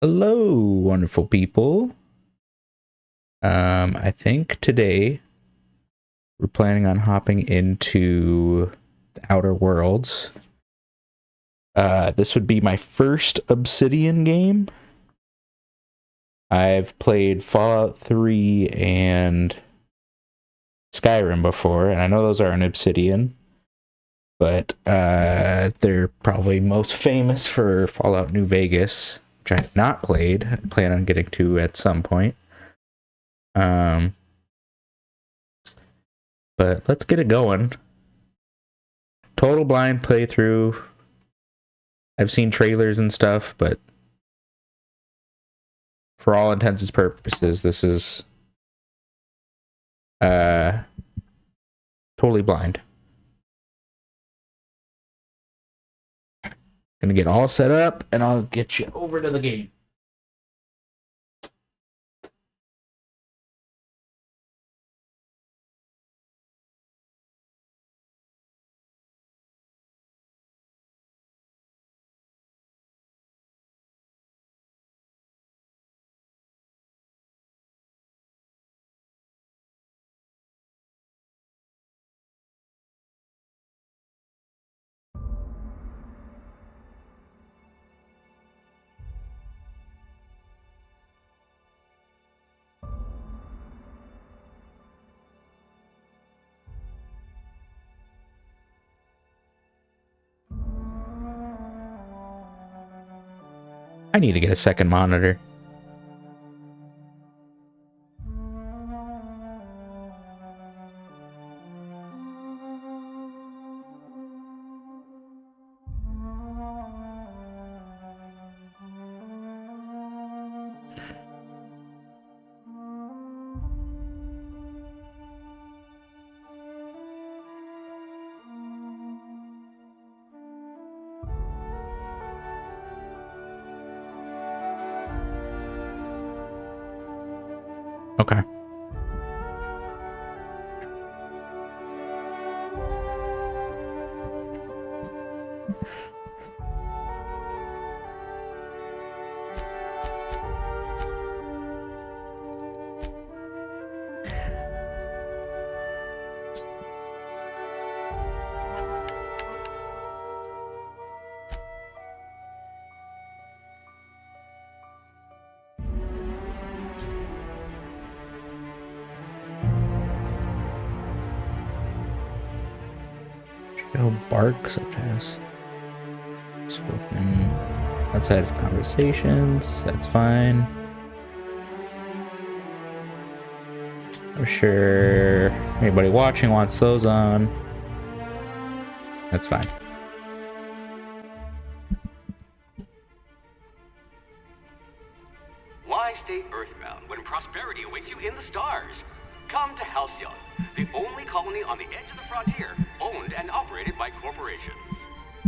Hello, wonderful people. I think today we're planning on hopping into the Outer Worlds. This would be my first Obsidian game. I've played Fallout 3 and Skyrim before, and I know those are an Obsidian, but they're probably most famous for Fallout New Vegas, which I have not played. I plan on getting to at some point. But let's get it going. Total blind playthrough. I've seen trailers and stuff, but for all intents and purposes, this is totally blind. Gonna get all set up and I'll get you over to the game. I need to get a second monitor. Okay. Show bark subtitles. Spoken outside of conversations. That's fine. I'm sure anybody watching wants those on. That's fine. Why stay earthbound when prosperity awaits you in the stars? Come to Halcyon, the only colony on the edge of the frontier, owned and operated by corporations.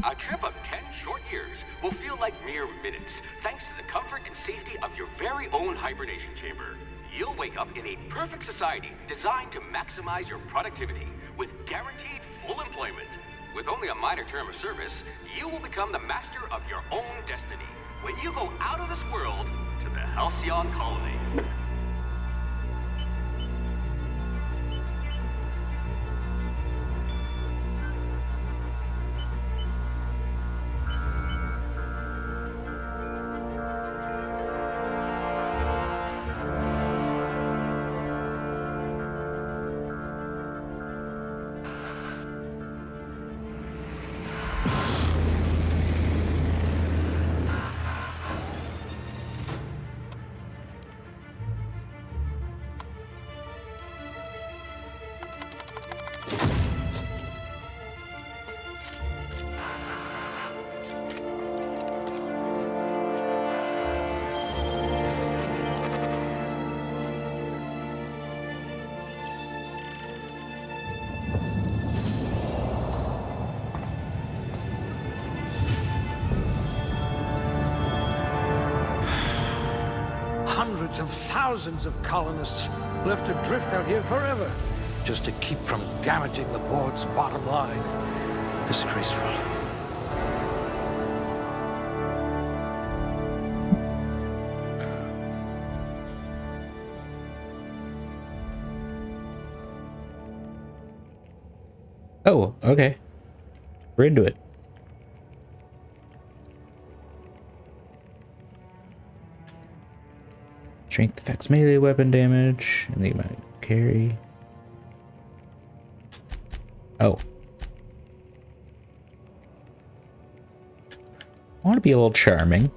A trip of 10 short years will feel like mere minutes, thanks to the comfort and safety of your very own hibernation chamber. You'll wake up in a perfect society designed to maximize your productivity with guaranteed full employment. With only a minor term of service, you will become the master of your own destiny when you go out of this world to the Halcyon colony. Hundreds of thousands of colonists left adrift out here forever, just to keep from damaging the board's bottom line. Disgraceful. Oh, okay. We're into it. Strength affects melee weapon damage and the amount you carry. Oh. I want to be a little charming.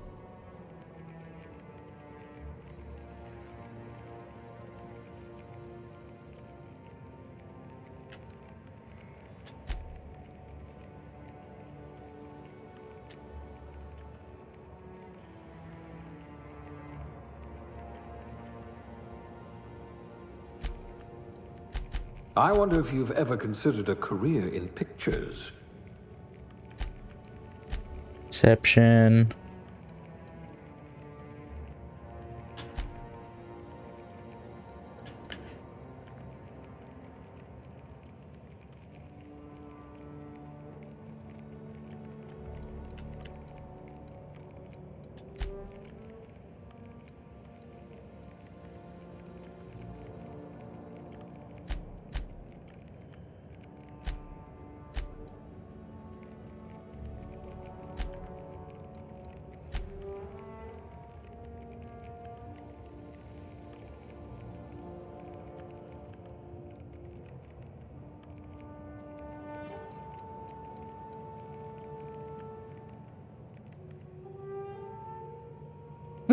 I wonder if you've ever considered a career in pictures. Perception.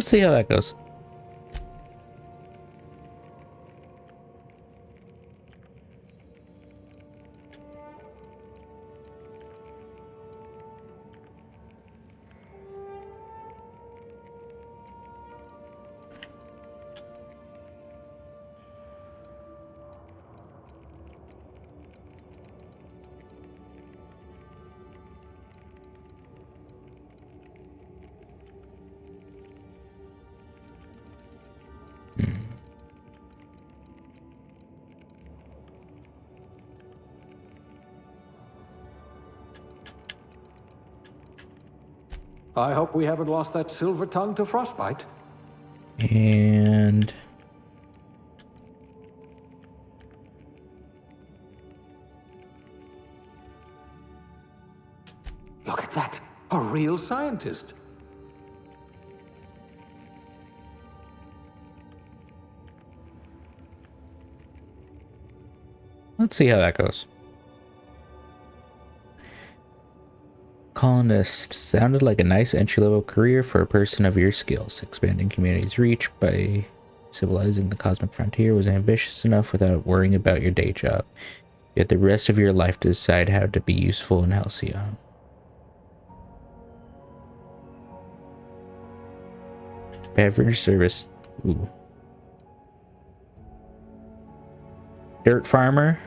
Let's see how that goes. I hope we haven't lost that silver tongue to frostbite. And Look at that. A real scientist. let's see how that goes. Colonist sounded like a nice entry-level career for a person of your skills. Expanding community's reach by civilizing the cosmic frontier was ambitious enough without worrying about your day job. You had the rest of your life to decide how to be useful in Halcyon. Beverage service. Ooh. Dirt farmer.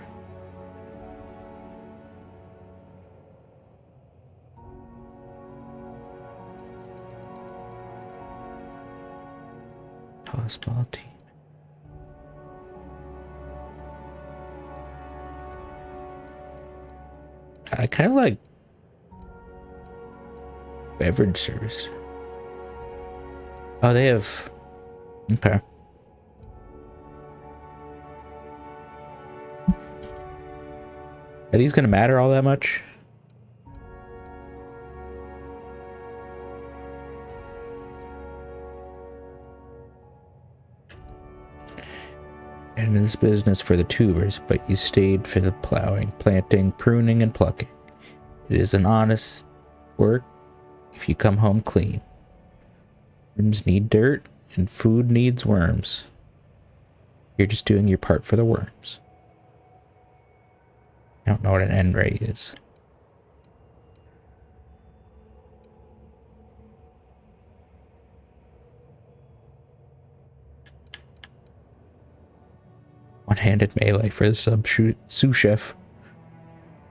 Tossball team. I kind of like beverage service. Oh, they have. Okay. Are these going to matter all that much? And in this business for the tubers, but you stayed for the plowing, planting, pruning, and plucking. It is an honest work if you come home clean. Worms need dirt, and food needs worms. You're just doing your part for the worms. I don't know what an end ray is. One-handed melee for the sous chef.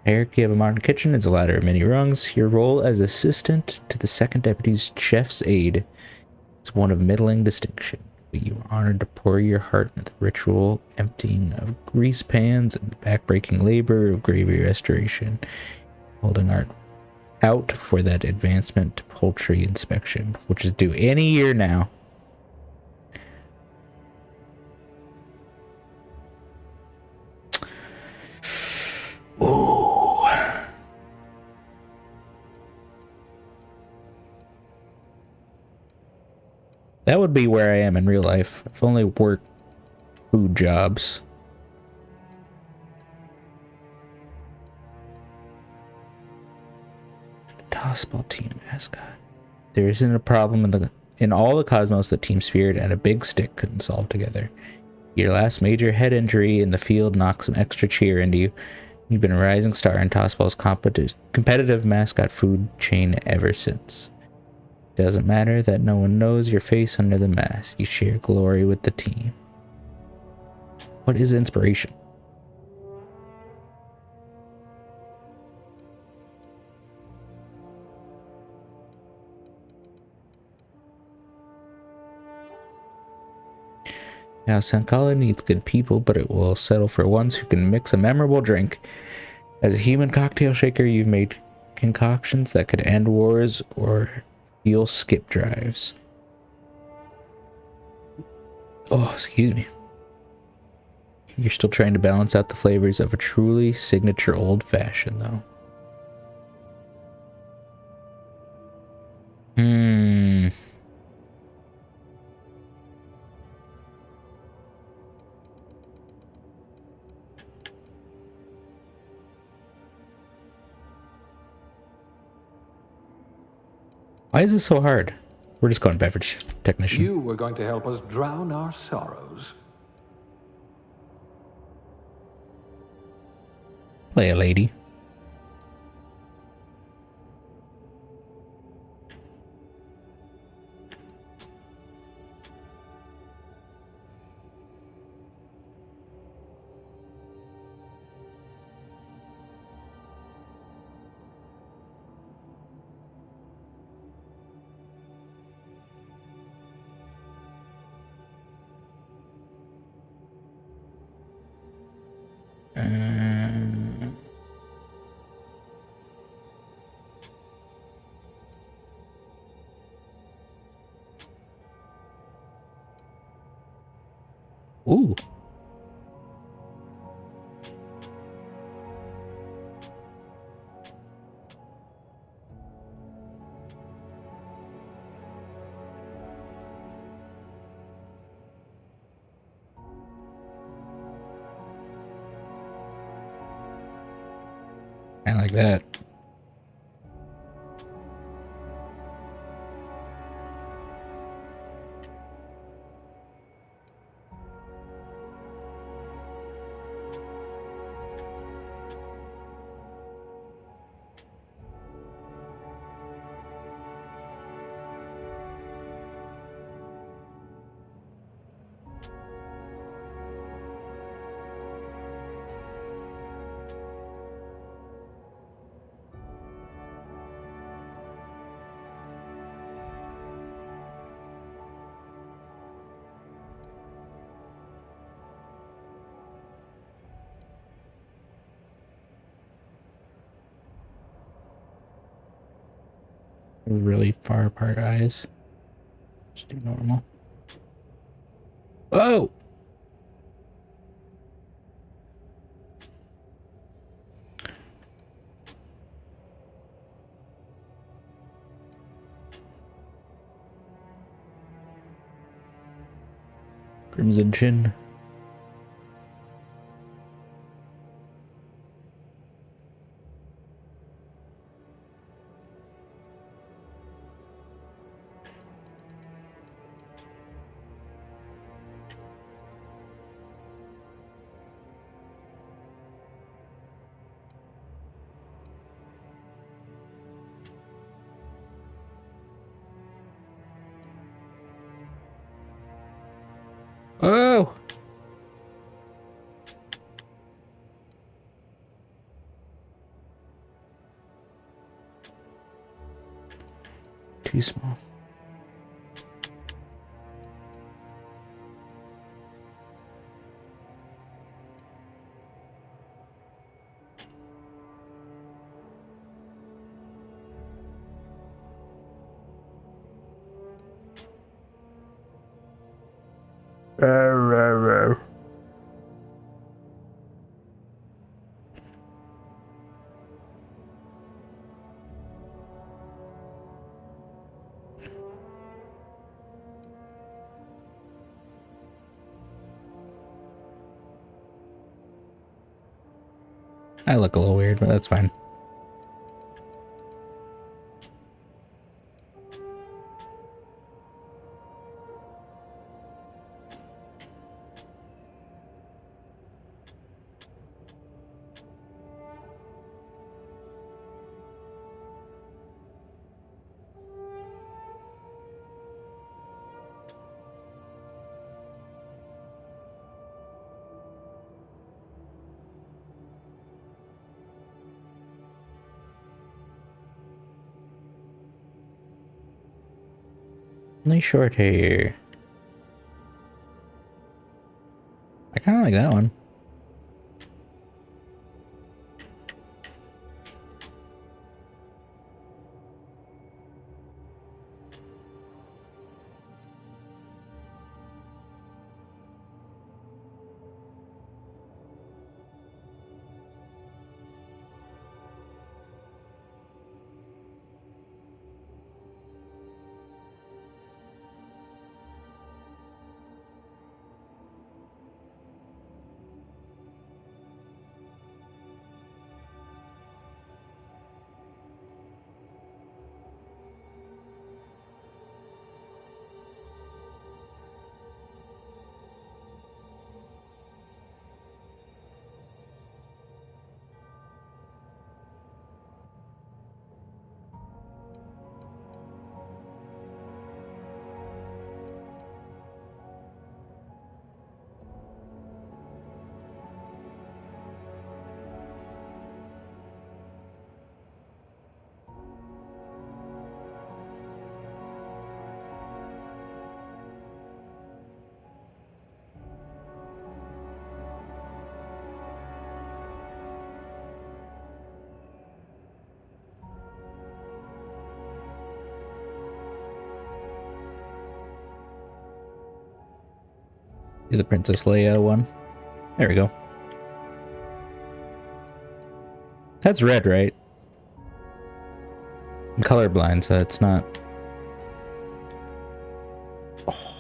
Hierarchy of a modern kitchen is a ladder of many rungs. Your role as assistant to the second deputy's chef's aide is one of middling distinction, but you are honored to pour your heart into the ritual emptying of grease pans and the back-breaking labor of gravy restoration, holding art out for that advancement to poultry inspection, which is due any year now. Ooh. That would be where I am in real life. I've only worked food jobs. Tossball team mascot. There isn't a problem in all the cosmos that Team Spirit and a big stick couldn't solve together. Your last major head injury in the field knocked some extra cheer into you. You've been a rising star in Tossball's competitive mascot food chain ever since. Doesn't matter that no one knows your face under the mask. You share glory with the team. What is inspiration? Now, Sankala needs good people, but it will settle for ones who can mix a memorable drink. As a human cocktail shaker, you've made concoctions that could end wars or fuel skip drives. Oh, excuse me. You're still trying to balance out the flavors of a truly signature old-fashioned, though. Why is this so hard? We're just going beverage technician. You were going to help us drown our sorrows. Play a lady. Ooh. I like that. Really far apart eyes. Just do normal. Oh! Crimson Chin. Oh! Too small. I look a little weird, but that's fine. Only short hair. I kind of like that one. Do the Princess Leia one. There we go. That's red, right? I'm colorblind, so it's not. Oh.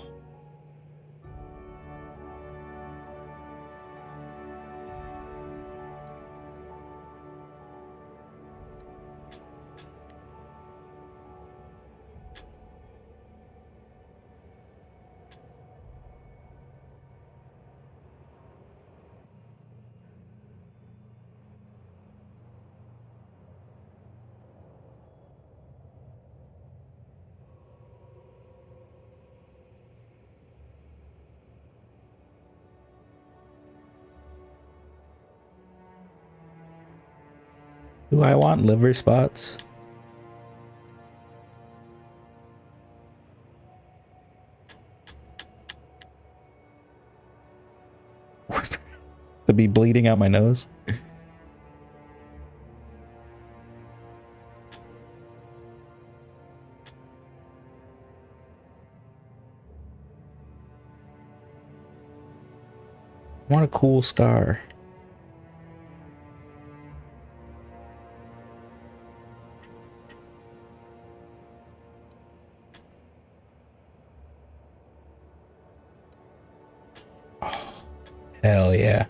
Do I want liver spots? To be bleeding out my nose? I want a cool scar. Oh, hell yeah.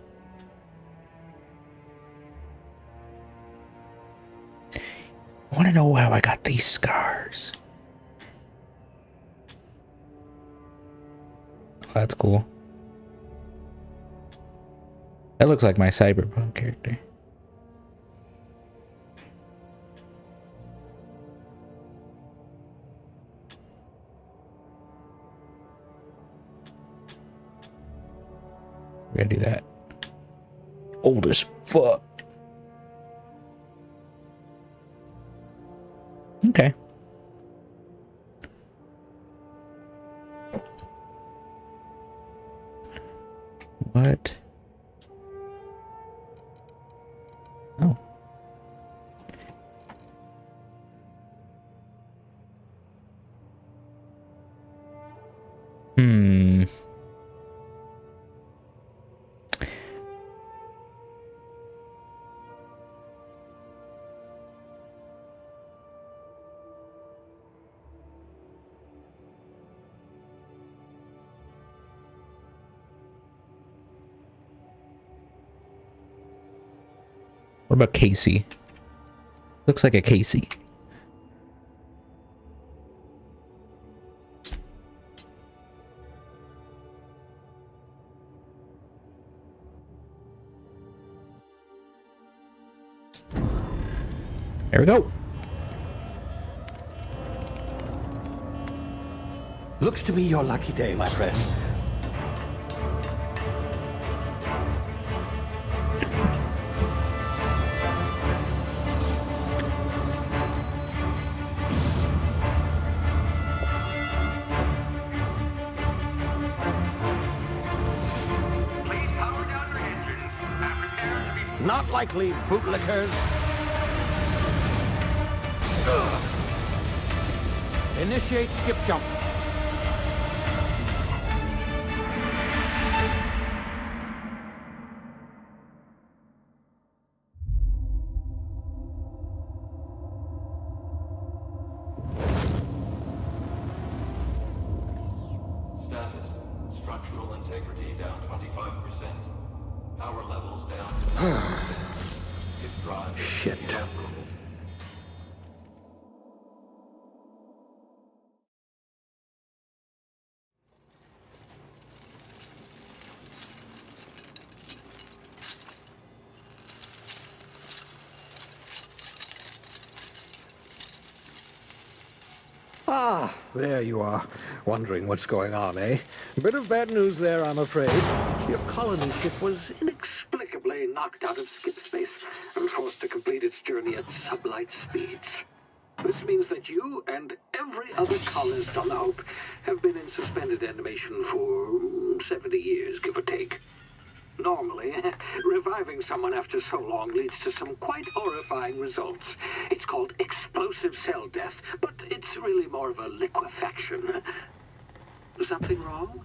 I want to know how I got these scars. Oh, that's cool. That looks like my cyberpunk character. We're gonna do that. Old as fuck. Okay. What? Oh. Hmm. What about Casey? Looks like a Casey. There we go. Looks to be your lucky day, my friend. Please power down your engines and prepare to be... Not likely, bootlickers. Initiate skip jump. Status. Structural integrity down 25%. Power levels down to 90%. If drive is Shit. uprooted. Ah, there you are. Wondering what's going on, eh? Bit of bad news there, I'm afraid. Your colony ship was inexplicably knocked out of skip space and forced to complete its journey at sublight speeds. This means that you and every other colonist on the Hope have been in suspended animation for 70 years, give or take. Normally, reviving someone after so long leads to some quite horrifying results. It's called explosive cell death, but it's really more of a liquefaction. Something wrong?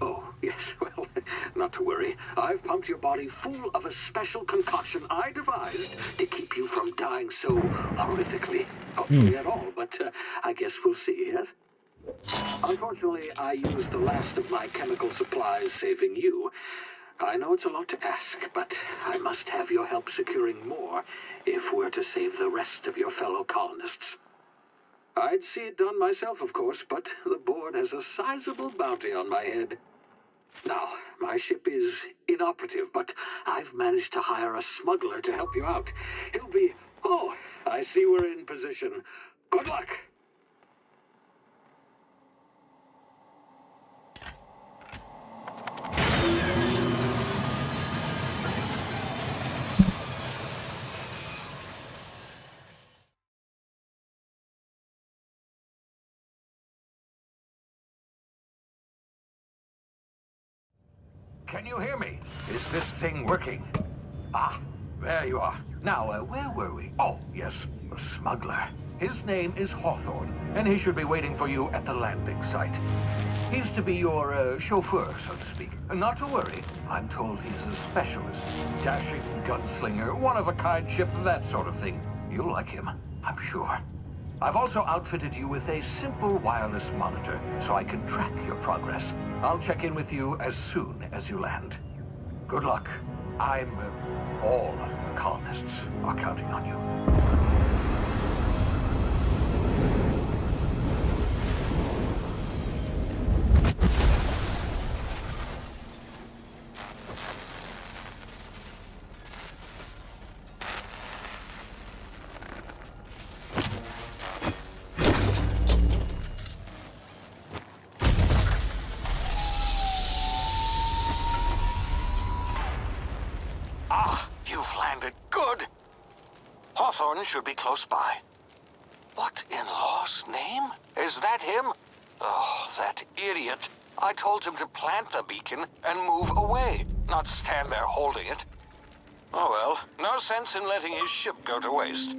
Oh, yes, well, not to worry. I've pumped your body full of a special concoction I devised to keep you from dying so horrifically. Hopefully at all, but I guess we'll see, yes? Unfortunately, I used the last of my chemical supplies saving you. I know it's a lot to ask, but I must have your help securing more if we're to save the rest of your fellow colonists. I'd see it done myself, of course, but the board has a sizable bounty on my head. Now, my ship is inoperative, but I've managed to hire a smuggler to help you out. He'll be... Oh, I see we're in position. Good luck! Can you hear me? Is this thing working? Ah, there you are. Now, where were we? Oh, yes, the smuggler. His name is Hawthorne, and he should be waiting for you at the landing site. He's to be your chauffeur, so to speak. Not to worry. I'm told he's a specialist. Dashing gunslinger, one-of-a-kind ship, that sort of thing. You'll like him, I'm sure. I've also outfitted you with a simple wireless monitor, so I can track your progress. I'll check in with you as soon as you land. Good luck. All the colonists are counting on you. Hawthorne should be close by. What in law's name? Is that him? Oh, that idiot. I told him to plant the beacon and move away, not stand there holding it. Oh well, no sense in letting his ship go to waste.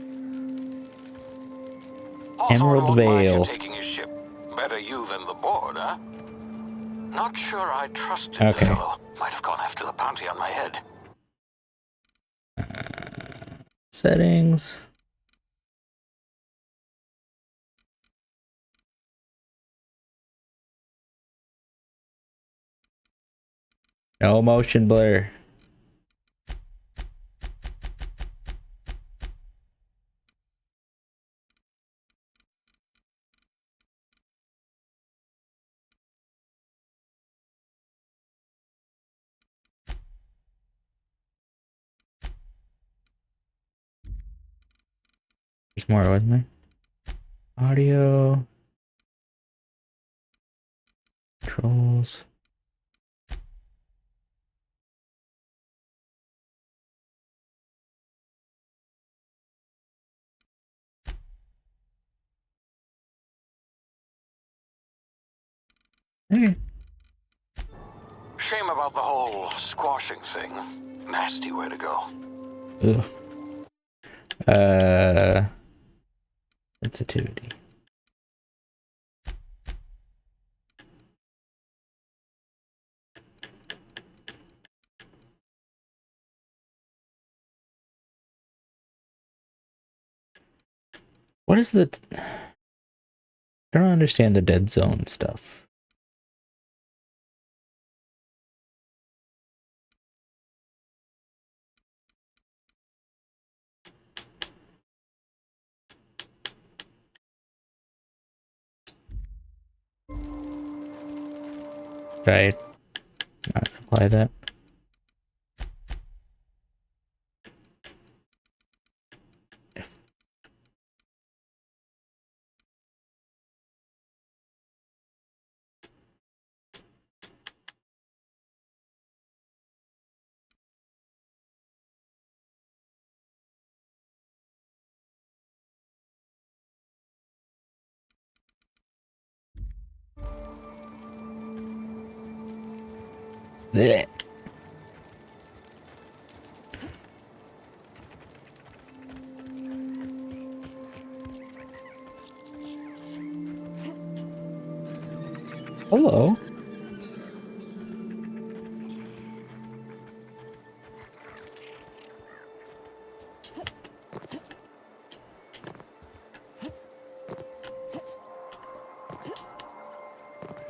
Hawthorne Emerald won't mind Vale. you taking his ship. Better you than the board, huh? Not sure I trusted Okay. the fellow. Might have gone after the bounty on my head. Settings. No motion blur. There's more, wasn't there? Audio. Controls. Okay. Shame about the whole squashing thing. Nasty way to go. Ugh. Sensitivity. What is the... I don't understand the dead zone stuff. Should I not apply that? Blech. Hello.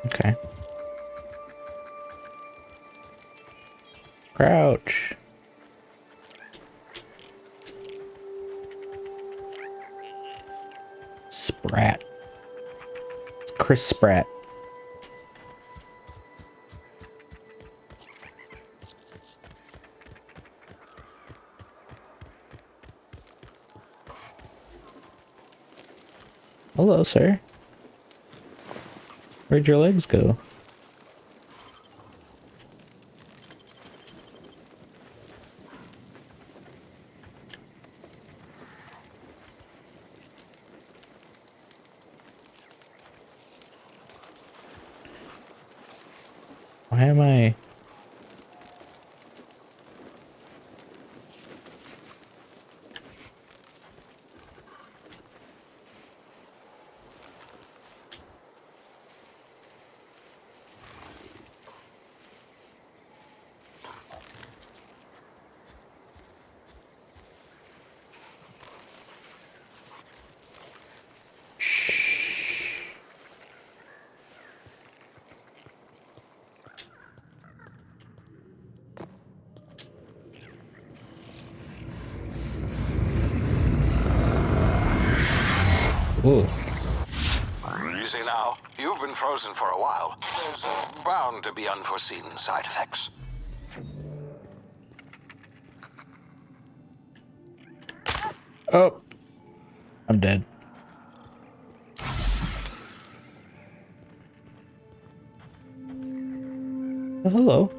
Okay. Crouch. Sprat. It's Chris Spratt. Hello, sir. Where'd your legs go? Why am I... Ooh. Easy now. You've been frozen for a while. There's bound to be unforeseen side effects. Oh. I'm dead. Oh, hello.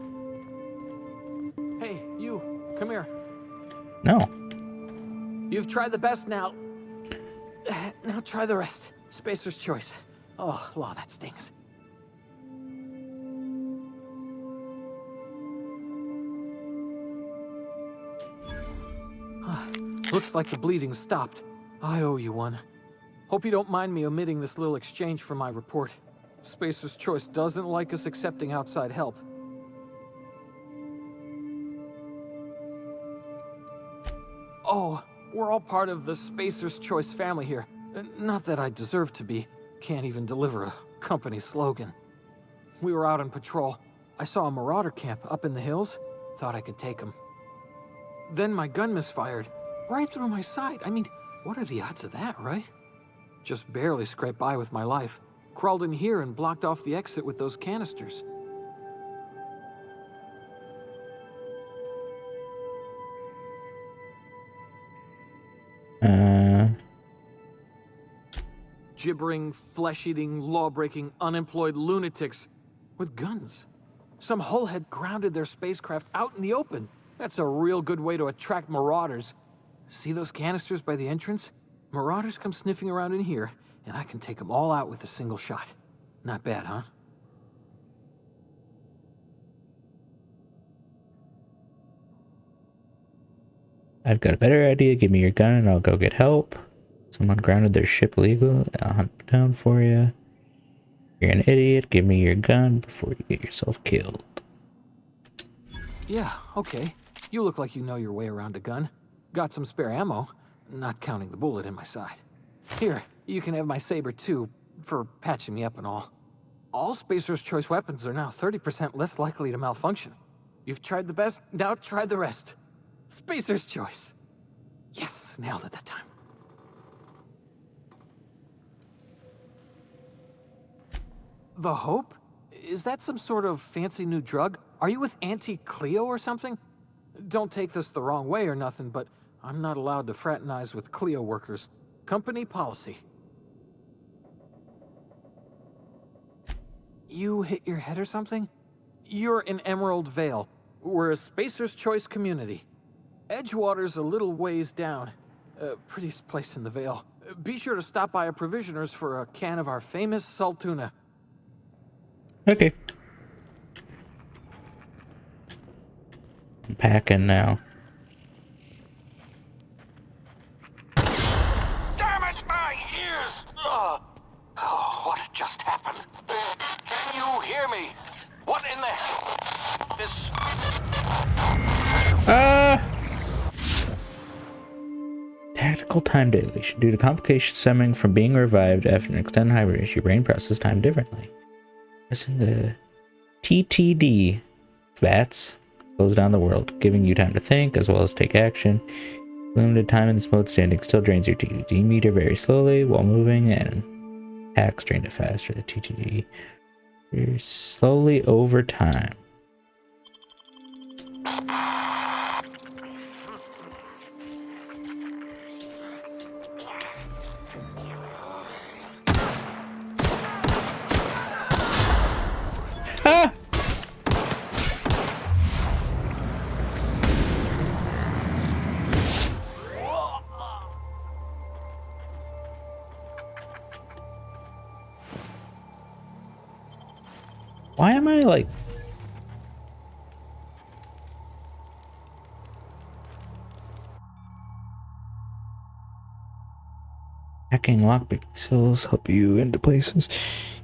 Hey, you, come here. No. You've tried the best now. Now try the rest. Spacer's choice. Oh, law, that stings. Looks like the bleeding stopped. I owe you one. Hope you don't mind me omitting this little exchange from my report. Spacer's choice doesn't like us accepting outside help. Oh, we're all part of the Spacer's Choice family here. Not that I deserve to be. Can't even deliver a company slogan. We were out on patrol. I saw a marauder camp up in the hills. Thought I could take them. Then my gun misfired. Right through my side. I mean, what are the odds of that, right? Just barely scraped by with my life. Crawled in here and blocked off the exit with those canisters. gibbering, flesh-eating, law-breaking, unemployed lunatics with guns. Some hull had grounded their spacecraft out in the open. That's a real good way to attract marauders. See those canisters by the entrance? Marauders come sniffing around in here, and I can take them all out with a single shot. Not bad, huh? I've got a better idea. Give me your gun and I'll go get help. Someone grounded their ship illegal. I'll hunt them down for you. You're an idiot. Give me your gun before you get yourself killed. Yeah, okay. You look like you know your way around a gun. Got some spare ammo, not counting the bullet in my side. Here, you can have my saber too, for patching me up and all. All Spacer's Choice weapons are now 30% less likely to malfunction. You've tried the best, now try the rest. Spacer's Choice. Yes, nailed it that time. The Hope? Is that some sort of fancy new drug? Are you with Auntie Cleo or something? Don't take this the wrong way or nothing, but I'm not allowed to fraternize with Cleo workers. Company policy. You hit your head or something? You're in Emerald Vale. We're a Spacer's Choice community. Edgewater's a little ways down. Prettiest place in the Vale. Be sure to stop by a provisioner's for a can of our famous salt tuna. Okay. I'm packing now. Damn it, my ears! Oh, what just happened? Can you hear me? What in the... This... Tactical time dilation. Due to complications stemming from being revived after an extended hibernation, your brain processes time differently. Pressing the TTD VATS slows down the world, giving you time to think as well as take action. Limited time in this mode, standing still drains your TTD meter very slowly while moving, and hacks drain it faster. The TTD slowly over time. Ah! Why am I like... Hacking lockpick skills help you into places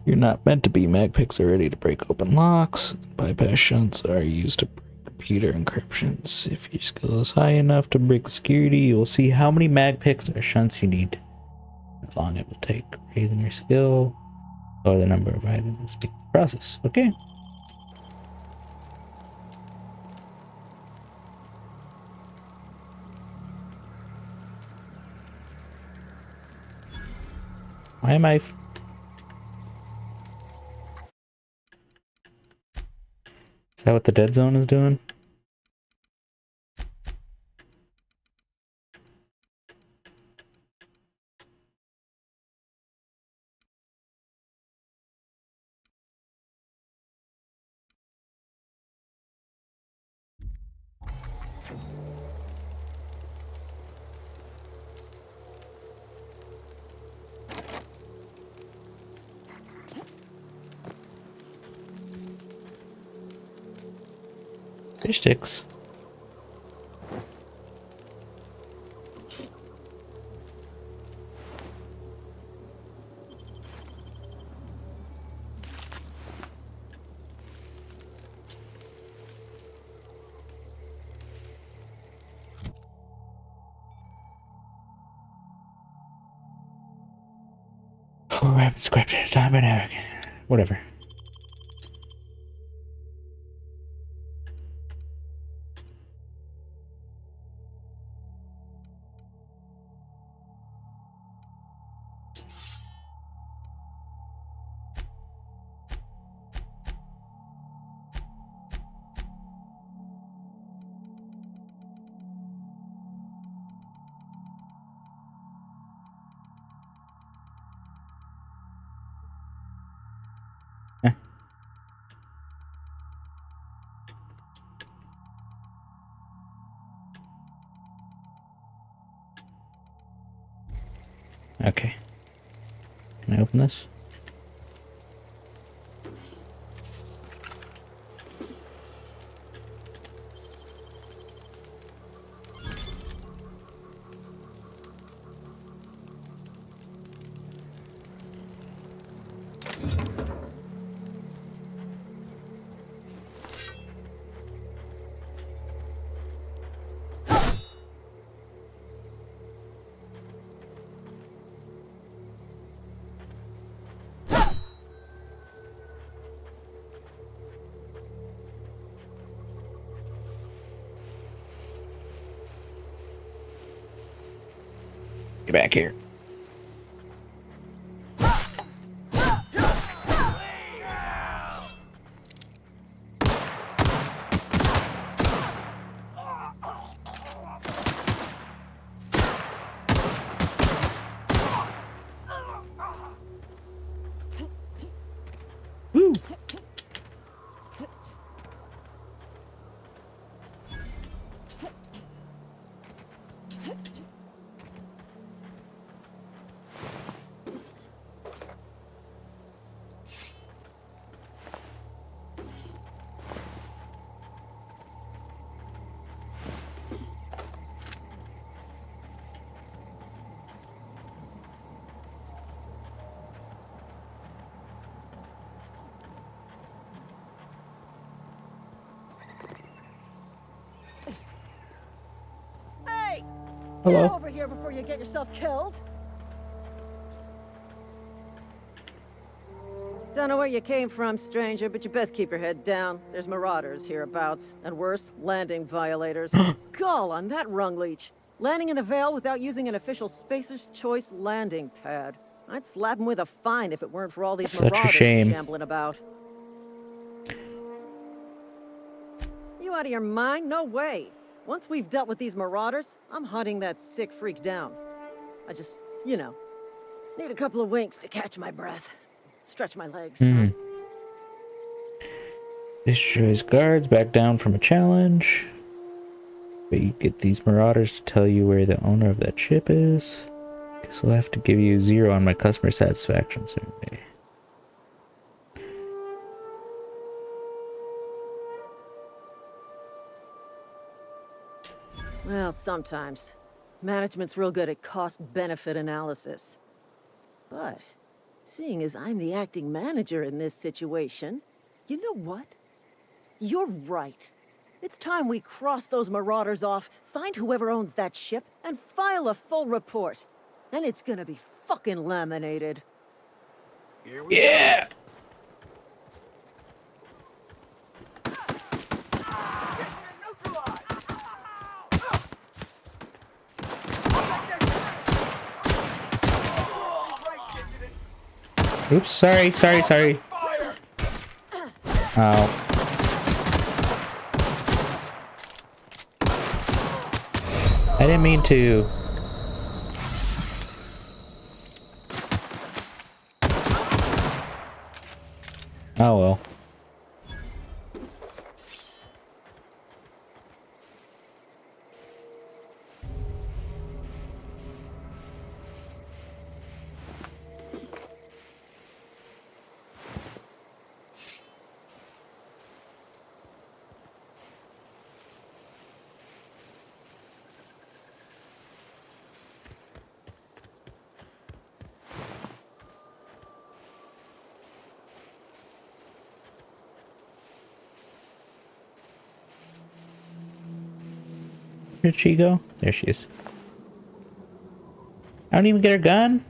you're not meant to be. Mag picks are ready to break open locks. Bypass shunts are used to break computer encryptions. If your skill is high enough to break security, you will see how many mag picks or shunts you need. How long it will take. Raising your skill or the number of items and speed the process. Okay. Why am I... Is that what the dead zone is doing? Fish sticks. Four weapons scrapped at a time and arrogant. Whatever. Okay. Can I open this? Get back here. Woo! Hey! Hello. Get over here before you get yourself killed. Don't know where you came from, stranger, but you best keep your head down. There's marauders hereabouts, and worse, landing violators. Gall on that rung leech. Landing in the Vale without using an official Spacer's Choice landing pad. I'd slap him with a fine if it weren't for all these Such a marauders shame. shambling about. You out of your mind? No way. Once we've dealt with these marauders, I'm hunting that sick freak down. I just, you know, need a couple of winks to catch my breath. Stretch my legs. Destroys guards back down from a challenge. But you get these marauders to tell you where the owner of that ship is. Guess I'll have to give you 0 on my customer satisfaction survey. Well, sometimes. Management's real good at cost-benefit analysis. But, seeing as I'm the acting manager in this situation, you know what? You're right. It's time we cross those marauders off, find whoever owns that ship, and file a full report. And it's gonna be fucking laminated. Yeah! Oops, sorry. Ow. I didn't mean to. Oh well. Where'd she go? There she is. I don't even get her gun.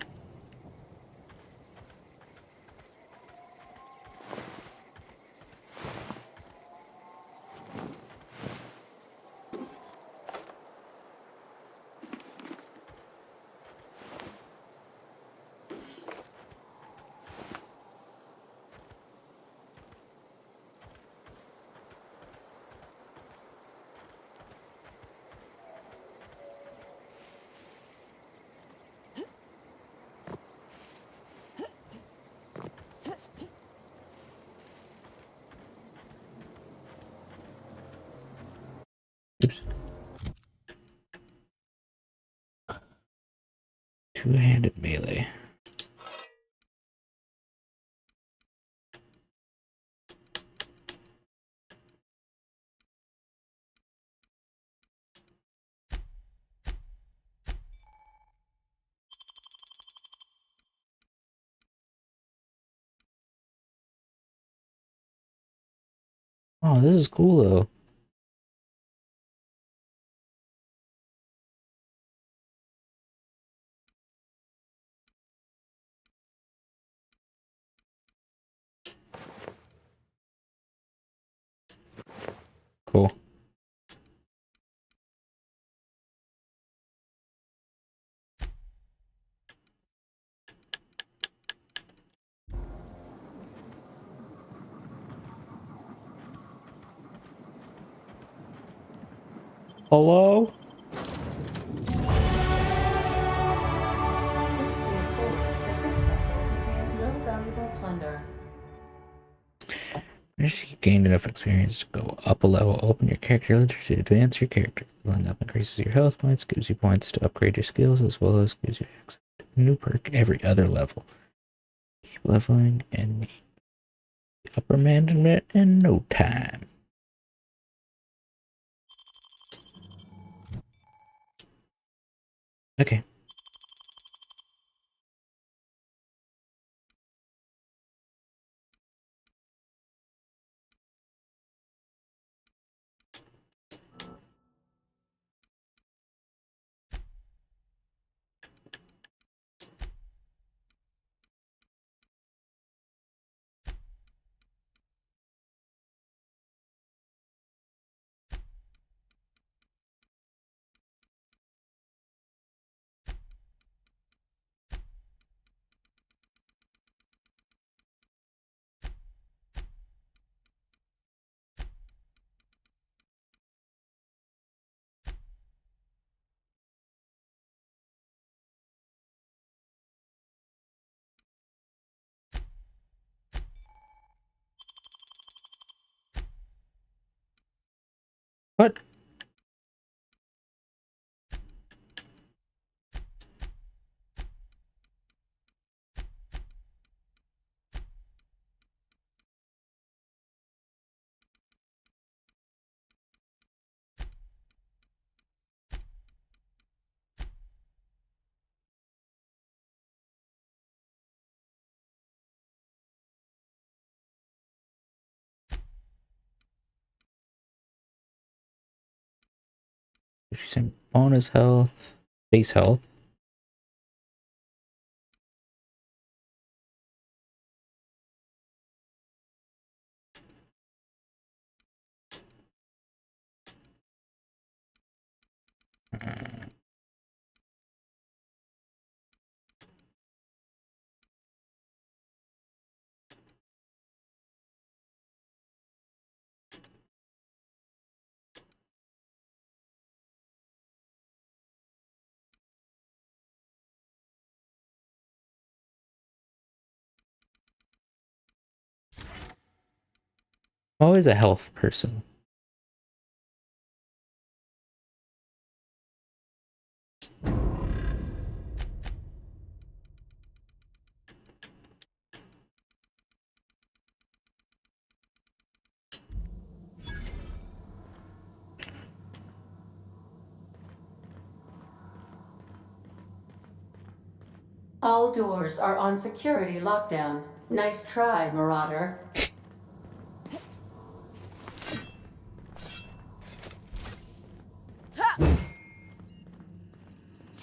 Oops. Two-handed melee. Oh, this is cool though. Cool. Hello? Please be informed that this vessel contains no valuable plunder. Once you gained enough experience to go up a level, open your character ledger to advance your character. Leveling up increases your health points, gives you points to upgrade your skills, as well as gives you access to a new perk every other level. Keep leveling and upper management in no time. Okay. What? If you send bonus health, base health. I'm always a health person. All doors are on security lockdown. Nice try, Marauder.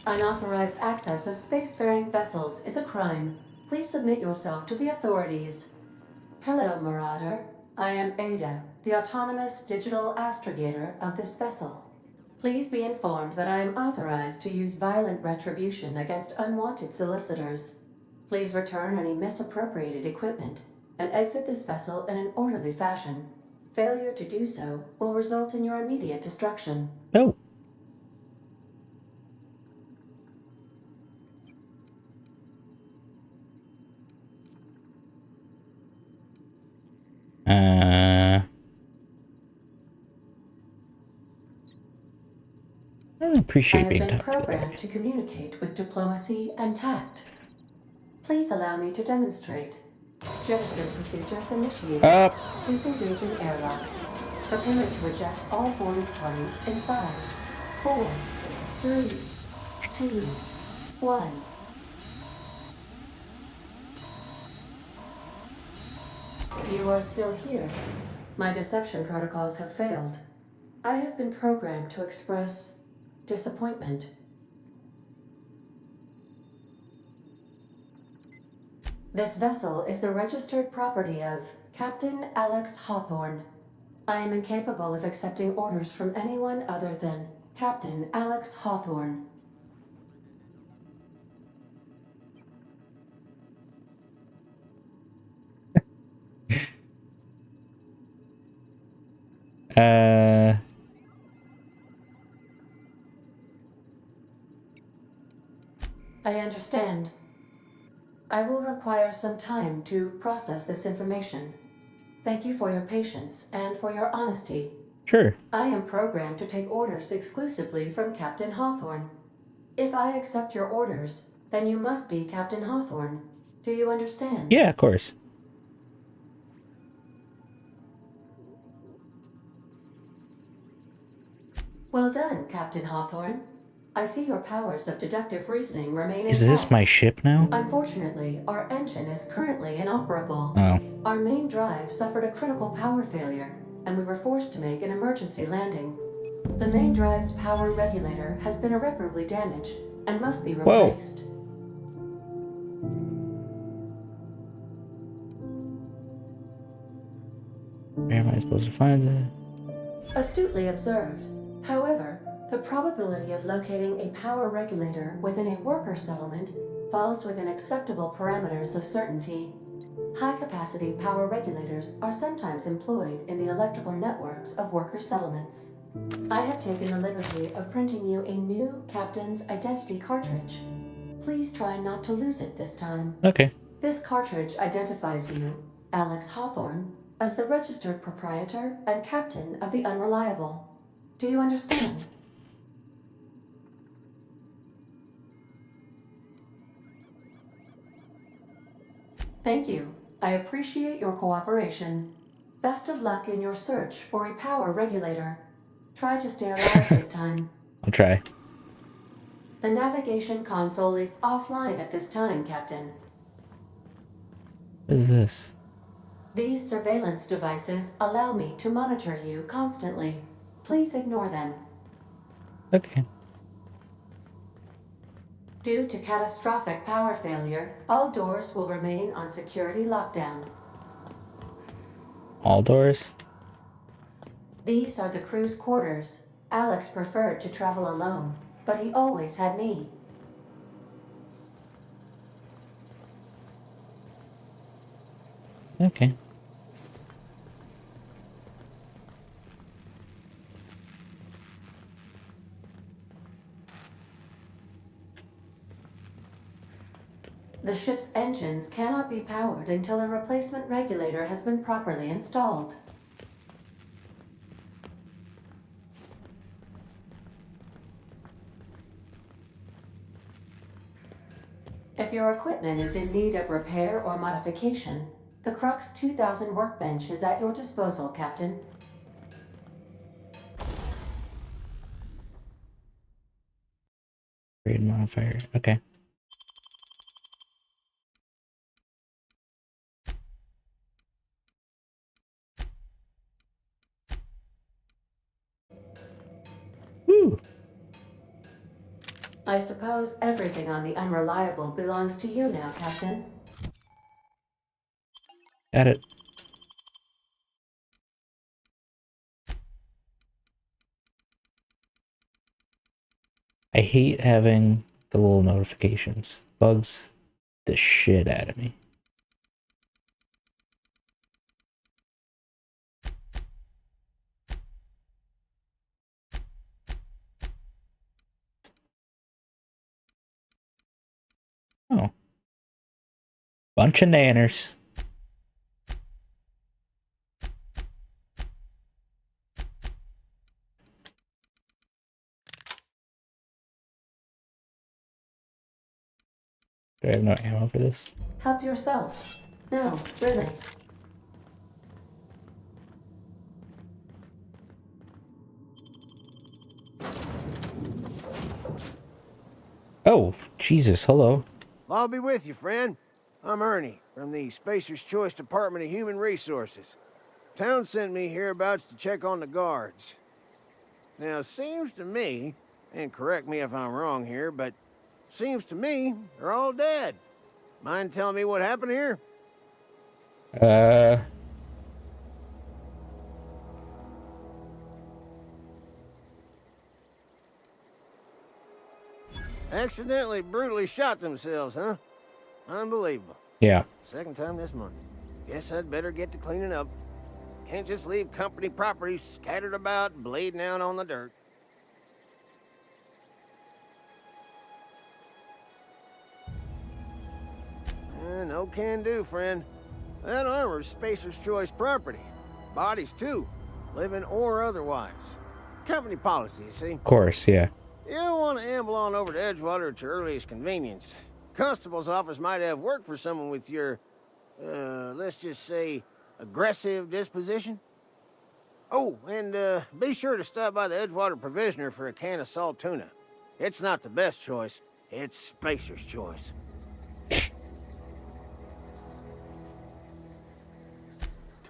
Unauthorized access of spacefaring vessels is a crime. Please submit yourself to the authorities. Hello, Marauder. I am Ada, the autonomous digital astrogator of this vessel. Please be informed that I am authorized to use violent retribution against unwanted solicitors. Please return any misappropriated equipment and exit this vessel in an orderly fashion. Failure to do so will result in your immediate destruction. Oh. I'm appreciate have being been talked to. programmed to communicate with diplomacy and tact. Please allow me to demonstrate. Jettison procedures initiated. Up. Disengaging airlocks. Preparing to eject all boarding parties in 5, 4, 3, 2, 1. You are still here. My deception protocols have failed. I have been programmed to express disappointment. This vessel is the registered property of Captain Alex Hawthorne. I am incapable of accepting orders from anyone other than Captain Alex Hawthorne. Uh, I understand. I will require some time to process this information. Thank you for your patience and for your honesty. sure. I am programmed to take orders exclusively from Captain Hawthorne. If I accept your orders, then you must be Captain Hawthorne. Do you understand? Yeah, of course. Well done, Captain Hawthorne. I see your powers of deductive reasoning remain Is intact. this my ship now? Unfortunately, our engine is currently inoperable. Oh. Our main drive suffered a critical power failure, and we were forced to make an emergency landing. The main drive's power regulator has been irreparably damaged and must be Whoa. replaced. Where am I supposed to find it? Astutely observed. However, the probability of locating a power regulator within a worker settlement falls within acceptable parameters of certainty. High-capacity power regulators are sometimes employed in the electrical networks of worker settlements. I have taken the liberty of printing you a new Captain's Identity cartridge. Please try not to lose it this time. Okay. This cartridge identifies you, Alex Hawthorne, as the registered proprietor and captain of the Unreliable. Do you understand? Thank you. I appreciate your cooperation. Best of luck in your search for a power regulator. Try to stay alive this time. I'll try. The navigation console is offline at this time, Captain. What is this? These surveillance devices allow me to monitor you constantly. Please ignore them. Okay. Due to catastrophic power failure, all doors will remain on security lockdown. All doors? These are the crew's quarters. Alex preferred to travel alone, but he always had me. Okay. The ship's engines cannot be powered until a replacement regulator has been properly installed. If your equipment is in need of repair or modification, the Crux 2000 workbench is at your disposal, Captain. Grade modifier. Okay. Woo! I suppose everything on the Unreliable belongs to you now, Captain. Got it. I hate having the little notifications. Bugs the shit out of me. Oh. Bunch of nanners. Do I have no ammo for this? Help yourself. No, really. Oh, Jesus, hello. I'll be with you, friend. I'm Ernie, from the Spacer's Choice Department of Human Resources. Town sent me hereabouts to check on the guards. Now, seems to me, and correct me if I'm wrong here, but seems to me they're all dead. Mind telling me what happened here? Uh, Accidentally, brutally shot themselves, huh? Unbelievable. yeah. Second time this month. Guess I'd better get to cleaning up. Can't just leave company property scattered about, bleeding out on the dirt. No can do, friend. That armor's Spacer's Choice property. Bodies, too. Living or otherwise. Company policy, you see. Of course, yeah. You don't want to amble on over to Edgewater at your earliest convenience. Constable's office might have work for someone with your, let's just say, aggressive disposition. Oh, and be sure to stop by the Edgewater Provisioner for a can of salt tuna. It's not the best choice. It's Spacer's Choice.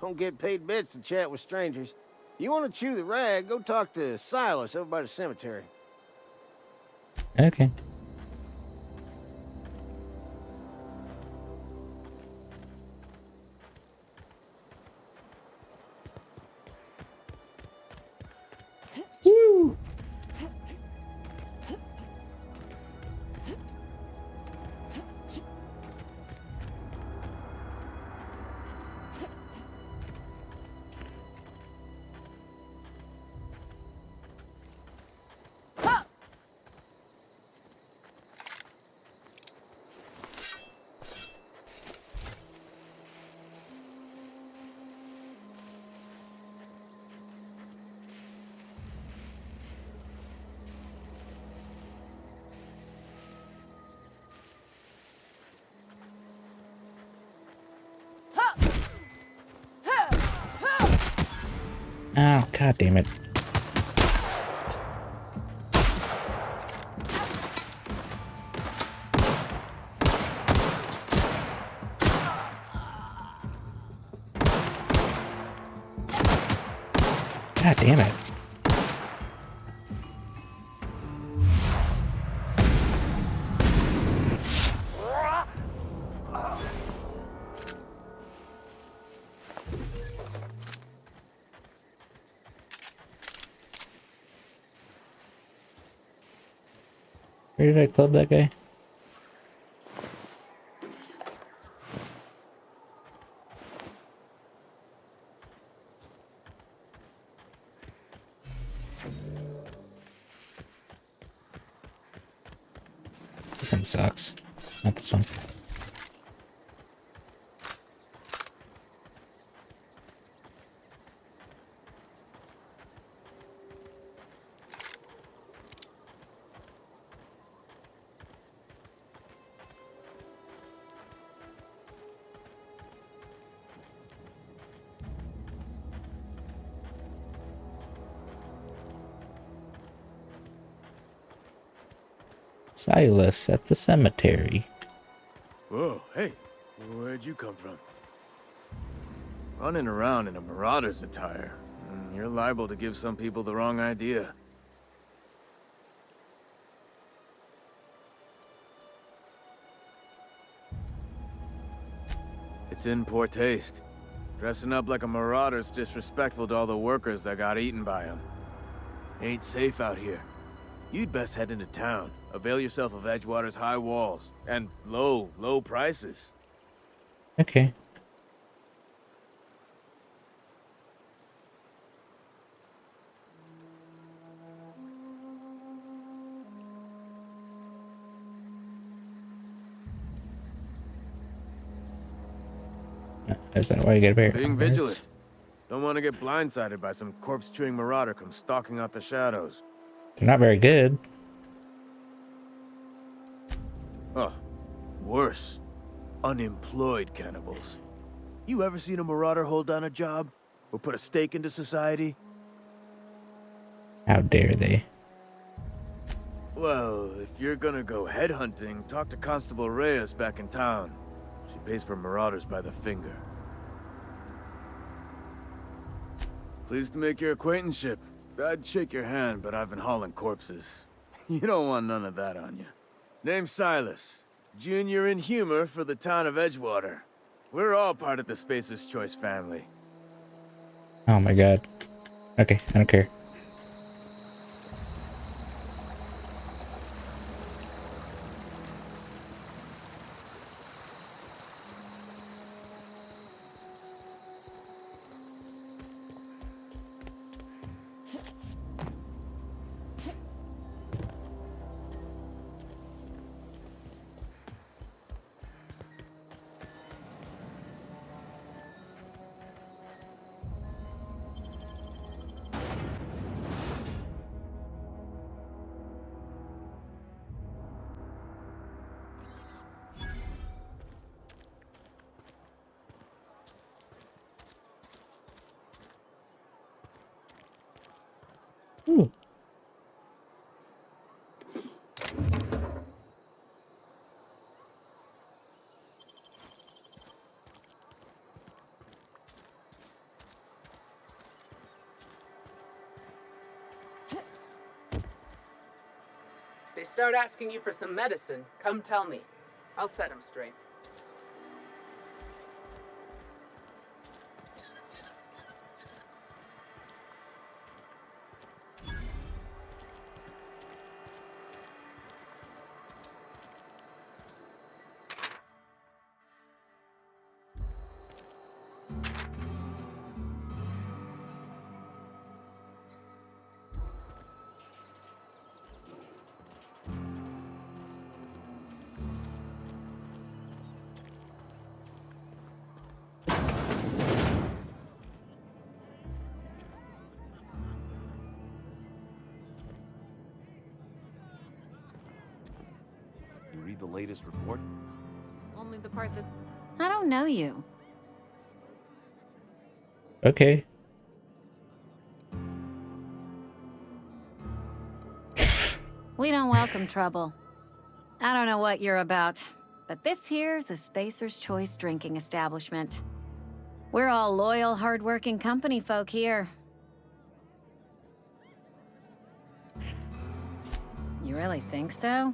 Don't get paid bits to chat with strangers. You want to chew the rag, go talk to Silas over by the cemetery. Okay. Woo! Oh, god damn it. God damn it. Where did I club that guy? This one sucks. Not this one. Silas at the cemetery. Whoa, hey, where'd you come from? Running around in a marauder's attire. You're liable to give some people the wrong idea. It's in poor taste. Dressing up like a marauder's disrespectful to all the workers that got eaten by him. Ain't safe out here. You'd best head into town. Avail yourself of Edgewater's high walls. And low prices. Okay. Is that why you get a bear? Being vigilant. Don't want to get blindsided by some corpse-chewing marauder come stalking out the shadows. They're not very good. Oh, Worse, unemployed cannibals. You ever seen a marauder hold down a job? Or put a stake into society? How dare they? Well, if you're gonna go headhunting, talk to Constable Reyes back in town. She pays for marauders by the finger. Pleased to make your acquaintanceship. I'd shake your hand, but I've been hauling corpses. You don't want none of that on you. Name's Silas. Junior in humor for the town of Edgewater. We're all part of the Spacer's Choice family. Oh my god. Okay, I don't care. Ooh. They start asking you for some medicine, come tell me. I'll set them straight. You read the latest report? Only the part that... I don't know you. Okay. We don't welcome trouble. I don't know what you're about, but this here's a Spacer's Choice drinking establishment. We're all loyal, hard-working company folk here. You really think so?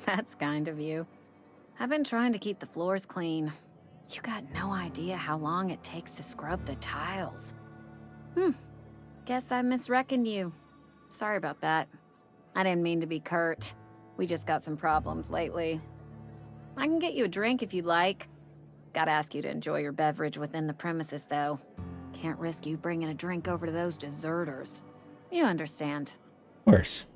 That's kind of you. I've been trying to keep the floors clean. You got no idea how long it takes to scrub the tiles. Guess I misreckoned you. Sorry about that. I didn't mean to be curt. We just got some problems lately. I can get you a drink if you'd like. Gotta ask you to enjoy your beverage within the premises, though. Can't risk you bringing a drink over to those deserters. You understand. Of course.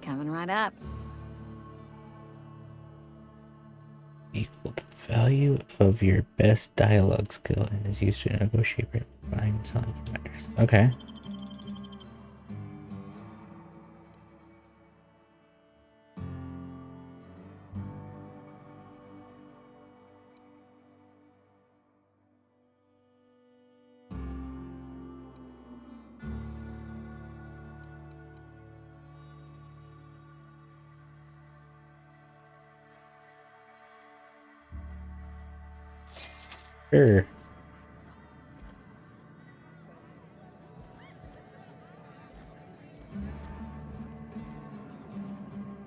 Coming right up. Equal to the value of your best dialogue skill and is used to negotiate buying and selling for matters. Okay. Sure.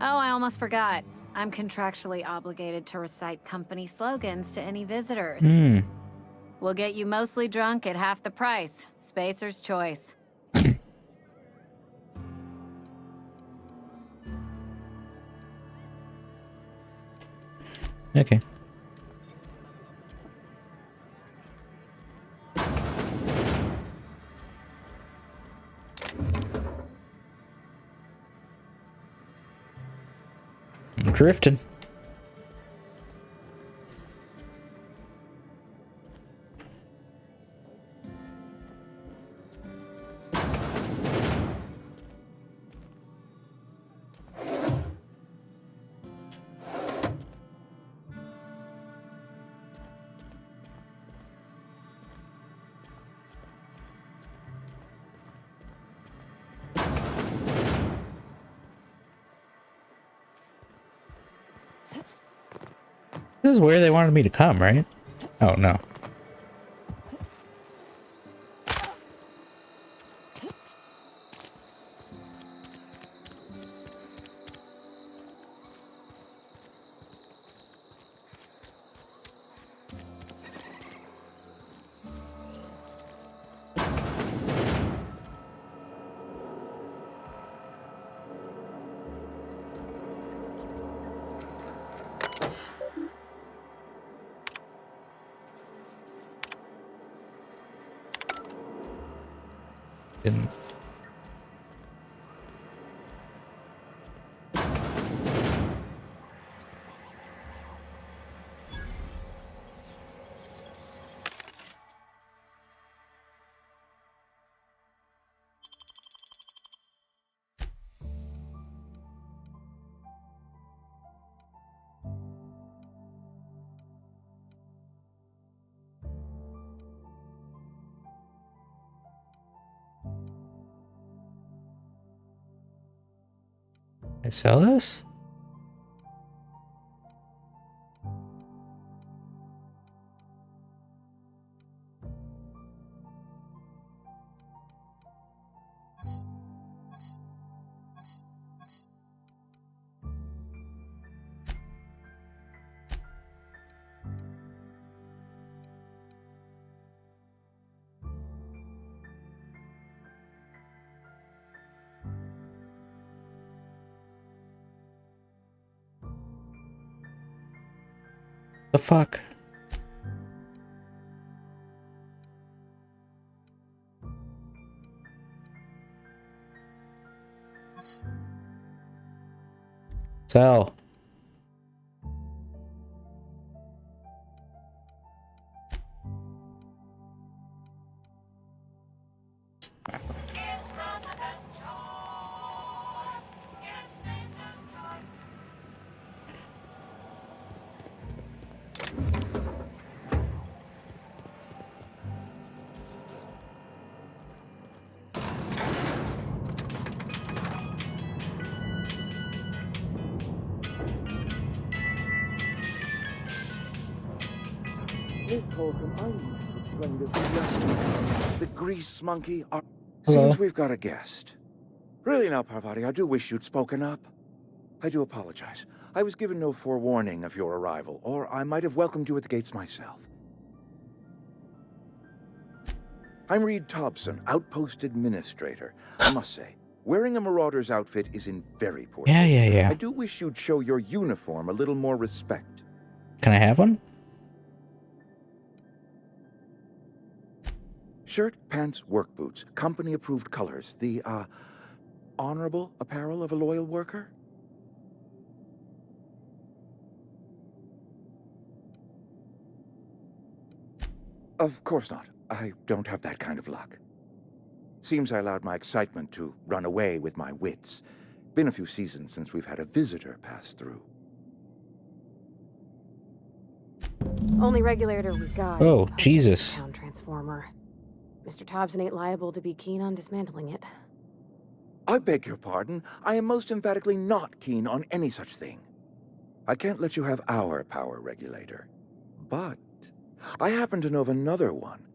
Oh, I almost forgot. I'm contractually obligated to recite company slogans to any visitors. We'll get you mostly drunk at half the price. Spacer's Choice. Okay. I'm drifting. This is where they wanted me to come, right? Oh, no. Didn't. I sell this? The fuck? Sell. The grease monkey are... Hello. Seems we've got a guest. Really now, Parvati, I do wish you'd spoken up. I do apologize. I was given no forewarning of your arrival, or I might have welcomed you at the gates myself. I'm Reed Thompson, Outpost Administrator. I must say, wearing a Marauder's outfit is in very poor taste. Yeah. I do wish you'd show your uniform a little more respect. Can I have one? Shirt, pants, work boots, company-approved colors. The, honorable apparel of a loyal worker? Of course not. I don't have that kind of luck. Seems I allowed my excitement to run away with my wits. Been a few seasons since we've had a visitor pass through. Only regulator we got. Oh, is the Jesus. Town transformer. Mr. Thompson ain't liable to be keen on dismantling it. I beg your pardon. I am most emphatically not keen on any such thing. I can't let you have our power regulator. But I happen to know of another one.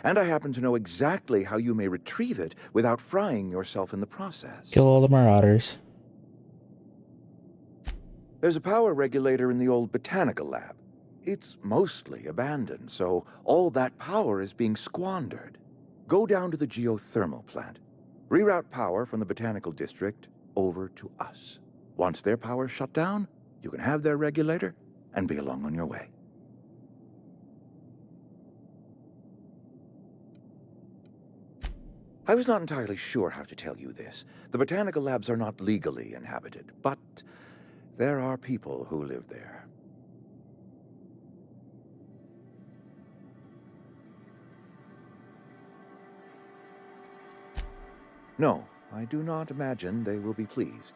And I happen to know exactly how you may retrieve it without frying yourself in the process. Kill all the Marauders. There's a power regulator in the old botanical lab. It's mostly abandoned, so all that power is being squandered. Go down to the geothermal plant. Reroute power from the botanical district over to us. Once their power's shut down, you can have their regulator and be along on your way. I was not entirely sure how to tell you this. The botanical labs are not legally inhabited, but there are people who live there. No, I do not imagine they will be pleased.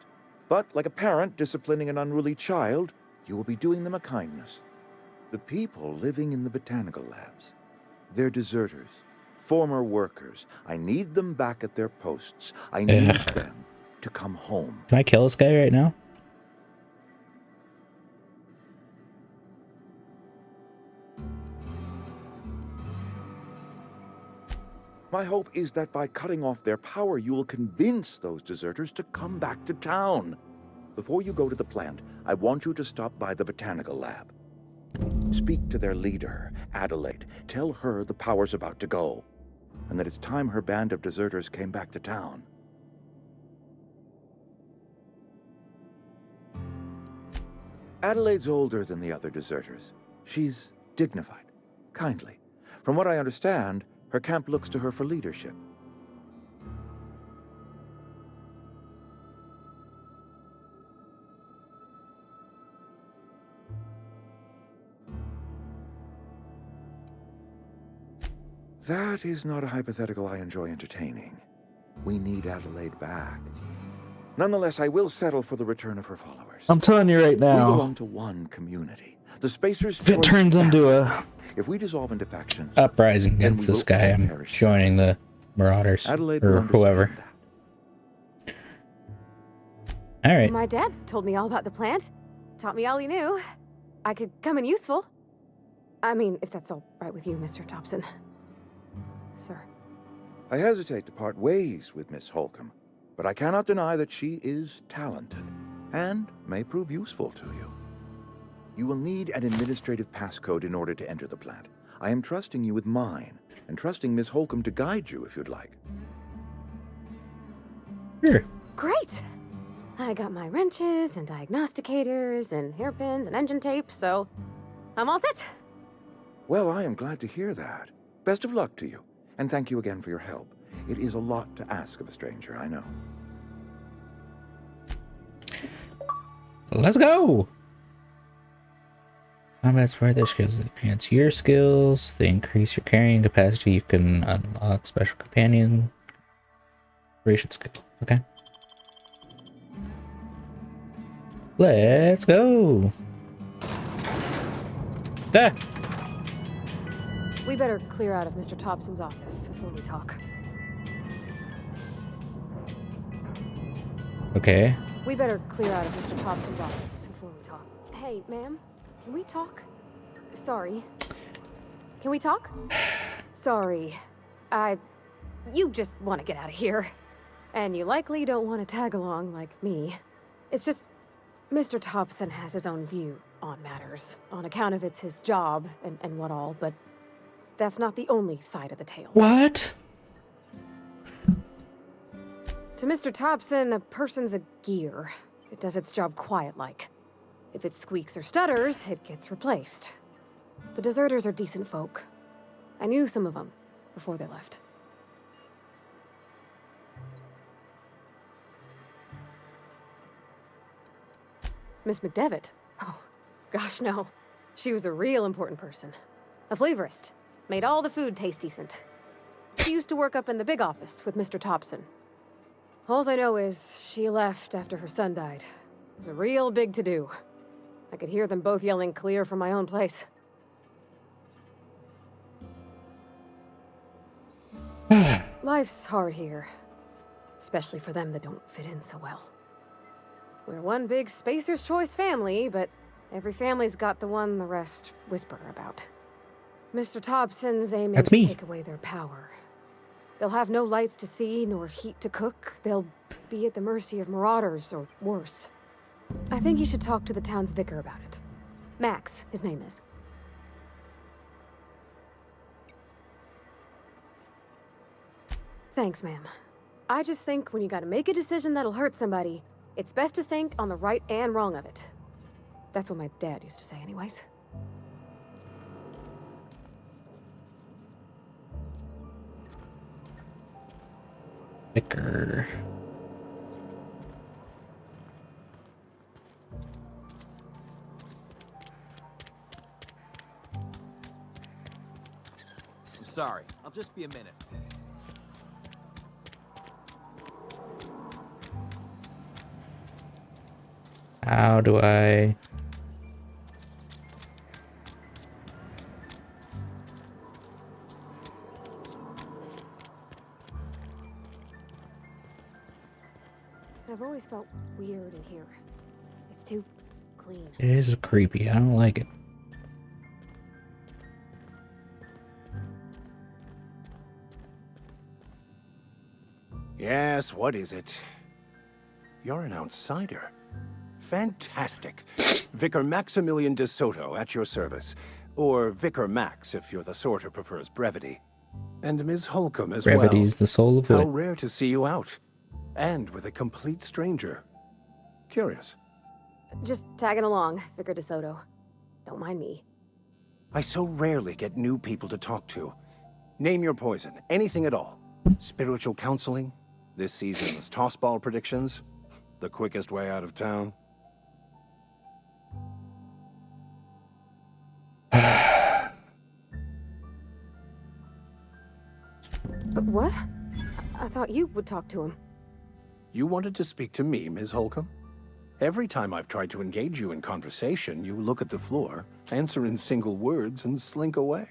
But like a parent disciplining an unruly child, you will be doing them a kindness. The people living in the botanical labs, they're deserters, former workers. I need them back at their posts. I need them to come home. Can I kill this guy right now? My hope is that by cutting off their power, you will convince those deserters to come back to town. Before you go to the plant, I want you to stop by the botanical lab. Speak to their leader, Adelaide. Tell her the power's about to go, and that it's time her band of deserters came back to town. Adelaide's older than the other deserters. She's dignified, kindly. From what I understand, her camp looks to her for leadership. That is not a hypothetical I enjoy entertaining. We need Adelaide back. Nonetheless, I will settle for the return of her followers. I'm telling you right We now, belong to one community. The Spacers' if it turns into a if we dissolve into factions, uprising then against we this will guy, all I'm perish. joining the Marauders Adelaide will or understand whoever. that. All right. My dad told me all about the plant. Taught me all he knew. I could come in useful. I mean, if that's all right with you, Mr. Thompson. Sir. I hesitate to part ways with Miss Holcomb, but I cannot deny that she is talented and may prove useful to you. You will need an administrative passcode in order to enter the plant. I am trusting you with mine, and trusting Miss Holcomb to guide you if you'd like. Sure. Great! I got my wrenches and diagnosticators and hairpins and engine tape, so I'm all set. Well, I am glad to hear that. Best of luck to you, and thank you again for your help. It is a lot to ask of a stranger, I know. Let's go. Combat support, their skills enhance your skills. They increase your carrying capacity. You can unlock special companion operation skill. Okay. Let's go. Ah. We better clear out of Mr. Thompson's office before we talk. Okay. We better clear out of Mr. Thompson's office before we talk. Hey, ma'am, can we talk? Sorry. Can we talk? Sorry. You just want to get out of here. And you likely don't want to tag along like me. It's just, Mr. Thompson has his own view on matters, on account of it's his job and what all, but that's not the only side of the tale. What? To Mr. Thompson, a person's a gear. It does its job quiet-like. If it squeaks or stutters, it gets replaced. The deserters are decent folk. I knew some of them before they left. Miss McDevitt? Oh, gosh, no. She was a real important person. A flavorist. Made all the food taste decent. She used to work up in the big office with Mr. Thompson. All I know is she left after her son died. It was a real big to-do. I could hear them both yelling clear from my own place. Life's hard here. Especially for them that don't fit in so well. We're one big Spacer's Choice family, but every family's got the one the rest whisper about. Mr. Thompson's aiming to take away their power. They'll have no lights to see, nor heat to cook. They'll be at the mercy of marauders, or worse. I think you should talk to the town's vicar about it. Max, his name is. Thanks, ma'am. I just think when you gotta make a decision that'll hurt somebody, it's best to think on the right and wrong of it. That's what my dad used to say anyways. Vicar. I'm sorry. I'll just be a minute. How do I... I've always felt weird in here. It's too clean. It is creepy. I don't like it. Yes, what is it? You're an outsider. Fantastic. Vicar Maximilian de Soto at your service. Or Vicar Max, if you're the sort who prefers brevity. And Ms. Holcomb as Brevity well. is the soul of How wit. rare to see you out. And with a complete stranger. Curious. Just tagging along, Vicar DeSoto. Don't mind me. I so rarely get new people to talk to. Name your poison, anything at all. Spiritual counseling, this season's tossball predictions, the quickest way out of town. But what? I thought you would talk to him. You wanted to speak to me, Ms. Holcomb? Every time I've tried to engage you in conversation, you look at the floor, answer in single words, and slink away.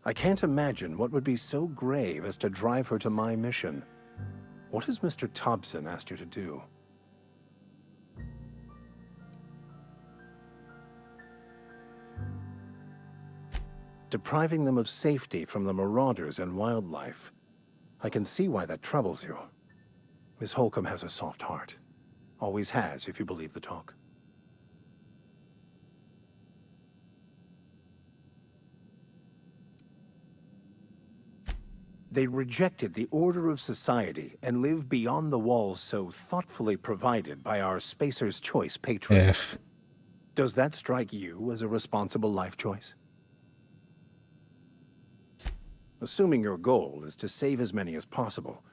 I can't imagine what would be so grave as to drive her to my mission. What has Mr. Thompson asked you to do? Depriving them of safety from the marauders and wildlife. I can see why that troubles you. Miss Holcomb has a soft heart. Always has, if you believe the talk. They rejected the order of society and live beyond the walls so thoughtfully provided by our Spacer's Choice patrons. Does that strike you as a responsible life choice? Assuming your goal is to save as many as possible,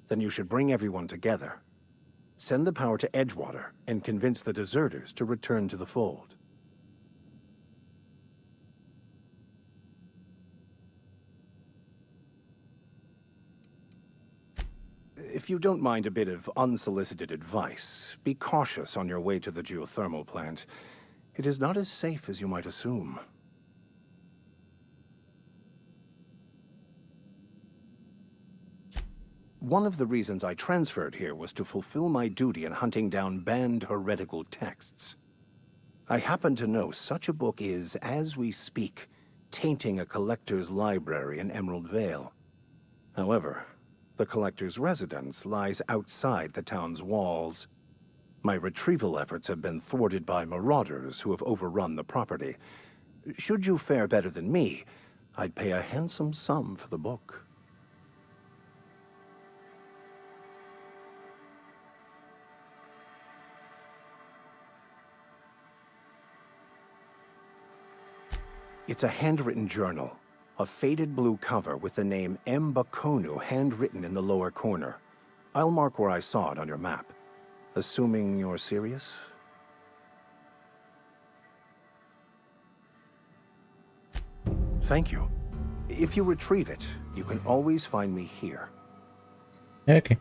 then you should bring everyone together. Send the power to Edgewater and convince the deserters to return to the fold. If you don't mind a bit of unsolicited advice, be cautious on your way to the geothermal plant. It is not as safe as you might assume. One of the reasons I transferred here was to fulfill my duty in hunting down banned heretical texts. I happen to know such a book is, as we speak, tainting a collector's library in Emerald Vale. However, the collector's residence lies outside the town's walls. My retrieval efforts have been thwarted by marauders who have overrun the property. Should you fare better than me, I'd pay a handsome sum for the book. It's a handwritten journal, a faded blue cover with the name M. Bakonu handwritten in the lower corner. I'll mark where I saw it on your map. Assuming you're serious? Thank you. If you retrieve it, you can always find me here. Okay.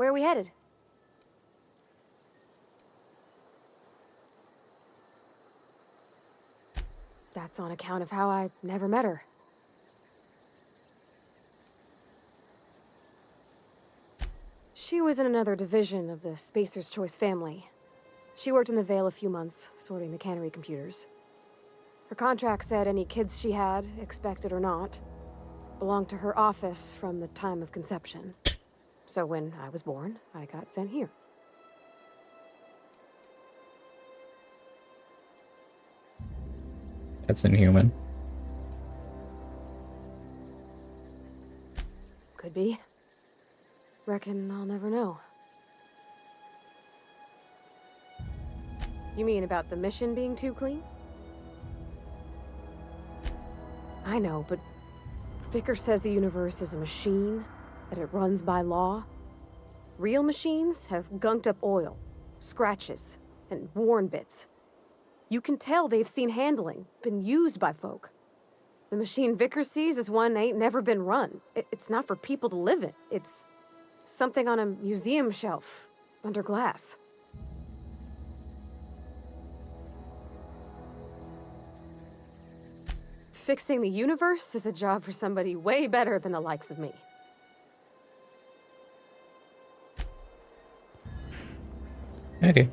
Where are we headed? That's on account of how I never met her. She was in another division of the Spacer's Choice family. She worked in the Vale a few months, sorting the cannery computers. Her contract said any kids she had, expected or not, belonged to her office from the time of conception. So when I was born, I got sent here. That's inhuman. Could be. Reckon I'll never know. You mean about the mission being too clean? I know, but Vicker says the universe is a machine, that it runs by law. Real machines have gunked up oil, scratches, and worn bits. You can tell they've seen handling, been used by folk. The machine Vickers sees is one ain't never been run. It's not for people to live in. It's something on a museum shelf, under glass. Fixing the universe is a job for somebody way better than the likes of me. Okay.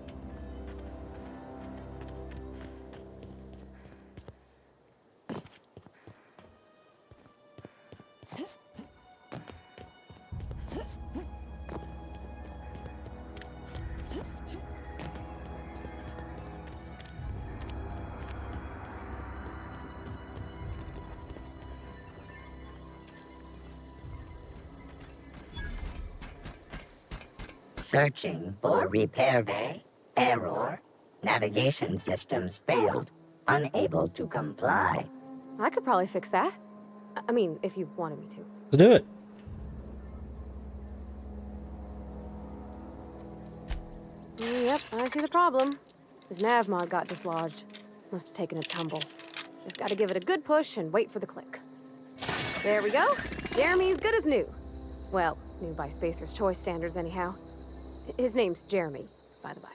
Searching for repair bay. Error. Navigation systems failed. Unable to comply. I could probably fix that. I mean, if you wanted me to. Let's do it. Yep, I see the problem. His nav mod got dislodged. Must have taken a tumble. Just gotta give it a good push and wait for the click. There we go. Jeremy's good as new. Well, new by Spacer's Choice standards anyhow. His name's Jeremy, by the by.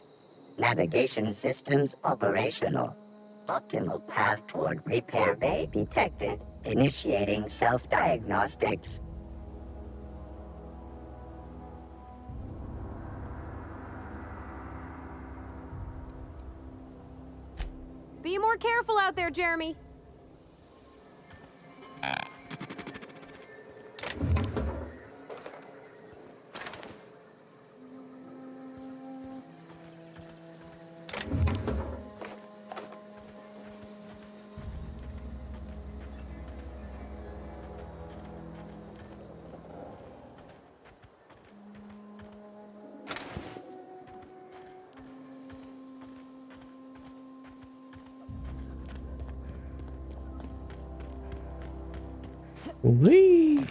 Navigation systems operational. Optimal path toward repair bay detected. Initiating self-diagnostics. Be more careful out there, Jeremy. Whee!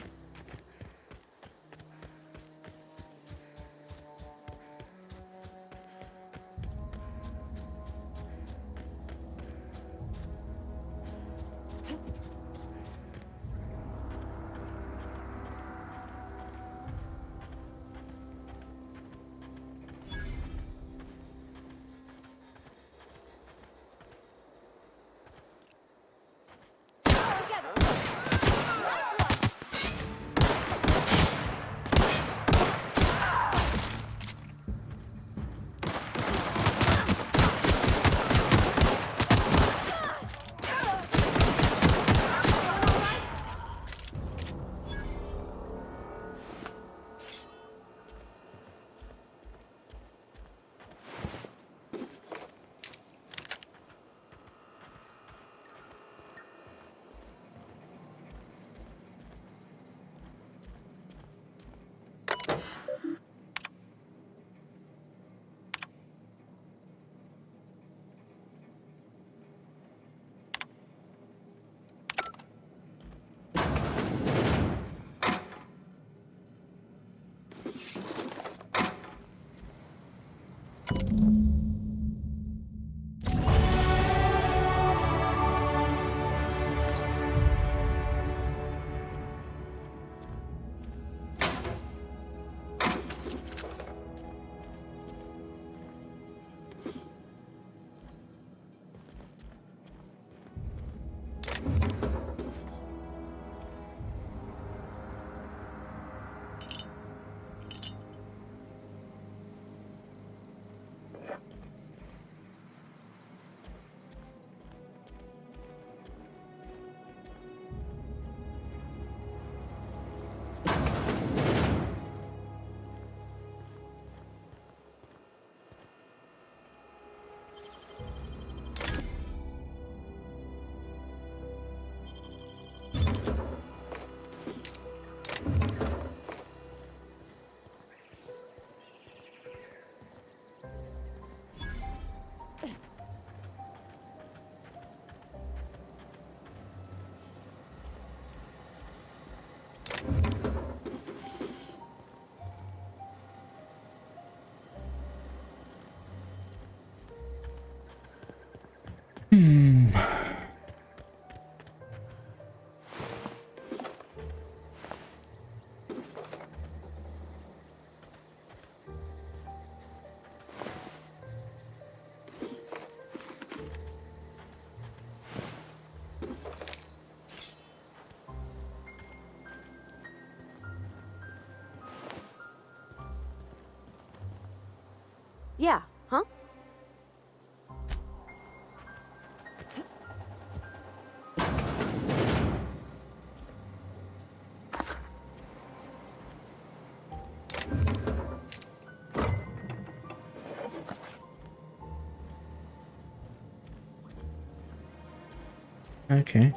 Okay.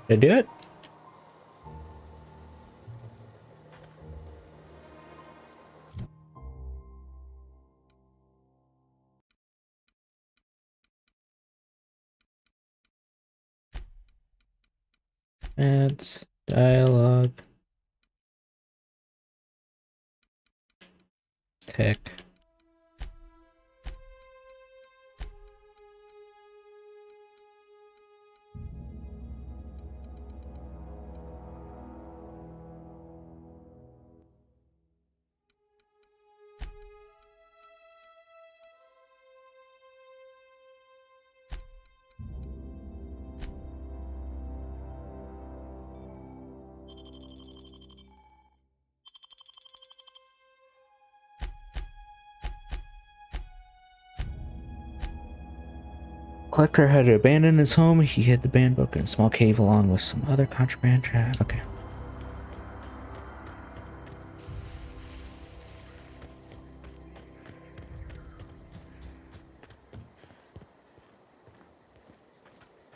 Did I do it? Ads, dialogue, tech. Collector had to abandon his home. He hid the band book in a small cave along with some other contraband trash. Okay.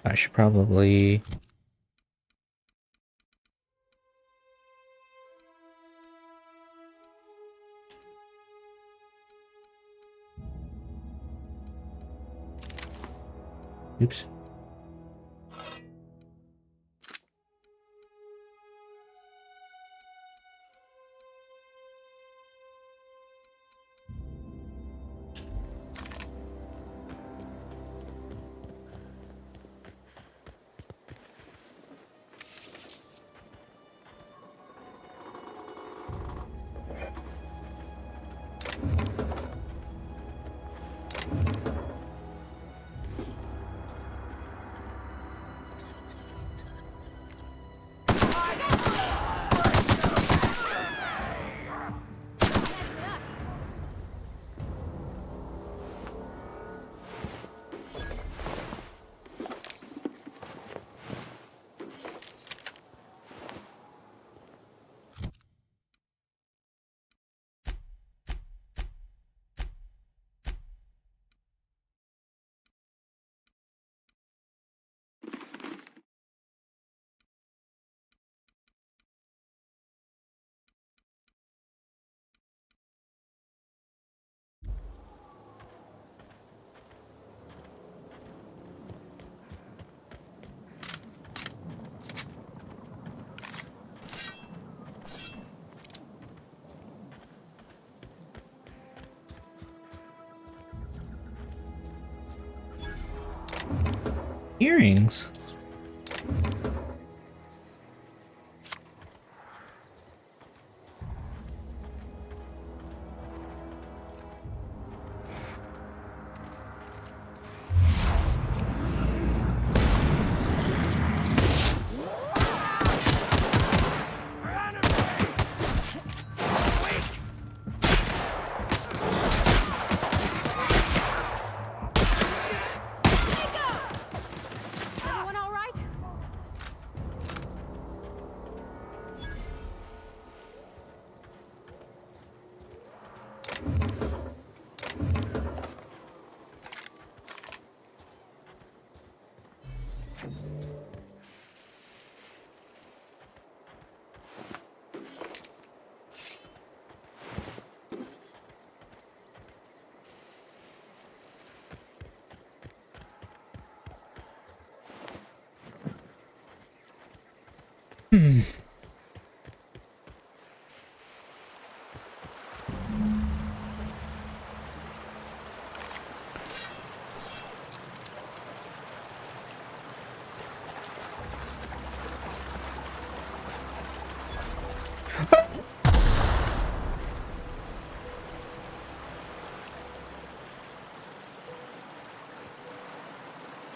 I should probably... Oops. Earrings. Everyone all right?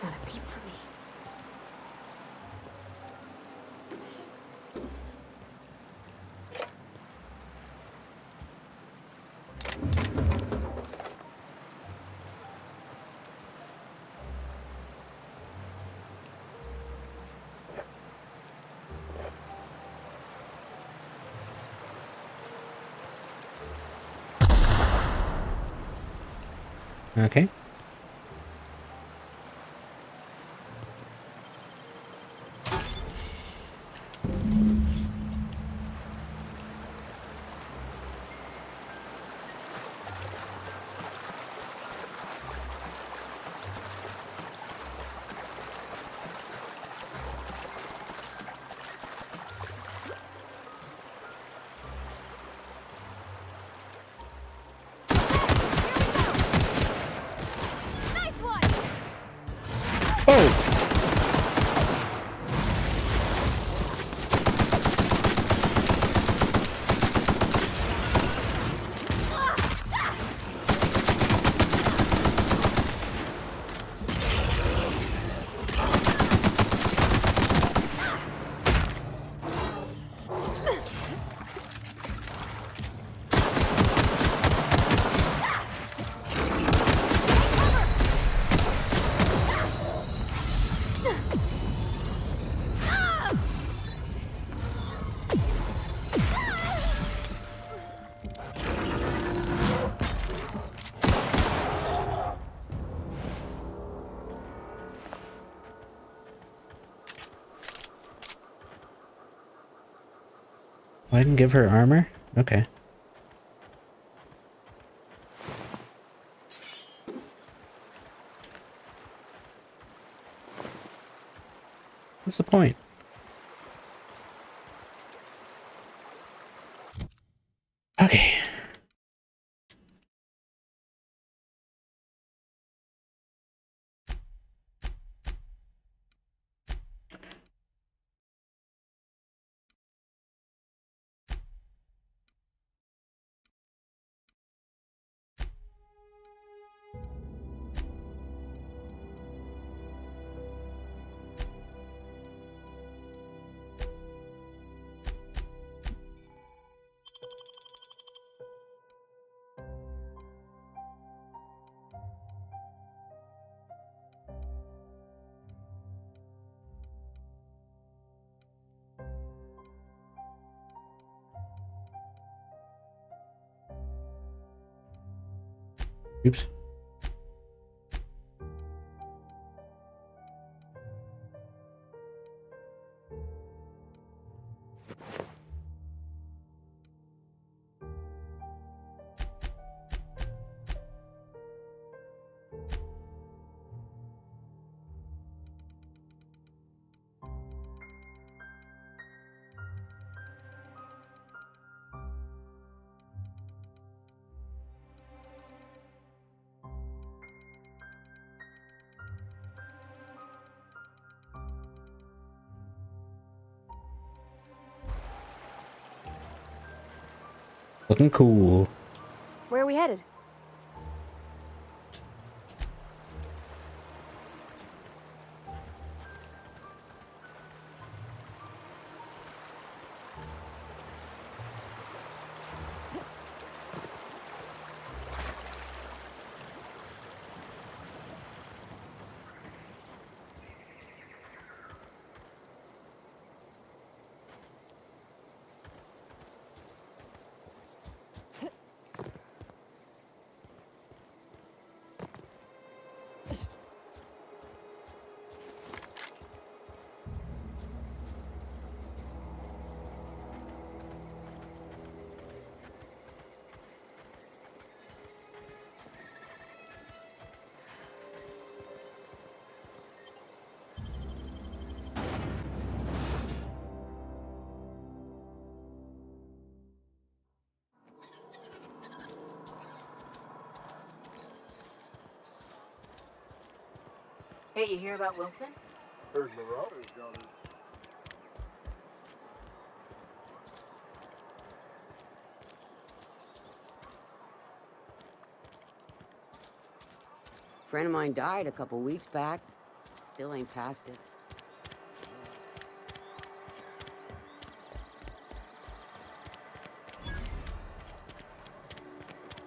Not a peep for me. Okay. Oh! I didn't give her armor? Okay. What's the point? Okay. Oops. Looking cool. Where are we headed? Hey, you hear about Wilson? Heard Marauders down there. Friend of mine died a couple weeks back. Still ain't past it.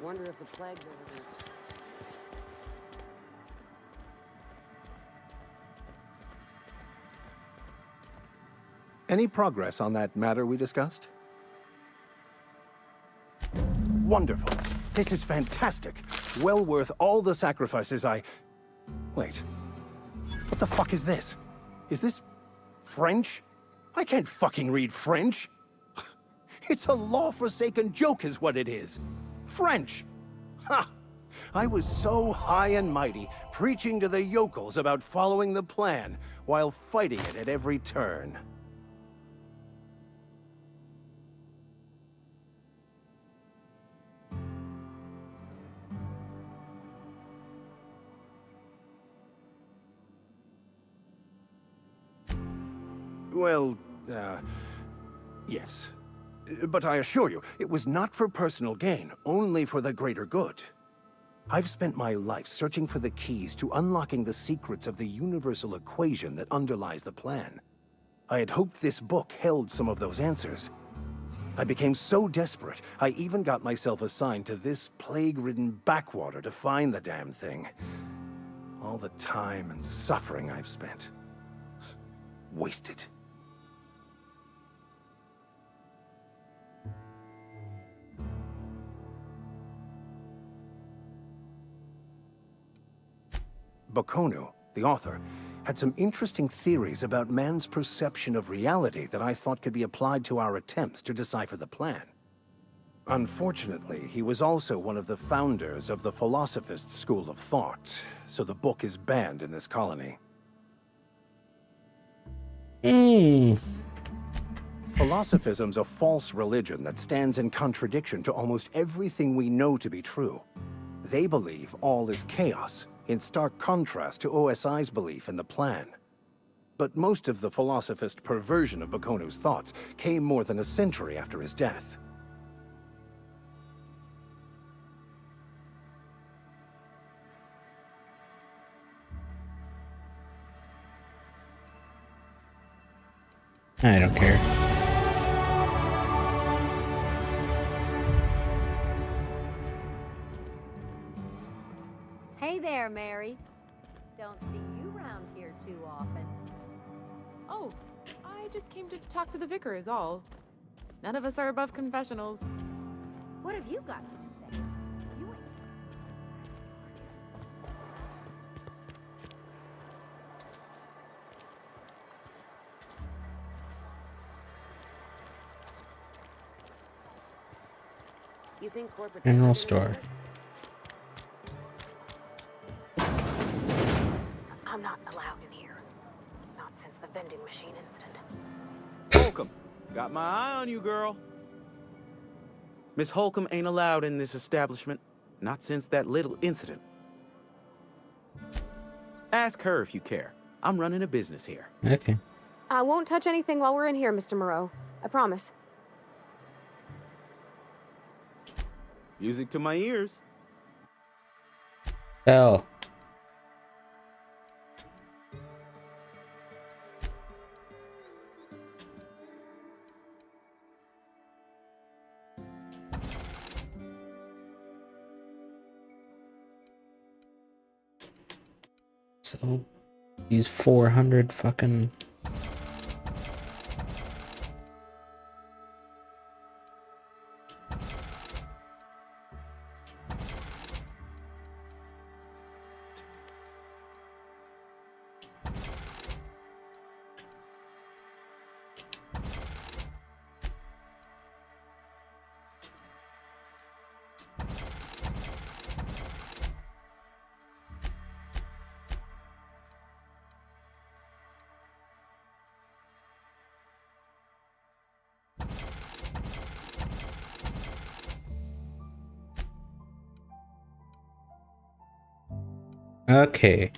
Wonder if the plague's over there. Any progress on that matter we discussed? Wonderful. This is fantastic. Well worth all the sacrifices I... Wait. What the fuck is this? Is this French? I can't fucking read French. It's a law-forsaken joke is what it is. French. Ha! I was so high and mighty, preaching to the yokels about following the plan, while fighting it at every turn. Well, yes. But I assure you, it was not for personal gain, only for the greater good. I've spent my life searching for the keys to unlocking the secrets of the universal equation that underlies the plan. I had hoped this book held some of those answers. I became so desperate, I even got myself assigned to this plague-ridden backwater to find the damn thing. All the time and suffering I've spent. Wasted. Bakonu, the author, had some interesting theories about man's perception of reality that I thought could be applied to our attempts to decipher the plan. Unfortunately, he was also one of the founders of the Philosophist school of thought, so the book is banned in this colony. Philosophism's a false religion that stands in contradiction to almost everything we know to be true. They believe all is chaos, in stark contrast to OSI's belief in the plan. But most of the philosophist perversion of Bakonu's thoughts came more than a century after his death. I don't care. Hey there, Mary. Don't see you around here too often. Oh, I just came to talk to the vicar is all. None of us are above confessionals. What have you got to confess? You ain't... You think corporate General store. I'm not allowed in here. Not since the vending machine incident. Holcomb, got my eye on you, girl. Miss Holcomb ain't allowed in this establishment. Not since that little incident. Ask her if you care. I'm running a business here. Okay. I won't touch anything while we're in here, Mr. Moreau. I promise. Music to my ears. Hell. So, these 400 fucking... Okay.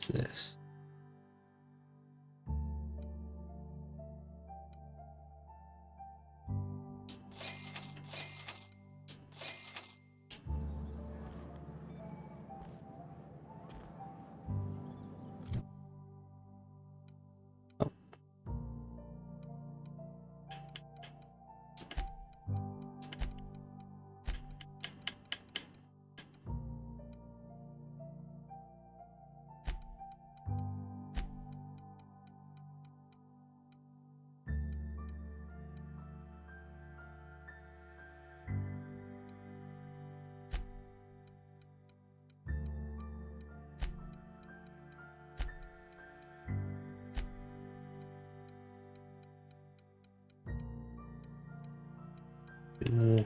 What's this? So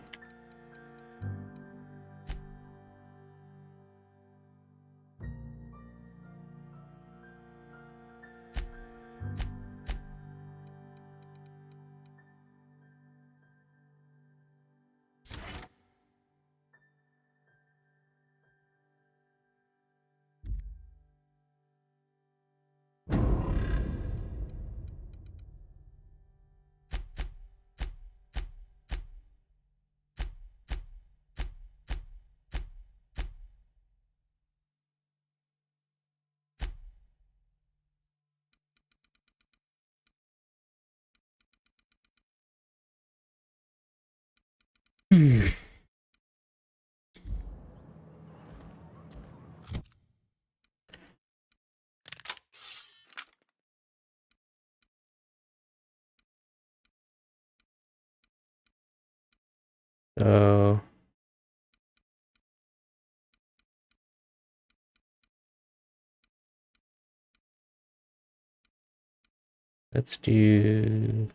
let's do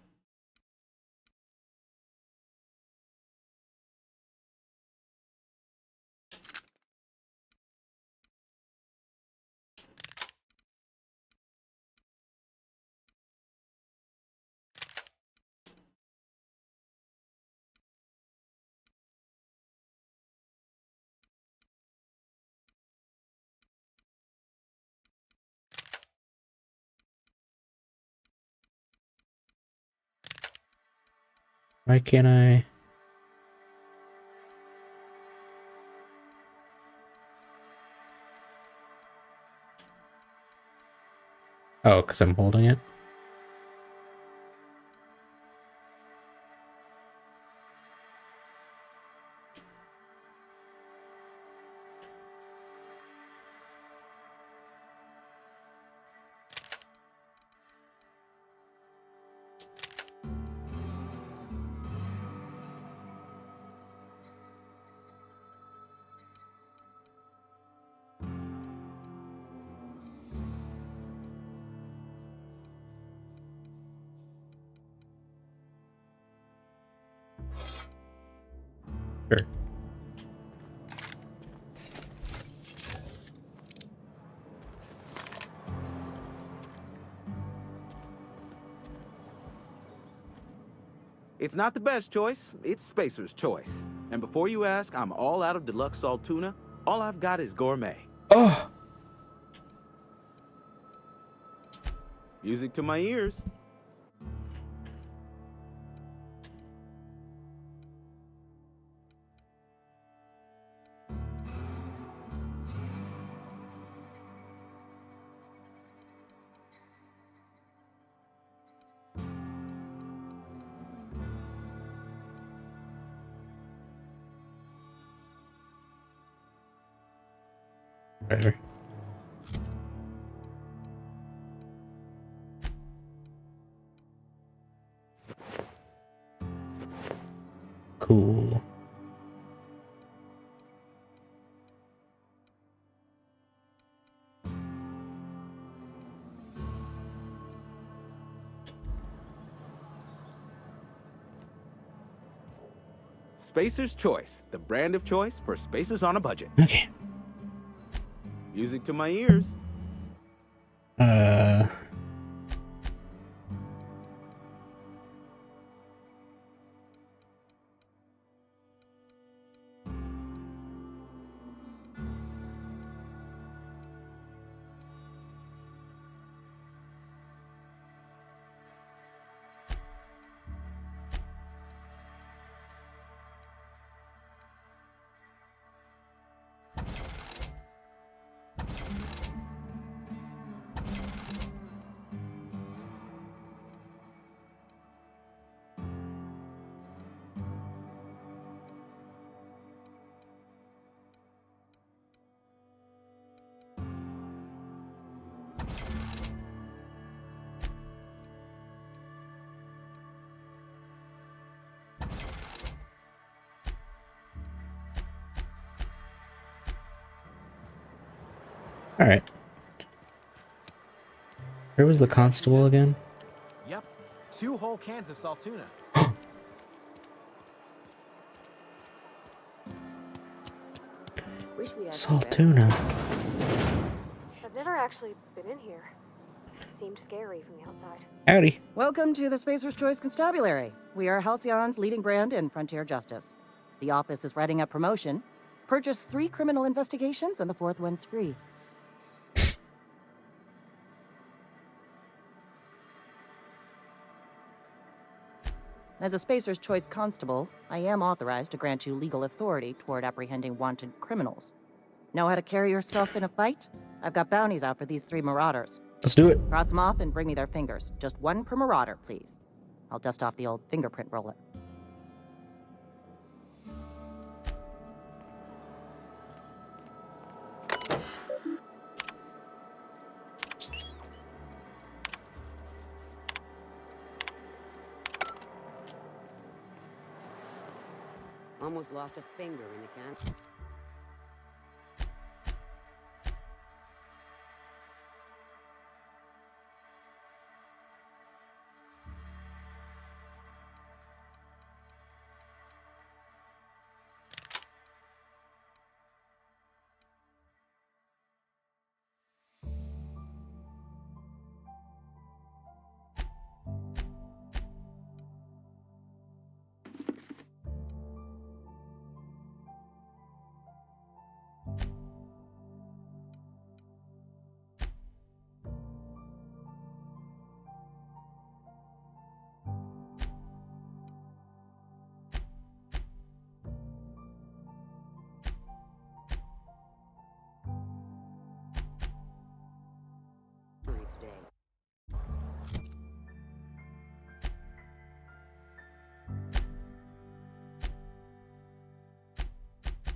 why can't I? Oh, because I'm holding it. Sure. It's not the best choice, it's Spacer's choice. And before you ask, I'm all out of deluxe salt tuna. All I've got is gourmet. Oh! Music to my ears. Whatever. Cool. Spacer's Choice, the brand of choice for spacers on a budget. Okay. Music to my ears. All right. Where was the constable again? Yep. 2 whole cans of salt tuna. Salt tuna. I've never actually been in here. Seemed scary from the outside. Howdy. Welcome to the Spacer's Choice Constabulary. We are Halcyon's leading brand in frontier justice. The office is writing up promotion. Purchase 3 criminal investigations and the 4th one's free. As a Spacer's Choice Constable, I am authorized to grant you legal authority toward apprehending wanted criminals. Know how to carry yourself in a fight? I've got bounties out for these 3 marauders. Let's do it. Cross them off and bring me their fingers. Just 1 per marauder, please. I'll dust off the old fingerprint roller. Almost lost a finger in the can.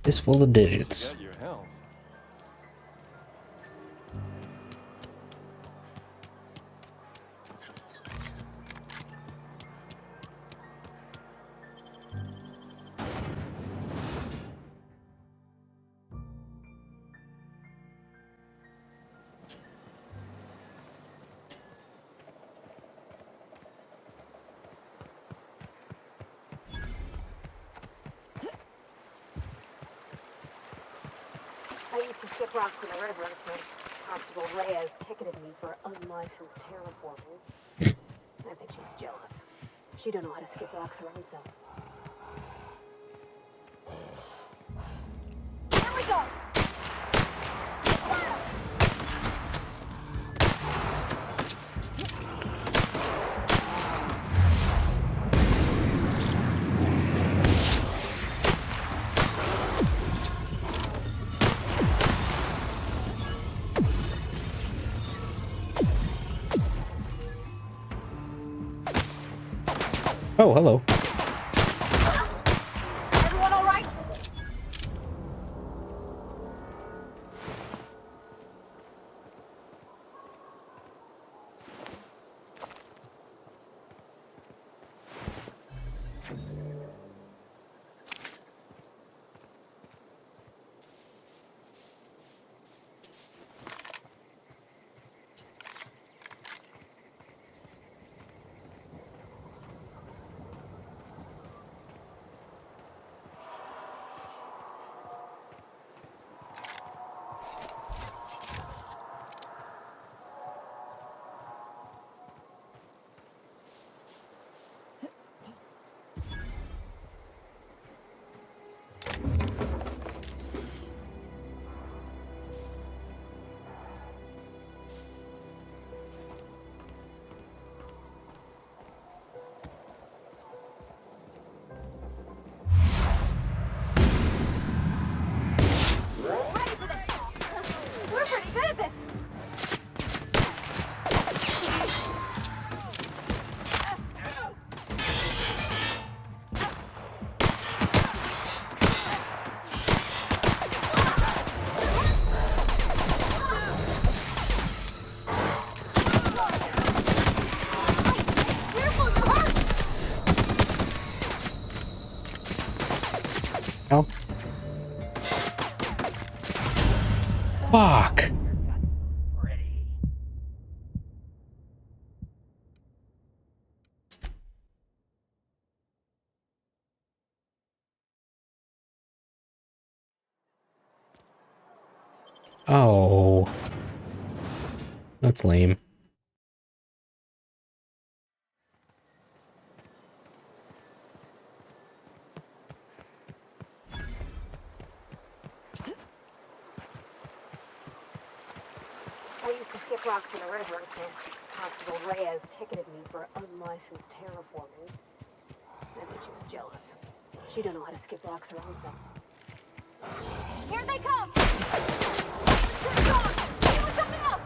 It's full of digits. I used to skip rocks in the river until Constable Reyes ticketed me for unlicensed terraforming. I think she's jealous. She don't know how to skip rocks her own self. Here we go! Oh, hello. Everyone all right? We're pretty good at this. Oh. Fuck. Oh. That's lame. I used to skip rocks in a river, and Constable Reyes ticketed me for unlicensed terraforming. I bet she was jealous. She don't know how to skip rocks her own self. Here they come! Good dog! Do something else!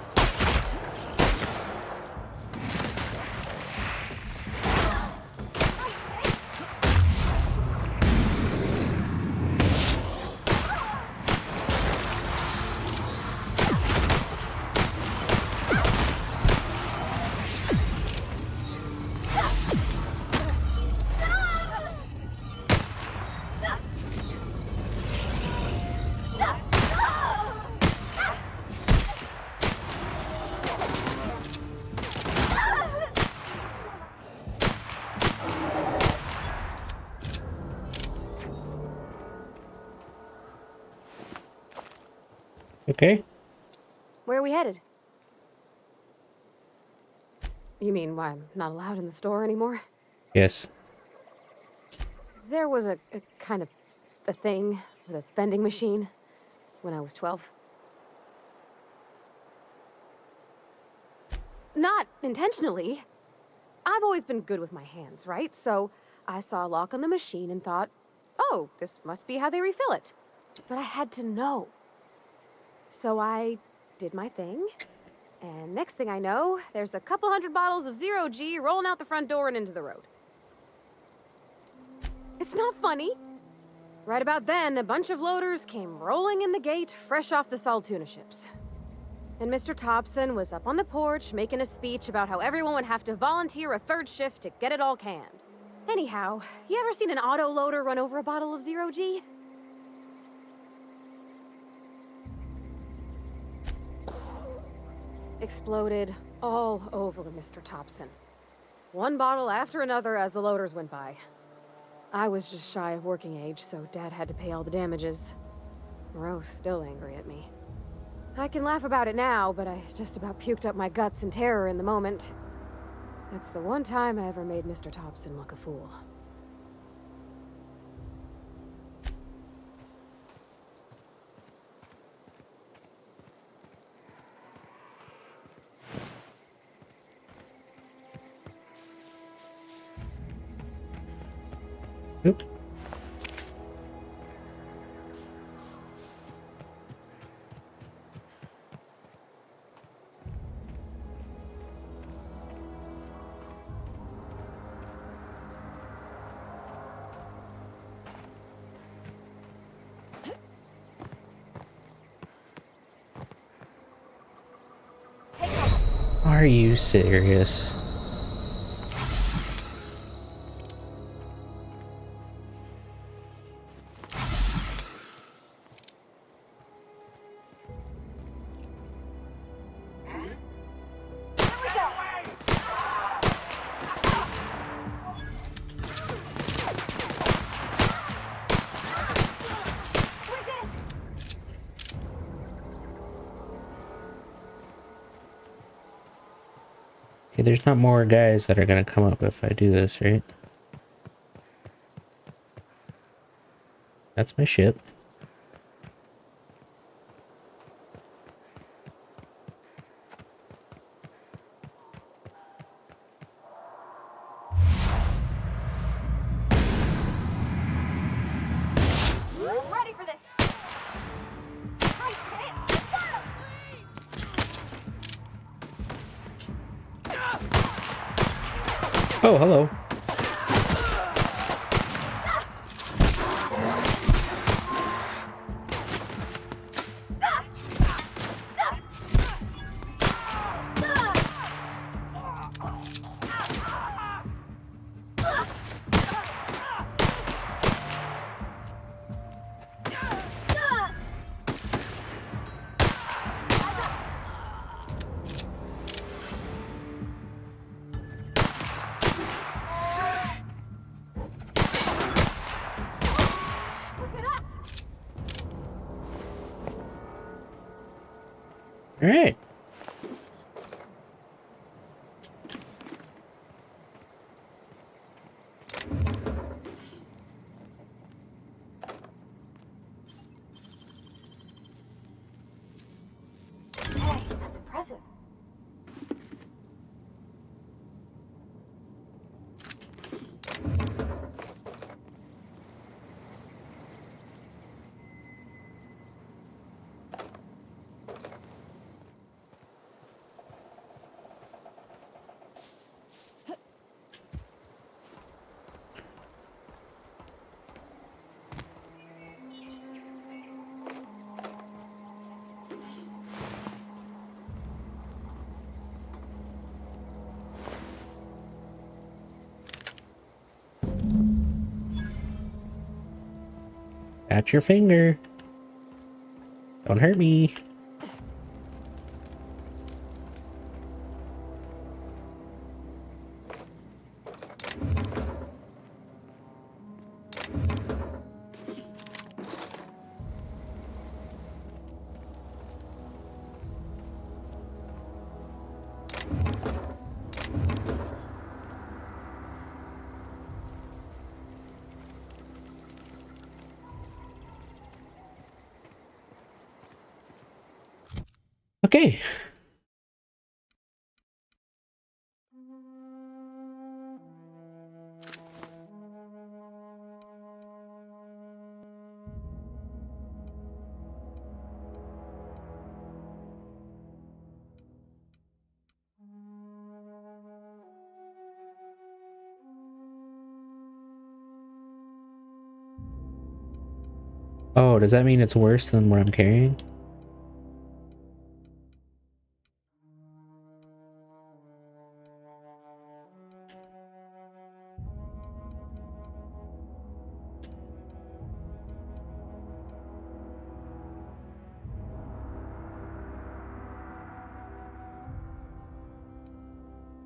Okay. Where are we headed? You mean why I'm not allowed in the store anymore? Yes. There was a kind of a thing with a vending machine when I was 12. Not intentionally. I've always been good with my hands, right? So I saw a lock on the machine and thought, oh, this must be how they refill it. But I had to know. So I did my thing, and next thing I know, there's a couple hundred bottles of 0G rolling out the front door and into the road. It's not funny. Right about then, a bunch of loaders came rolling in the gate, fresh off the Saltuna ships. And Mr. Thompson was up on the porch making a speech about how everyone would have to volunteer a third shift to get it all canned. Anyhow, you ever seen an auto loader run over a bottle of 0G? Exploded all over Mr. Thompson. One bottle after another as the loaders went by. I was just shy of working age, so Dad had to pay all the damages. Moreau's still angry at me. I can laugh about it now, but I just about puked up my guts in terror in the moment. That's the one time I ever made Mr. Thompson look a fool. Oop. Are you serious? Okay, there's not more guys that are gonna come up if I do this, right? That's my ship. Ready for this! Oh, hello. All right. Hey, that's impressive. At your finger. Don't hurt me. Okay. Oh, does that mean it's worse than what I'm carrying?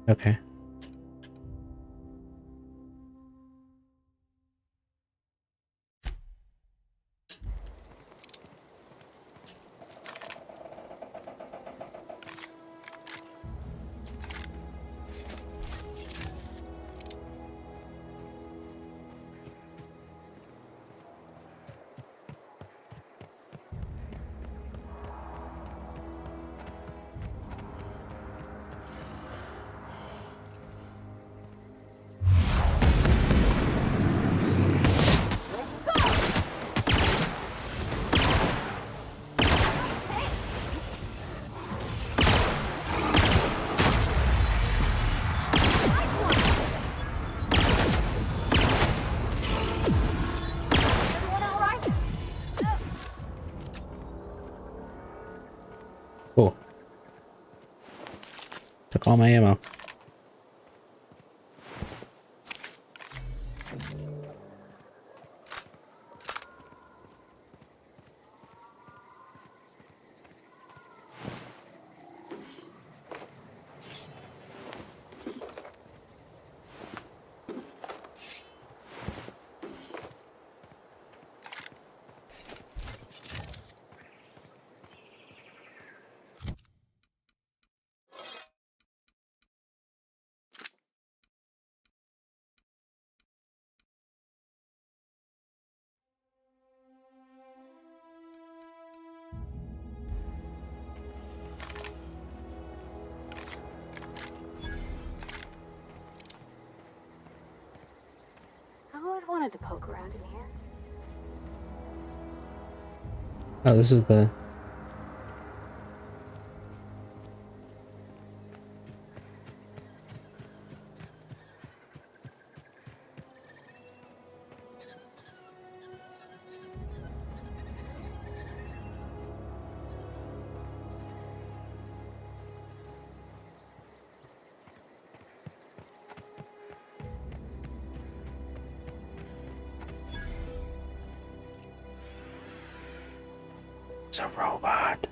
Okay. Cool. Took all my ammo. I've always wanted to poke around in here. Oh, this is the... It's a robot.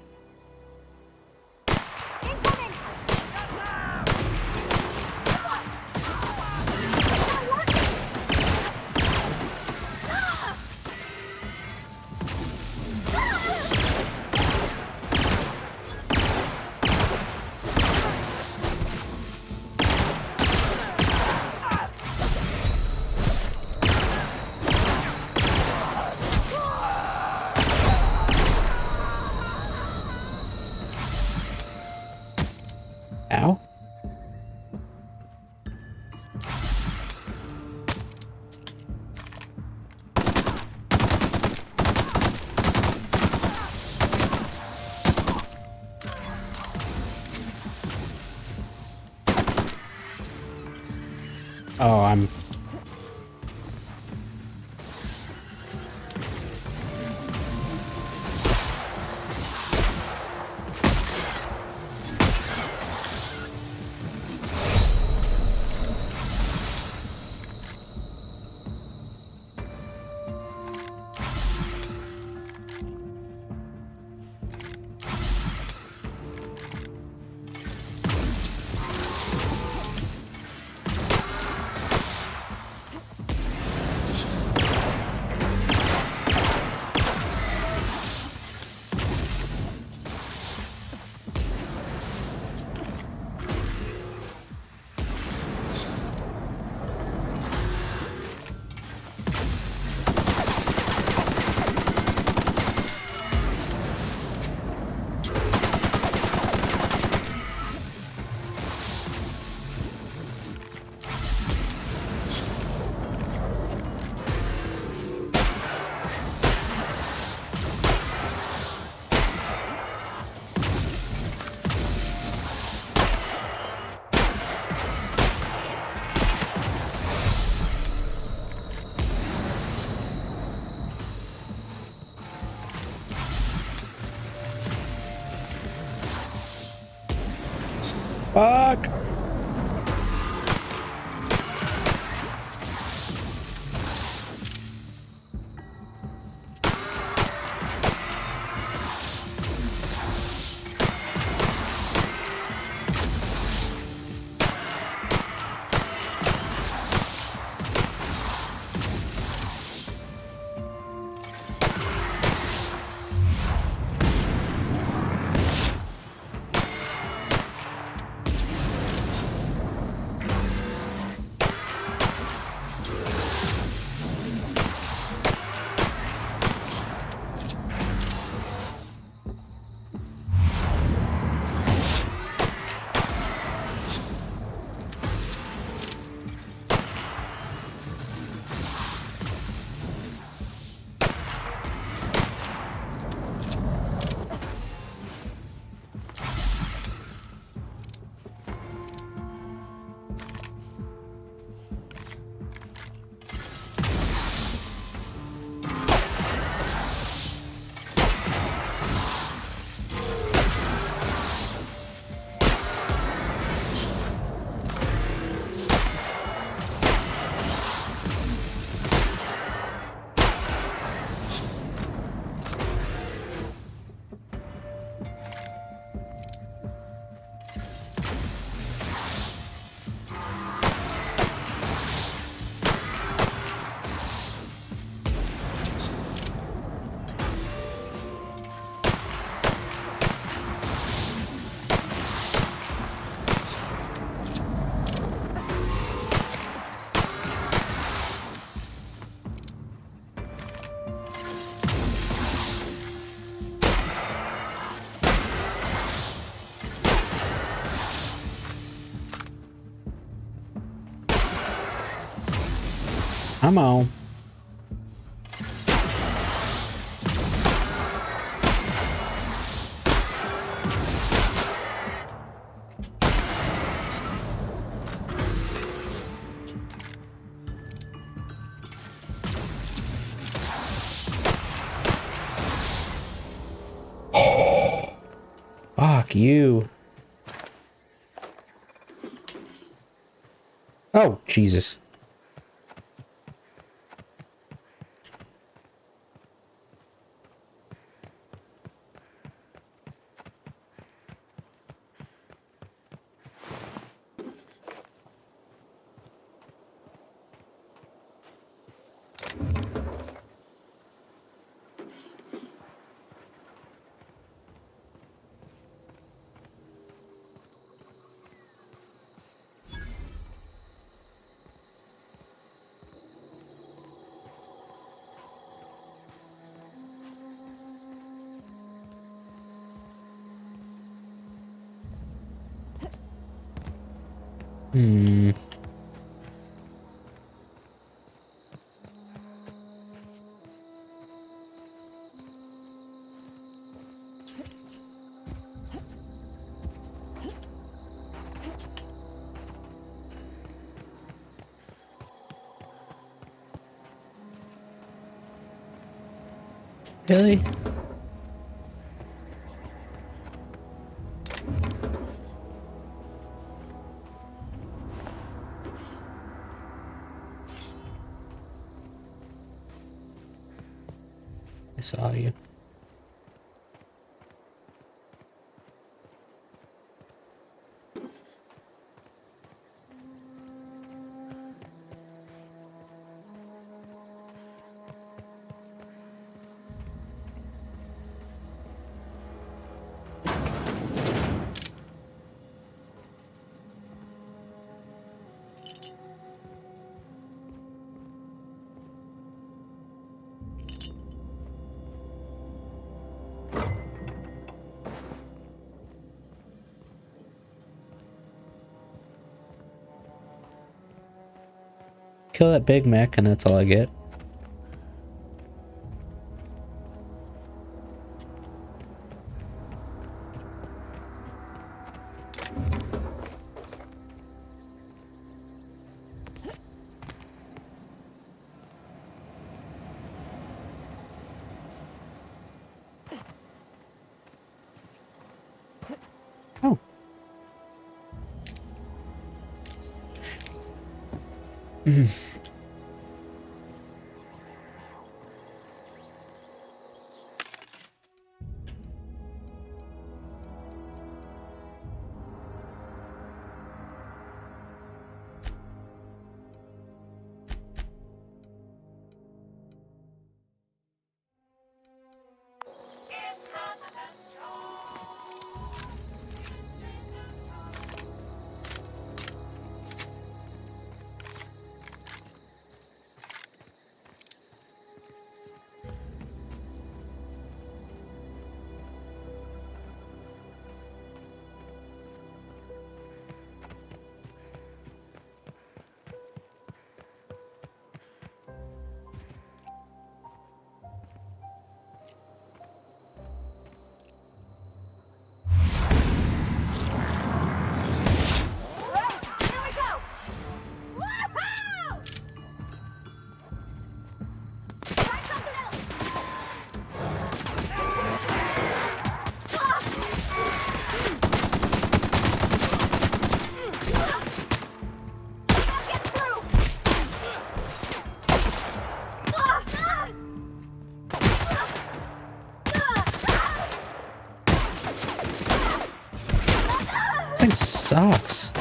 Oh, I'm... Fuck! Come on. Fuck you. Oh, Jesus. Hmm. Really? I saw you. Kill that Big Mac and that's all I get. Oh. This thing sucks.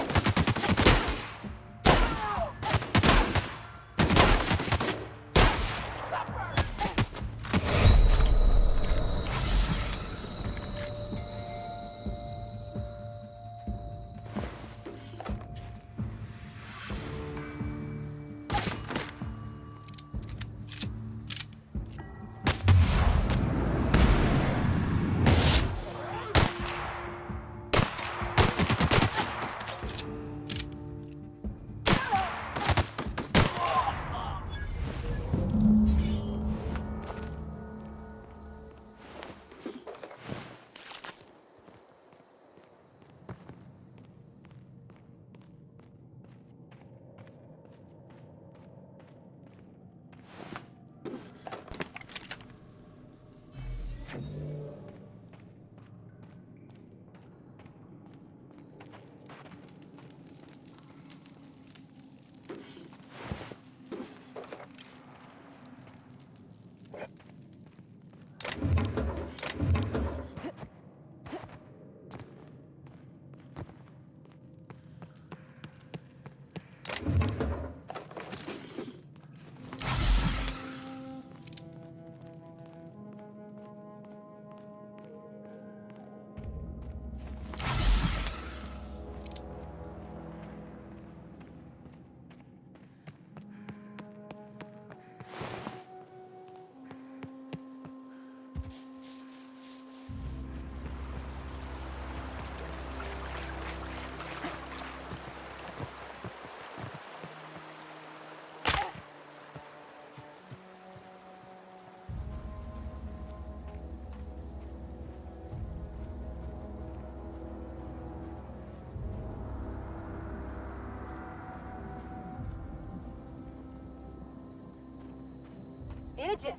In a jiff.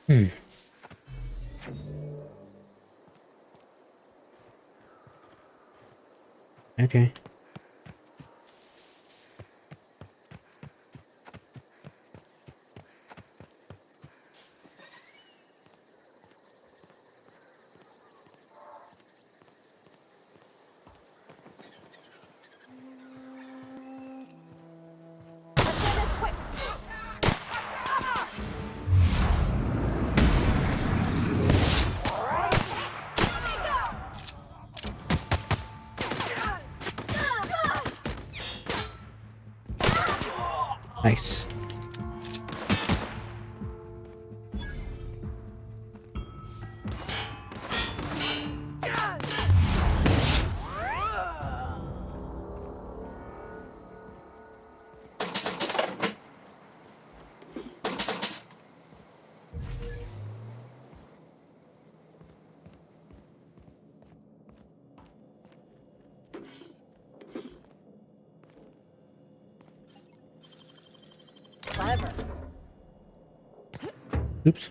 Hmm. Okay. Nice. Clever. Oops.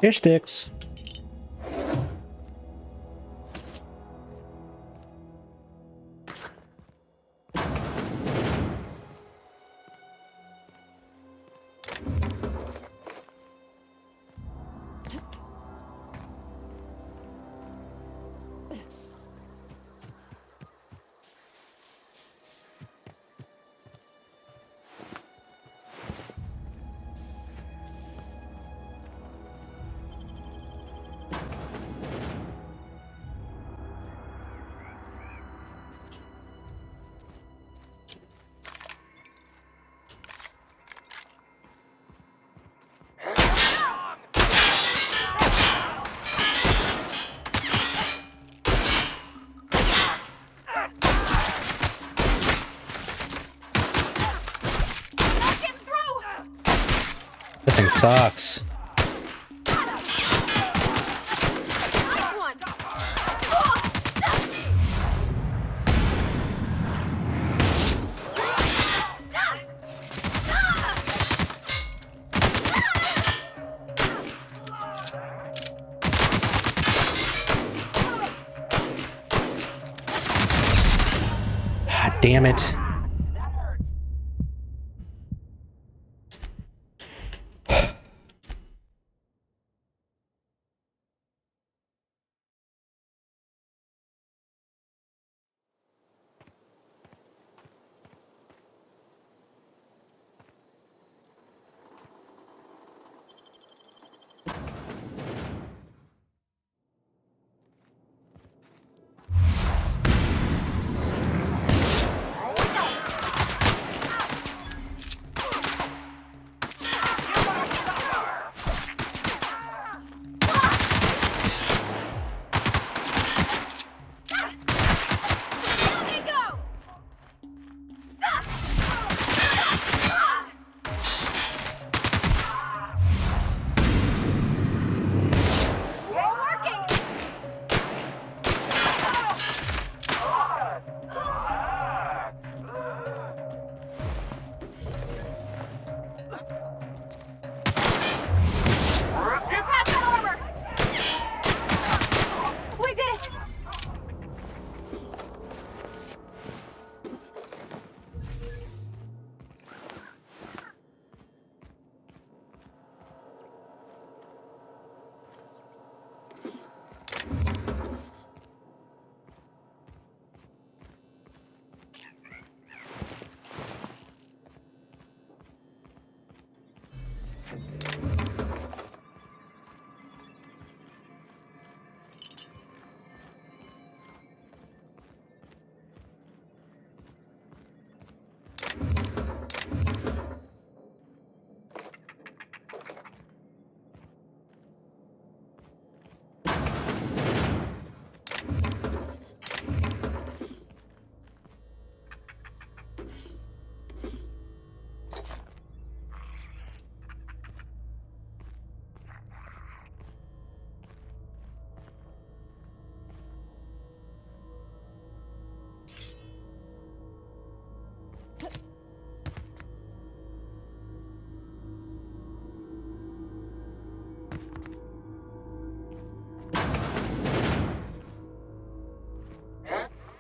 Fish sticks. This thing sucks. God damn it.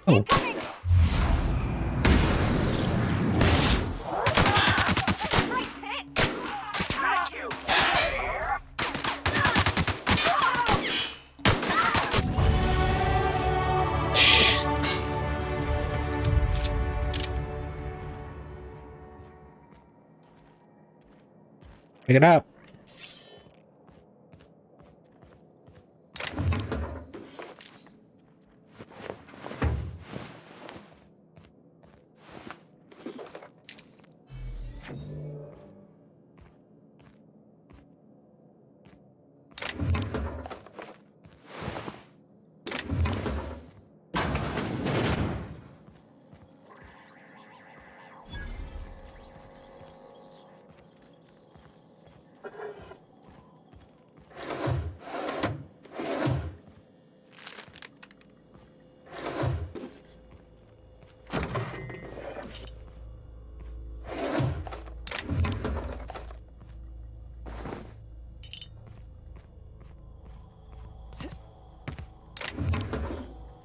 Oh. Pick it up.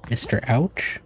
Mr. Ouch?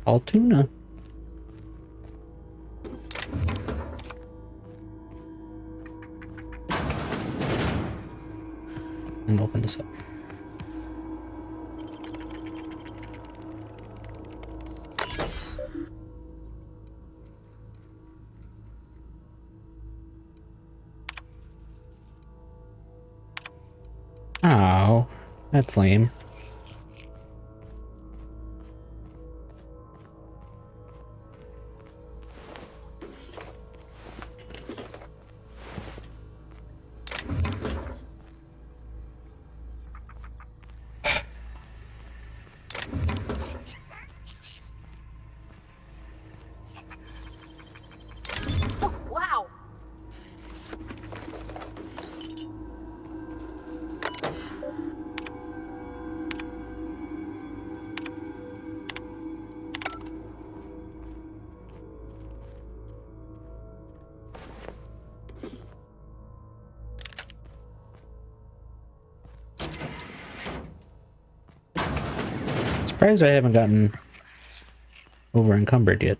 All tuna. And open this up. Oh, that's lame. Wow. Surprised I haven't gotten over encumbered yet.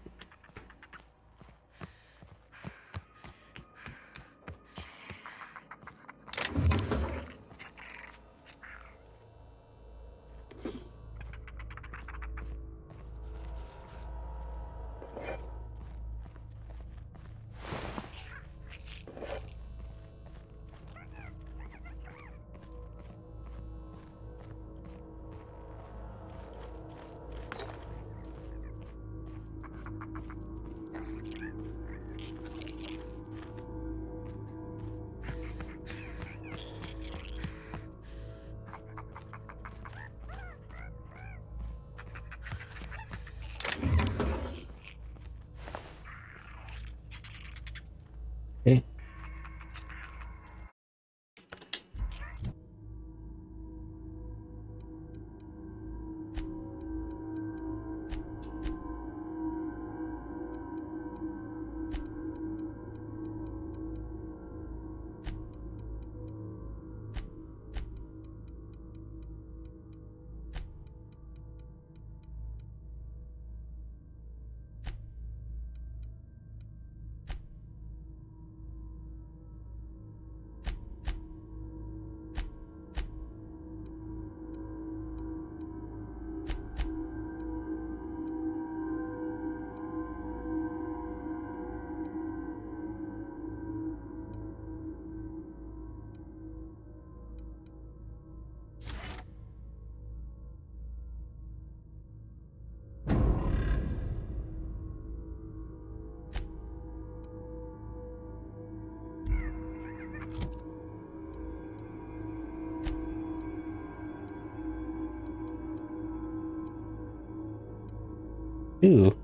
Ooh.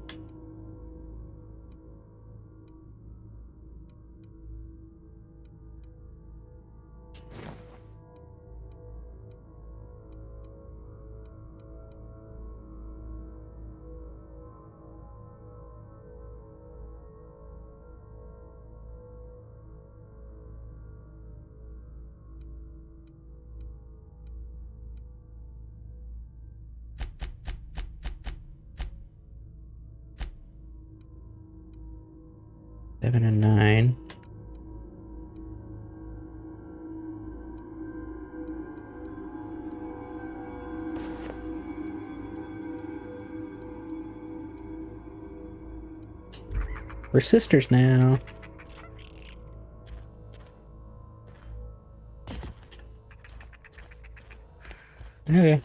Seven and 9. We're sisters now. Okay.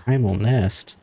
Primal nest.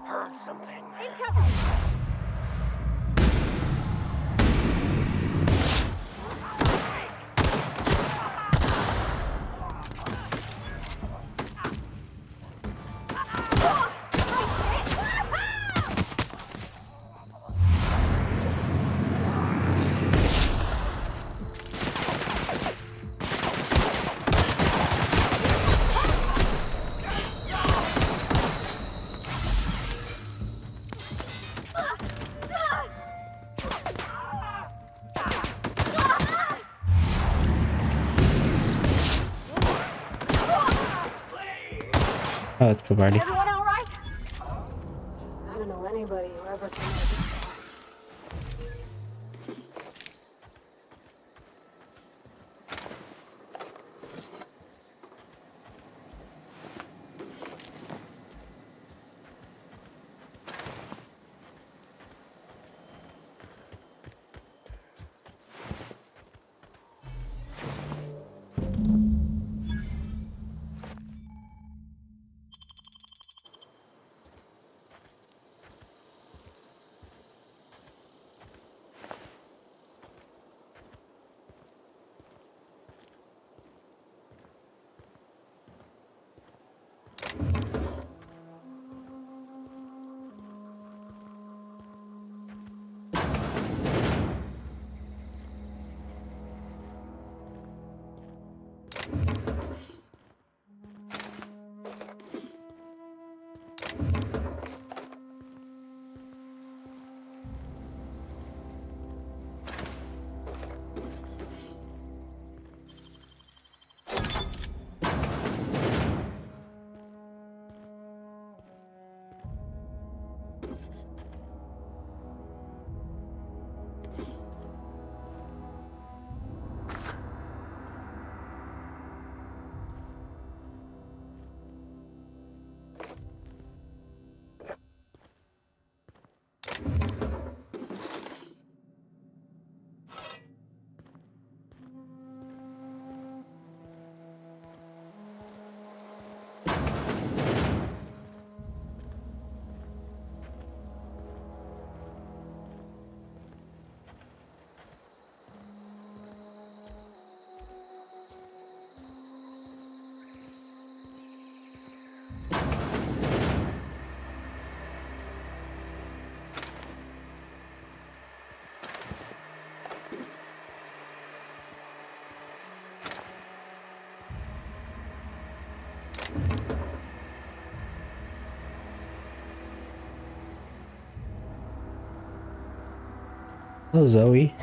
Heard something. Oh, it's Cavardi. Everyone all right? I don't know anybody who ever came out this far. Hello, Zoe.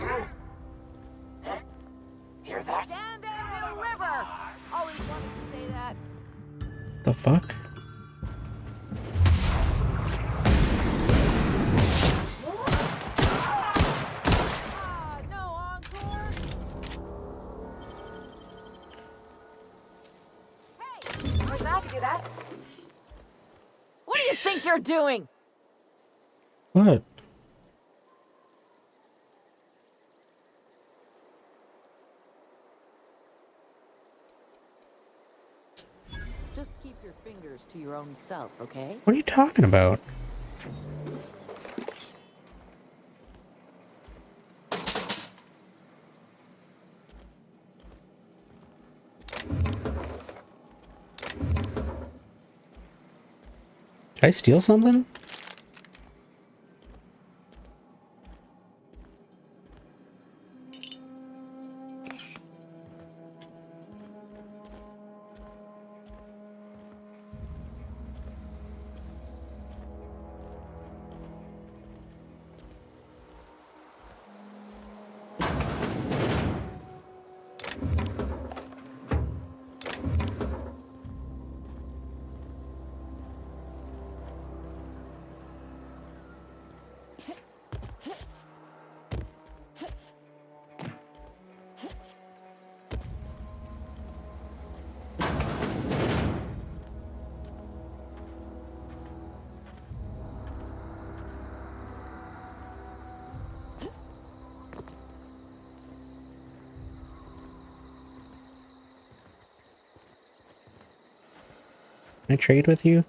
Hear that? Stand and deliver! Always wanted to say that. The fuck? No encore? Hey! Where's that to do that? What do you think you're doing? What? Just keep your fingers to your own self, okay? What are you talking about? Did I steal something? Can I trade with you?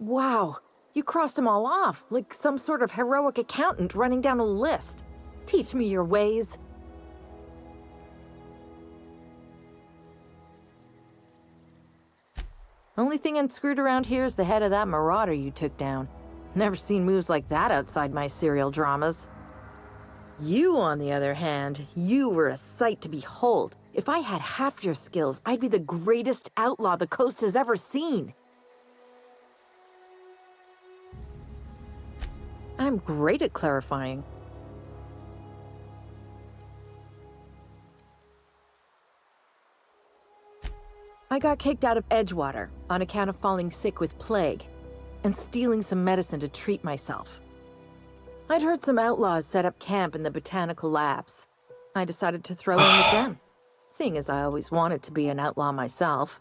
Wow, you crossed them all off, like some sort of heroic accountant running down a list. Teach me your ways. Only thing unscrewed around here is the head of that marauder you took down. Never seen moves like that outside my serial dramas. You, on the other hand, you were a sight to behold. If I had half your skills, I'd be the greatest outlaw the coast has ever seen. I'm great at clarifying. I got kicked out of Edgewater on account of falling sick with plague and stealing some medicine to treat myself. I'd heard some outlaws set up camp in the botanical labs. I decided to throw in with them, seeing as I always wanted to be an outlaw myself.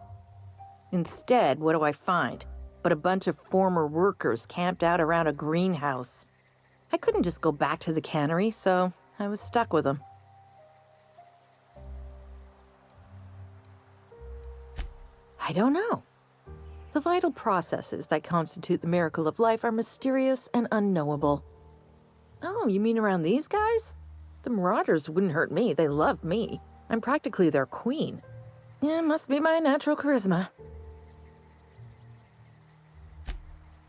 Instead, what do I find? But a bunch of former workers camped out around a greenhouse. I couldn't just go back to the cannery, so I was stuck with them. I don't know. The vital processes that constitute the miracle of life are mysterious and unknowable. Oh, you mean around these guys? The Marauders wouldn't hurt me. They love me. I'm practically their queen. Yeah, it must be my natural charisma.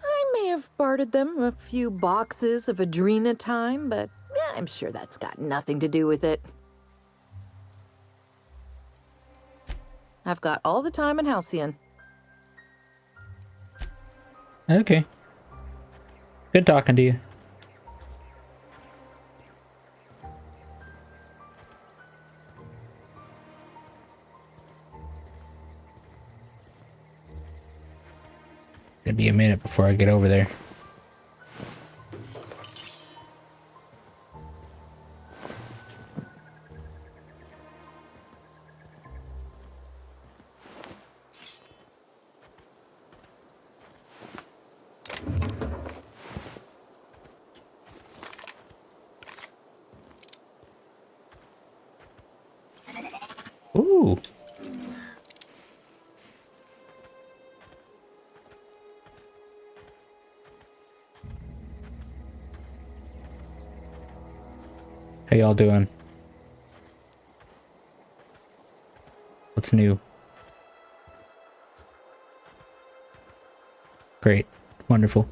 I may have bartered them a few boxes of Adrena time, but yeah, I'm sure that's got nothing to do with it. I've got all the time in Halcyon. Okay. Good talking to you. It'll be a minute before I get over there. Ooh. How y'all doing? What's new? Great. Wonderful.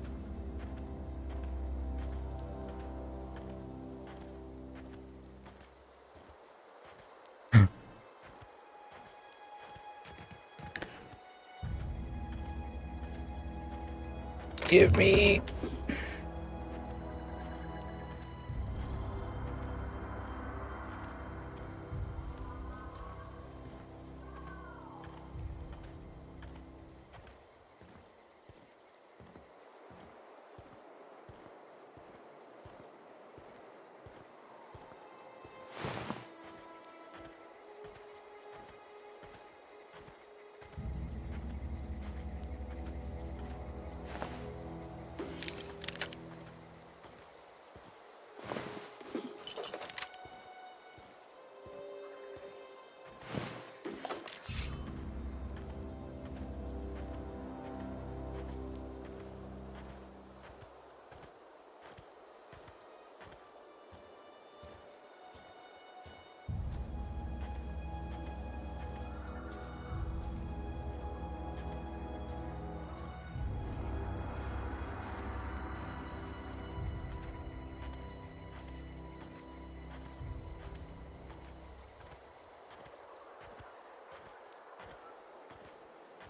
Give me...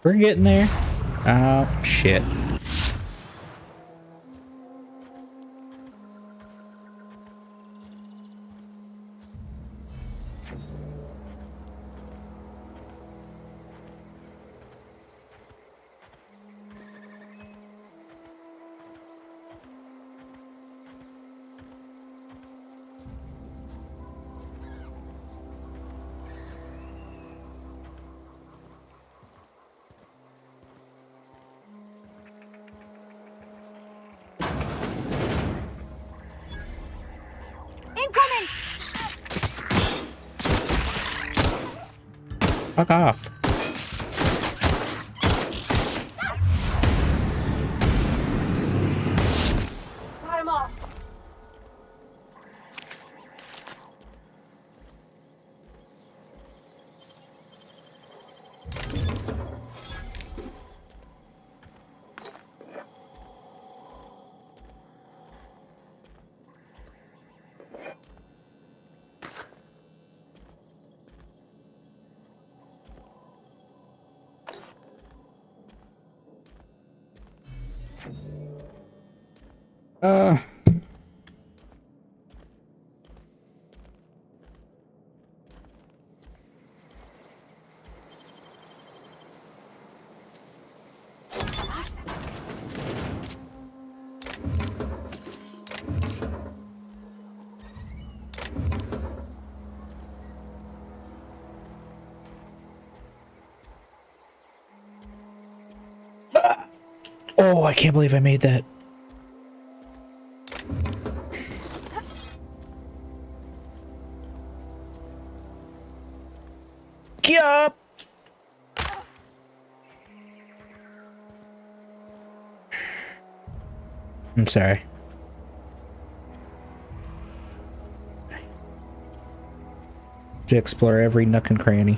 We're getting there. Oh, shit. Incoming! Fuck off. Got him off. Uh. Oh, I can't believe I made that. Yup. I'm sorry. To explore every nook and cranny.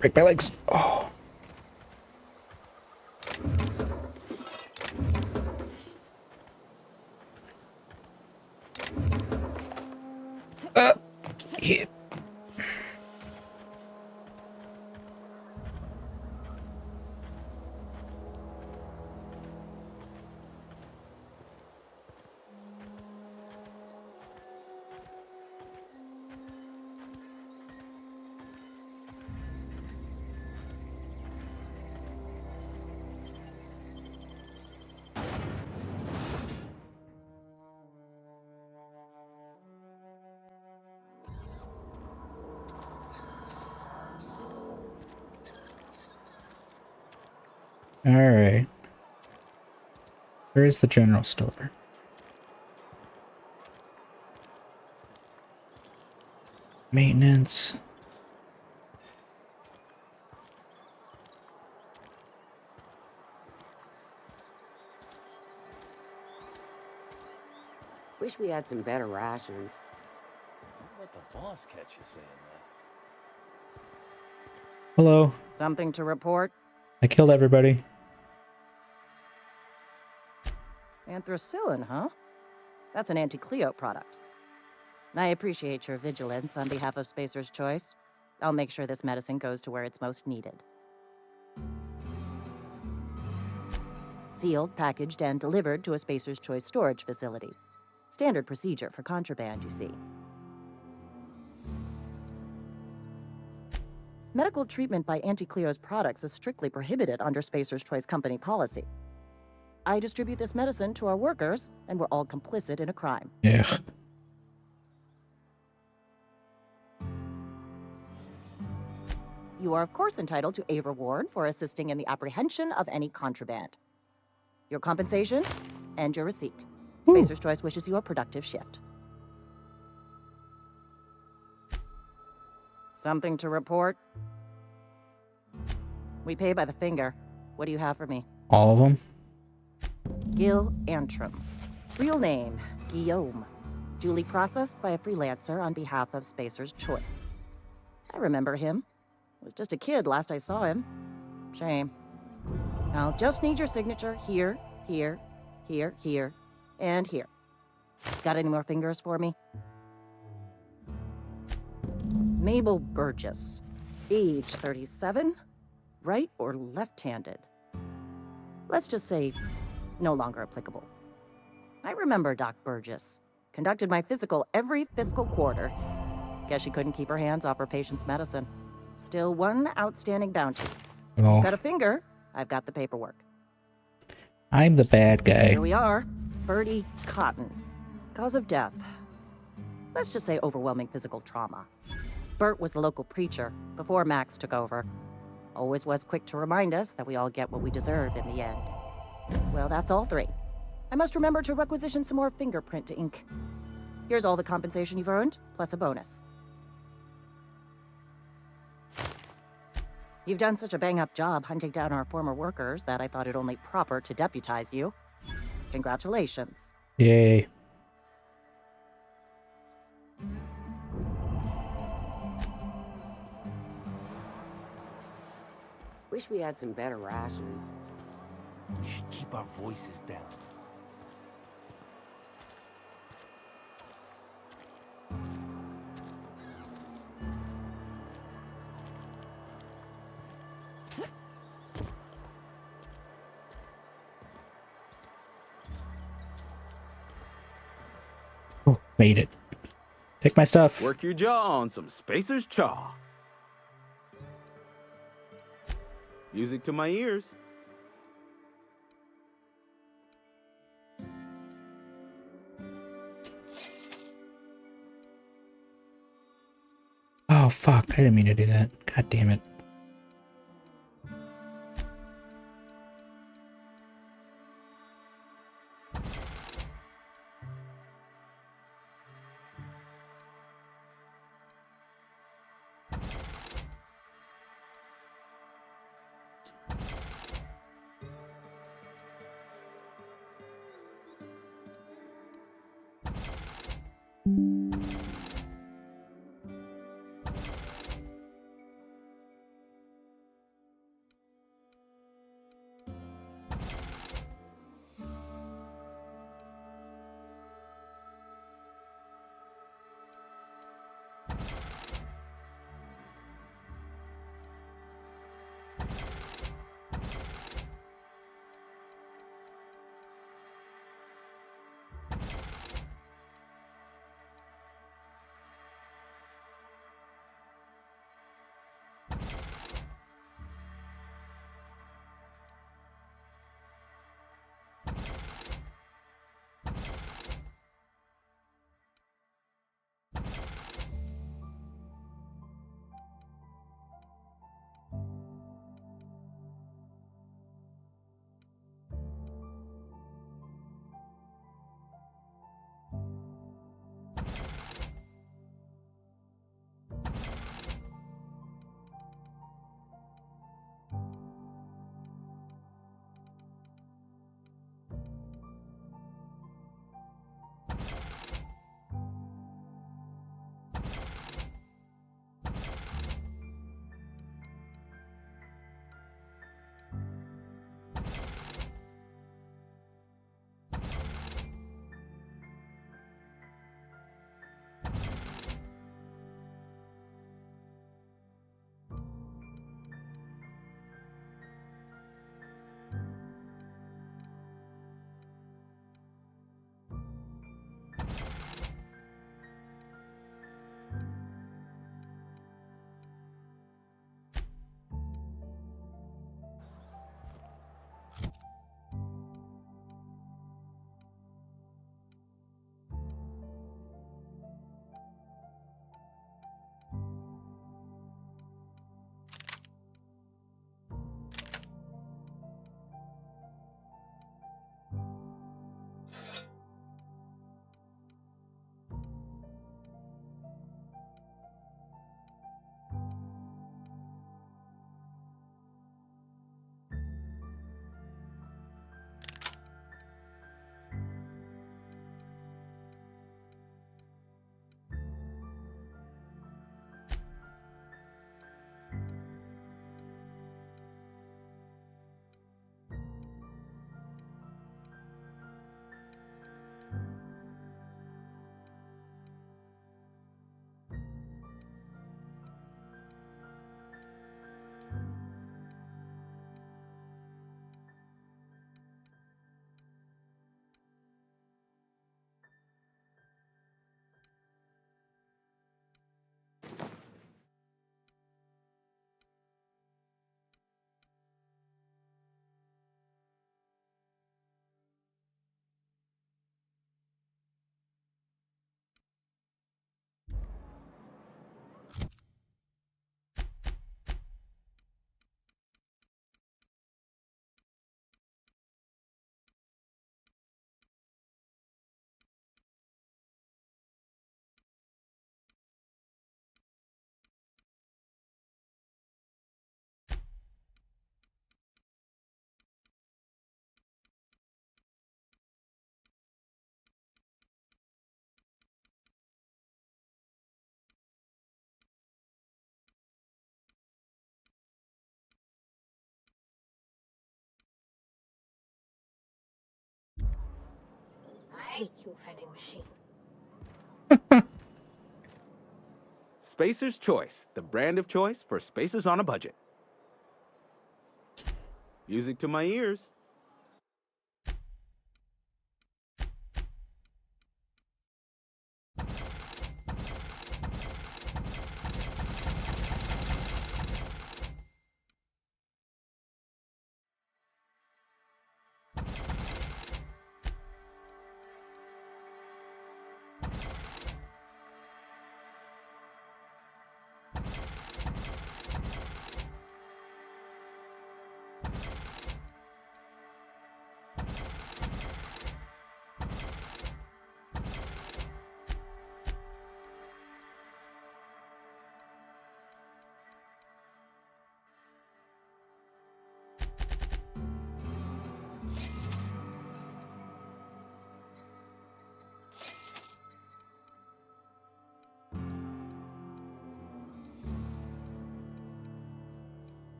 Break my legs. Oh. Yeah. All right. Where is the general store? Maintenance. Wish we had some better rations. Don't let the boss catch you saying that. Hello. Something to report? I killed everybody. Anthracillin, huh? That's an anti-Cleo product. I appreciate your vigilance on behalf of Spacer's Choice. I'll make sure this medicine goes to where it's most needed. Sealed, packaged, and delivered to a Spacer's Choice storage facility. Standard procedure for contraband, you see. Medical treatment by Anti-Cleo's products is strictly prohibited under Spacer's Choice company policy. I distribute this medicine to our workers, and we're all complicit in a crime. Yeah. You are, of course, entitled to a reward for assisting in the apprehension of any contraband. Your compensation and your receipt. Spacer's Choice wishes you a productive shift. Something to report? We pay by the finger. What do you have for me? All of them? Gil Antrim. Real name, Guillaume. Duly processed by a freelancer on behalf of Spacer's Choice. I remember him. Was just a kid last I saw him. Shame. I'll just need your signature here, here, here, here, and here. Got any more fingers for me? Mabel Burgess. Age 37. Right or left-handed? Let's just say no longer applicable. I remember Doc Burgess. Conducted my physical every fiscal quarter. Guess she couldn't keep her hands off her patient's medicine. Still one outstanding bounty. Oh. You've got a finger, I've got the paperwork. I'm the bad guy. Here we are. Bertie Cotton. Cause of death. Let's just say overwhelming physical trauma. Bert was the local preacher before Max took over. Always was quick to remind us that we all get what we deserve in the end. Well, that's all three. I must remember to requisition some more fingerprint to ink. Here's all the compensation you've earned, plus a bonus. You've done such a bang-up job hunting down our former workers that I thought it only proper to deputize you. Congratulations. Yay. Wish we had some better rations. We should keep our voices down. Oh, made it. Take my stuff. Work your jaw on some Spacer's Chaw. Music to my ears. Oh, fuck. I didn't mean to do that. God damn it. hate you, vending machine. Spacer's Choice, the brand of choice for spacers on a budget. Music to my ears.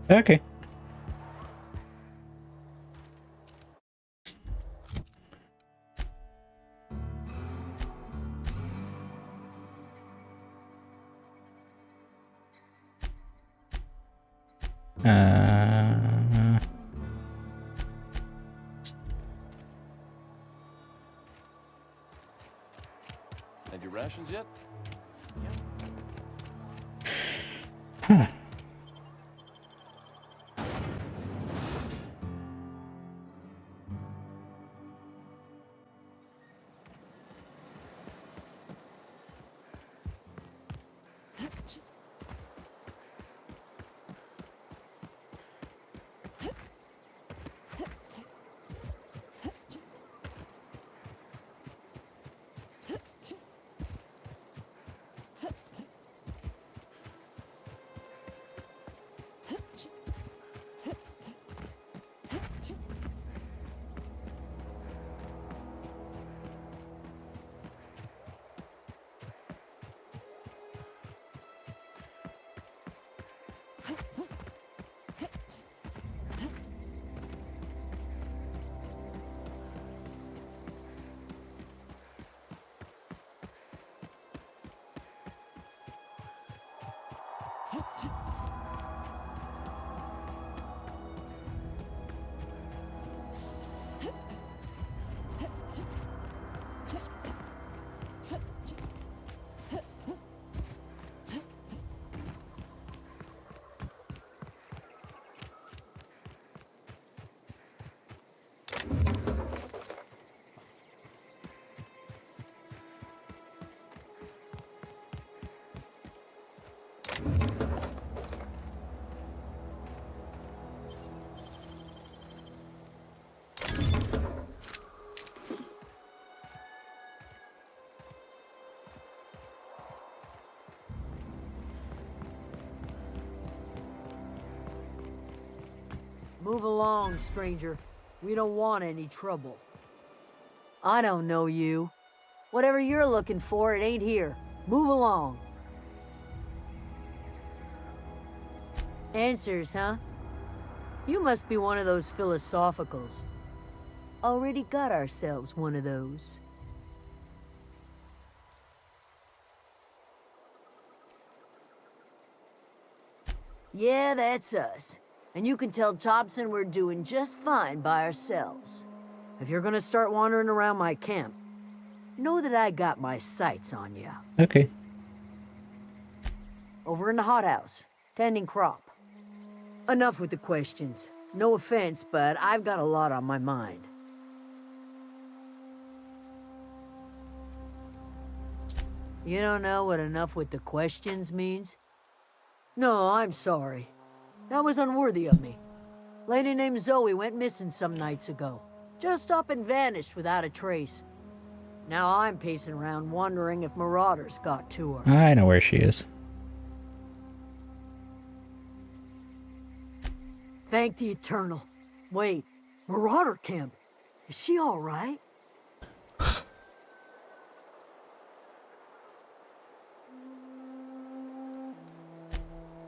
Okay. Had your rations yet? Huh. Move along, stranger. We don't want any trouble. I don't know you. Whatever you're looking for, it ain't here. Move along. Answers, huh? You must be one of those philosophicals. Already got ourselves one of those. Yeah, that's us. And you can tell Thompson we're doing just fine by ourselves. If you're gonna start wandering around my camp, know that I got my sights on you. Okay. Over in the hothouse, tending crop. Enough with the questions. No offense, but I've got a lot on my mind. You don't know what enough with the questions means? No, I'm sorry. That was unworthy of me. Lady named Zoe went missing some nights ago. Just up and vanished without a trace. Now I'm pacing around wondering if marauders got to her. I know where she is. Thank the Eternal. Wait, Marauder Camp. Is she all right?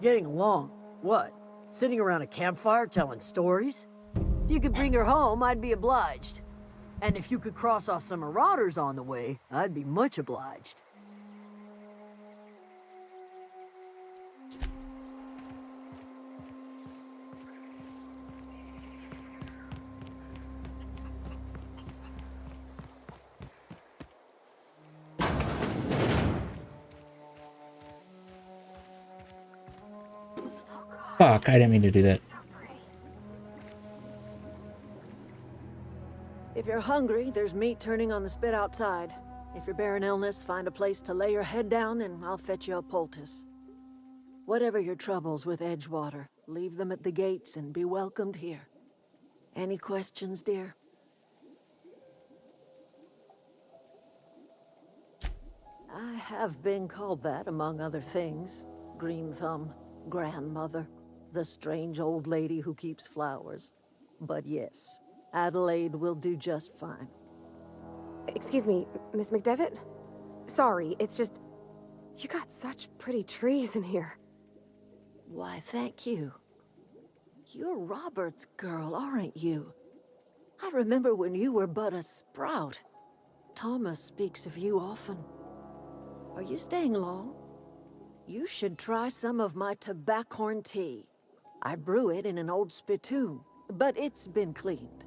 Getting along. What? Sitting around a campfire telling stories? If you could bring her home, I'd be obliged. And if you could cross off some marauders on the way, I'd be much obliged. Fuck, I didn't mean to do that. If you're hungry, there's meat turning on the spit outside. If you're bearing illness, find a place to lay your head down and I'll fetch you a poultice. Whatever your troubles with Edgewater, leave them at the gates and be welcomed here. Any questions, dear? I have been called that, among other things. Green Thumb, grandmother, the strange old lady who keeps flowers. But yes, Adelaide will do just fine. Excuse me, Miss McDevitt? Sorry, it's just... You got such pretty trees in here. Why, thank you. You're Robert's girl, aren't you? I remember when you were but a sprout. Thomas speaks of you often. Are you staying long? You should try some of my tobaccorn tea. I brew it in an old spittoon, but it's been cleaned.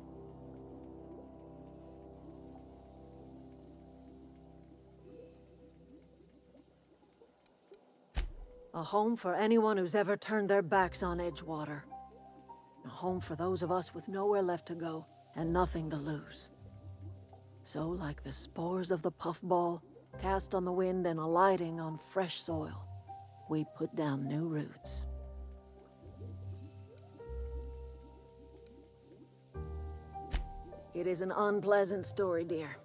A home for anyone who's ever turned their backs on Edgewater. A home for those of us with nowhere left to go and nothing to lose. So, like the spores of the puffball, cast on the wind and alighting on fresh soil, we put down new roots. It is an unpleasant story, dear.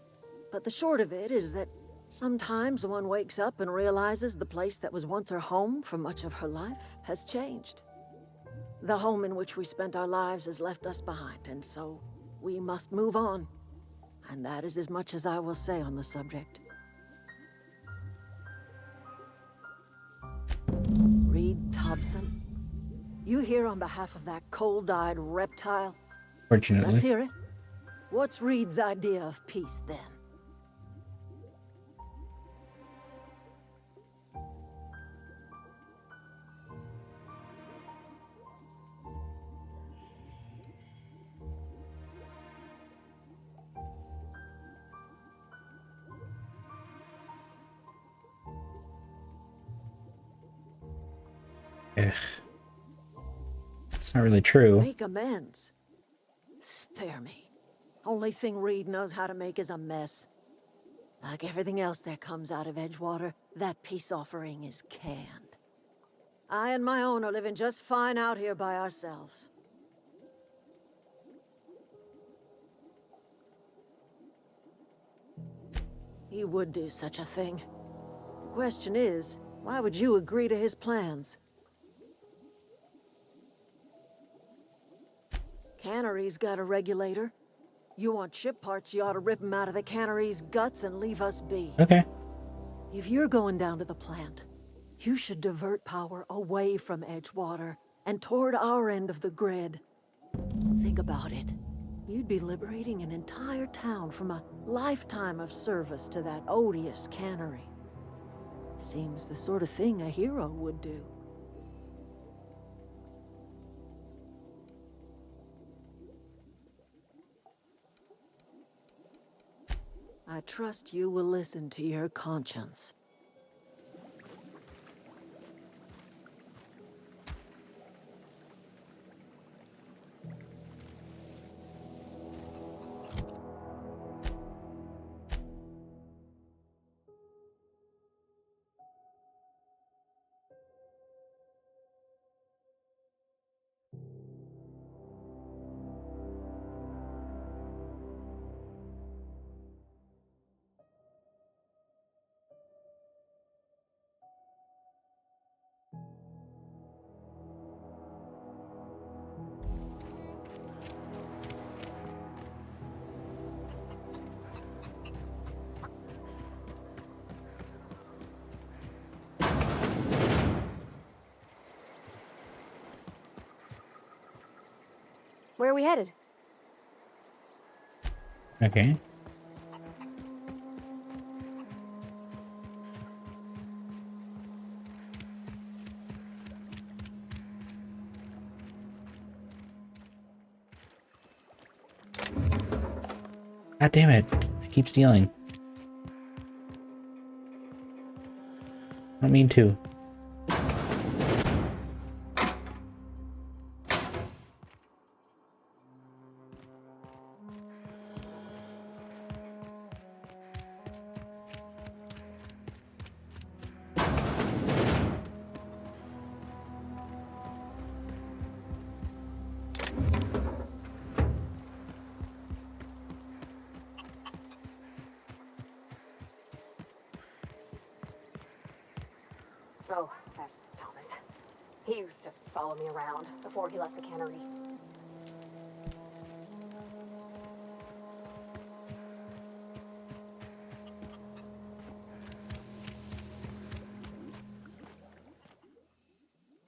But the short of it is that sometimes one wakes up and realizes the place that was once her home for much of her life has changed. The home in which we spent our lives has left us behind, and so we must move on. And that is as much as I will say on the subject. Reed Thompson, you here on behalf of that cold-eyed reptile? Fortunately. Let's hear it. What's Reed's idea of peace, then? Ugh. It's not really true. Make amends. Spare me. Only thing Reed knows how to make is a mess. Like everything else that comes out of Edgewater, that peace offering is canned. I and my own are living just fine out here by ourselves. He would do such a thing. The question is, why would you agree to his plans? Cannery's got a regulator. You want ship parts, you ought to rip them out of the cannery's guts and leave us be. Okay. If you're going down to the plant, you should divert power away from Edgewater and toward our end of the grid. Think about it. You'd be liberating an entire town from a lifetime of service to that odious cannery. Seems the sort of thing a hero would do. I trust you will listen to your conscience. Where are we headed? Okay. God damn it. I keep stealing. I don't mean to. Oh, that's Thomas. He used to follow me around before he left the cannery.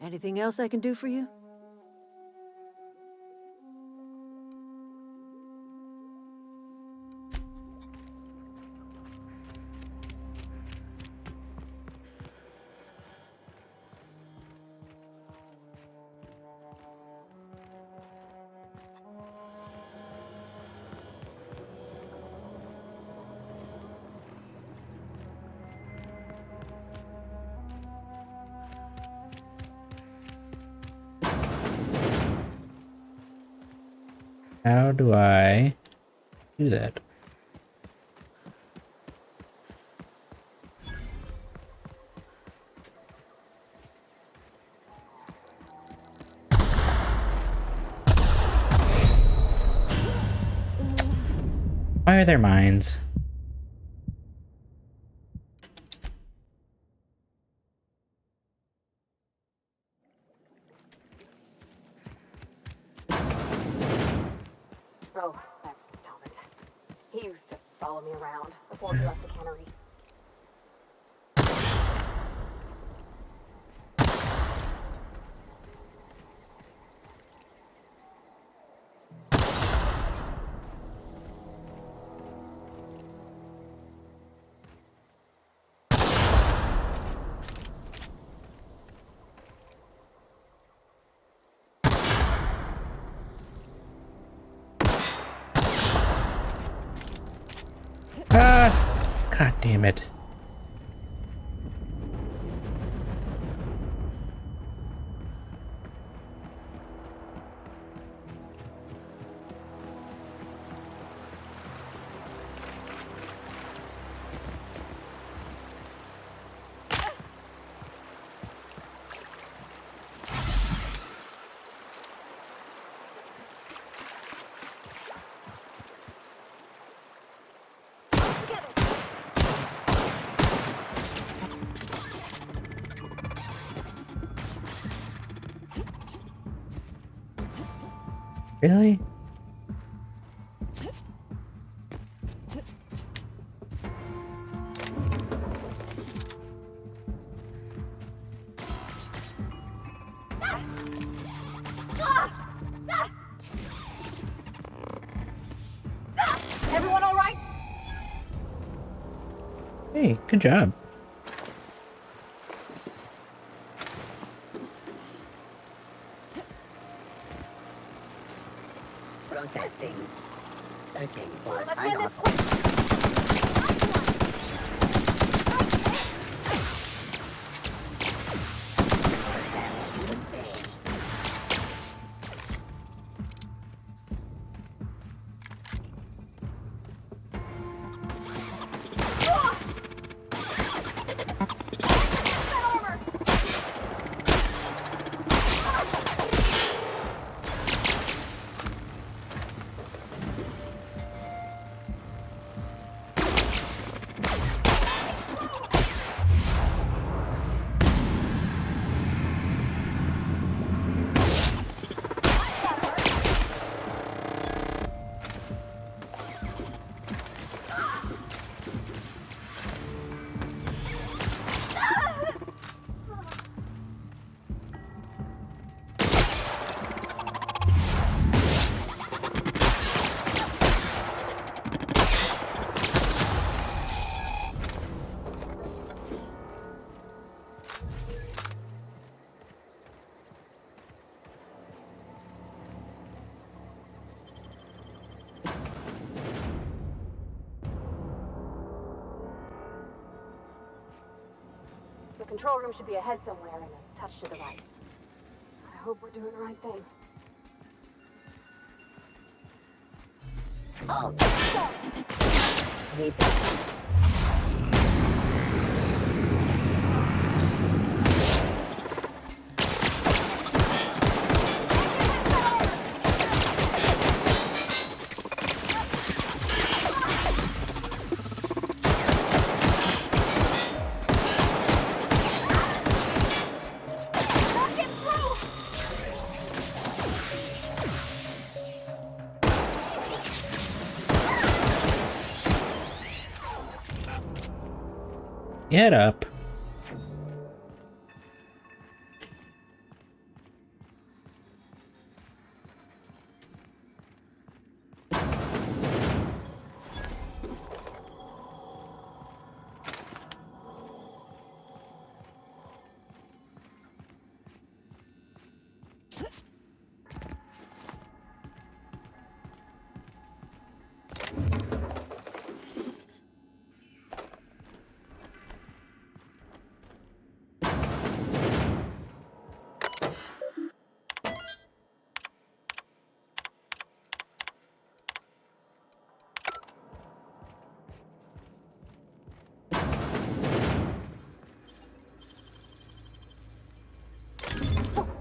Anything else I can do for you? How do I do that? Why are there mines? Oh, that's Thomas. He used to follow me around before he left the cannery. God damn it. Really? Everyone all right? Hey, good job. Processing. Searching for Let's an end this option. The control room should be ahead somewhere and a touch to the right. I hope we're doing the right thing. Oh, Get up.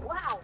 Wow!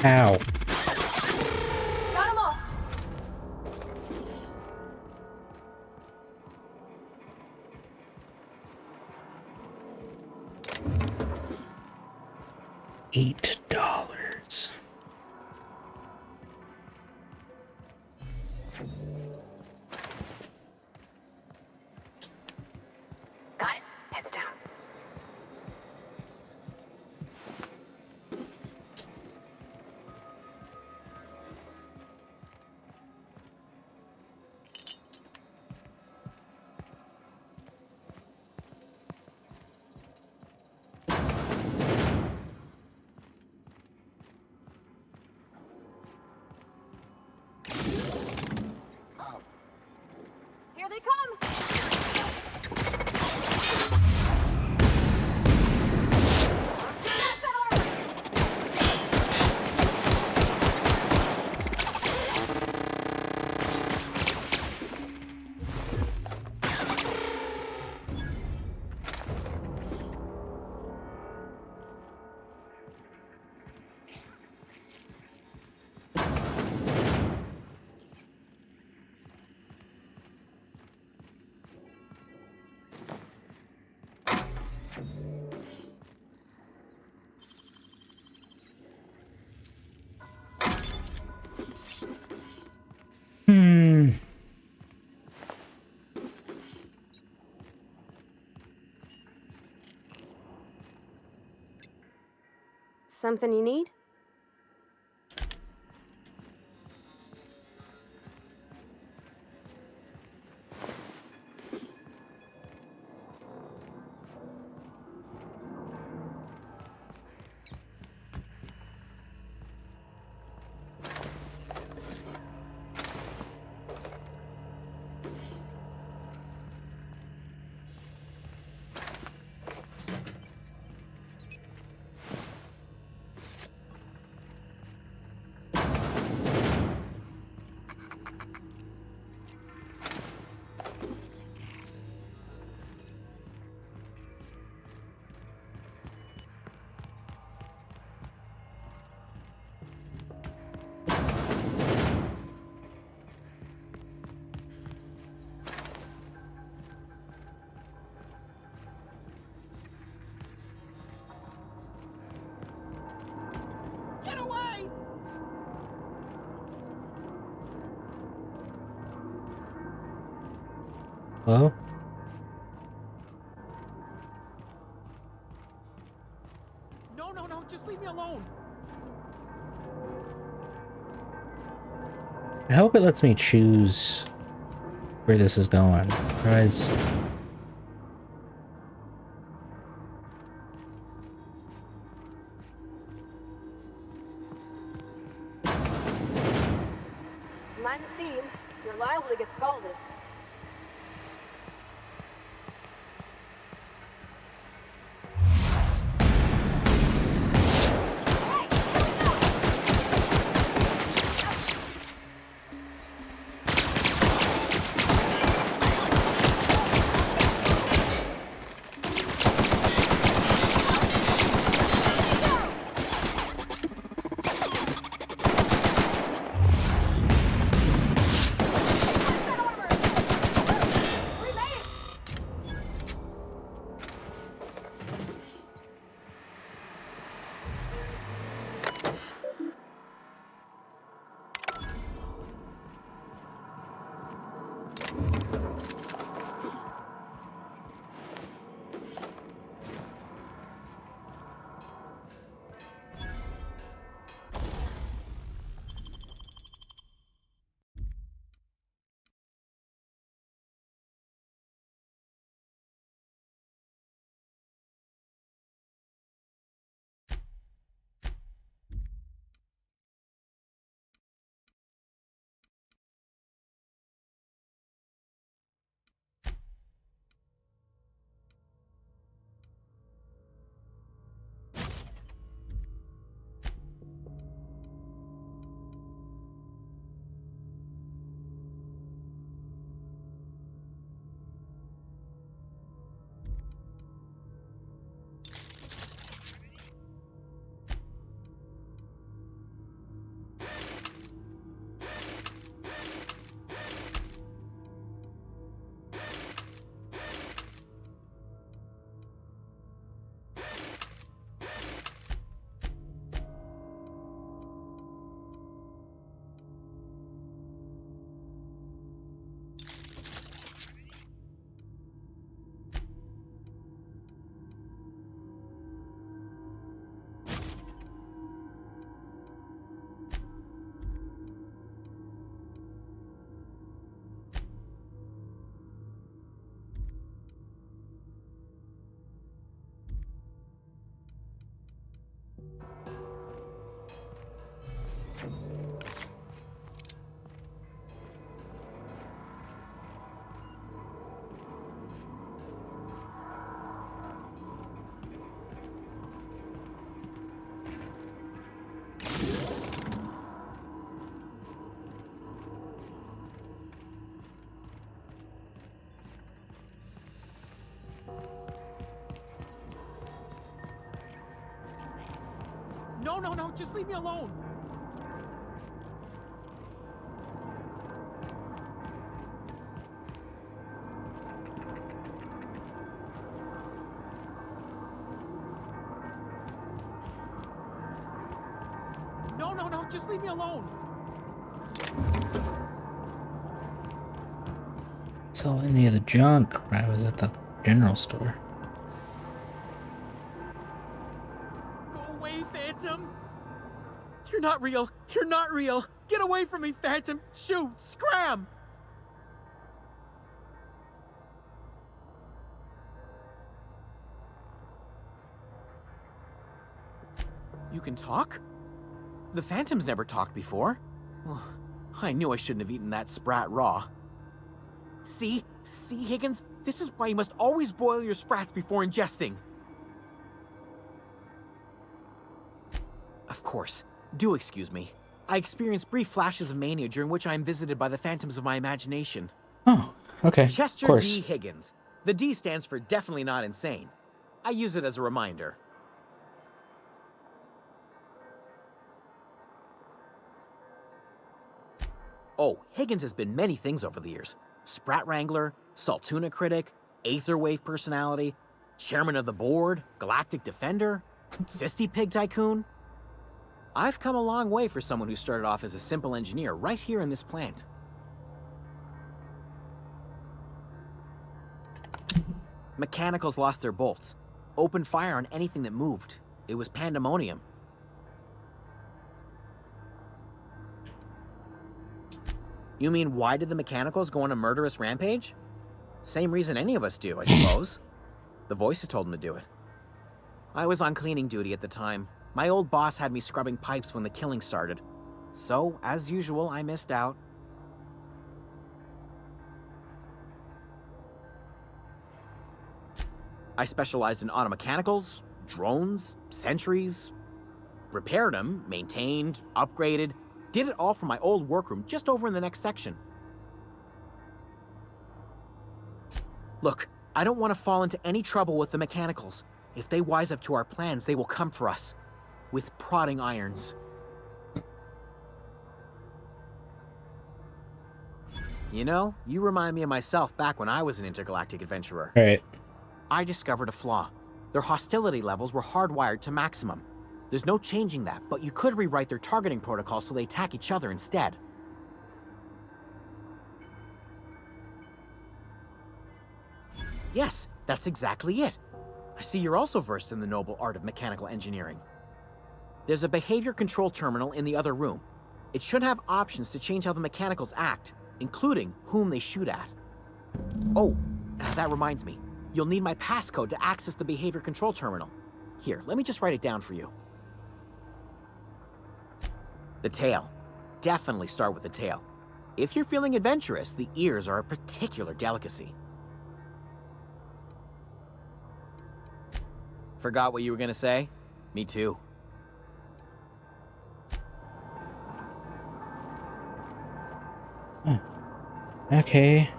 Ow. Got 'em all! $8. Got it. Heads down. Here they come! Something you need? Hello? No, just leave me alone. I hope it lets me choose where this is going. Otherwise... Mind the steam. You're liable to get scalded. No, just leave me alone. No, just leave me alone. Saw any of the junk when I was at the general store. Go away, Phantom. You're not real. You're not real. Get away from me, Phantom. Shoot, scram. You can talk? The Phantom's never talked before. Oh, I knew I shouldn't have eaten that sprat raw. See, Higgins? This is why you must always boil your sprats before ingesting. Of course. Do excuse me. I experience brief flashes of mania during which I am visited by the phantoms of my imagination. Oh, okay. Chester of course. D. Higgins. The D stands for definitely not insane. I use it as a reminder. Oh, Higgins has been many things over the years. Sprat Wrangler, Saltuna Critic, Aetherwave Personality, Chairman of the Board, Galactic Defender, Sisty Pig Tycoon. I've come a long way for someone who started off as a simple engineer right here in this plant. Mechanicals lost their bolts. Opened fire on anything that moved. It was pandemonium. You mean, why did the Mechanicals go on a murderous rampage? Same reason any of us do, I suppose. The voices told them to do it. I was on cleaning duty at the time. My old boss had me scrubbing pipes when the killing started. So, as usual, I missed out. I specialized in automechanicals, drones, sentries, repaired them, maintained, upgraded, did it all from my old workroom just over in the next section. Look, I don't want to fall into any trouble with the Mechanicals. If they wise up to our plans, they will come for us. With prodding irons. You know, you remind me of myself back when I was an intergalactic adventurer. Right. I discovered a flaw. Their hostility levels were hardwired to maximum. There's no changing that, but you could rewrite their targeting protocol so they attack each other instead. Yes, that's exactly it. I see you're also versed in the noble art of mechanical engineering. There's a behavior control terminal in the other room. It should have options to change how the Mechanicals act, including whom they shoot at. Oh, that reminds me. You'll need my passcode to access the behavior control terminal. Here, let me just write it down for you. The tail. Definitely start with the tail. If you're feeling adventurous, the ears are a particular delicacy. Forgot what you were gonna say? Me too. Okay.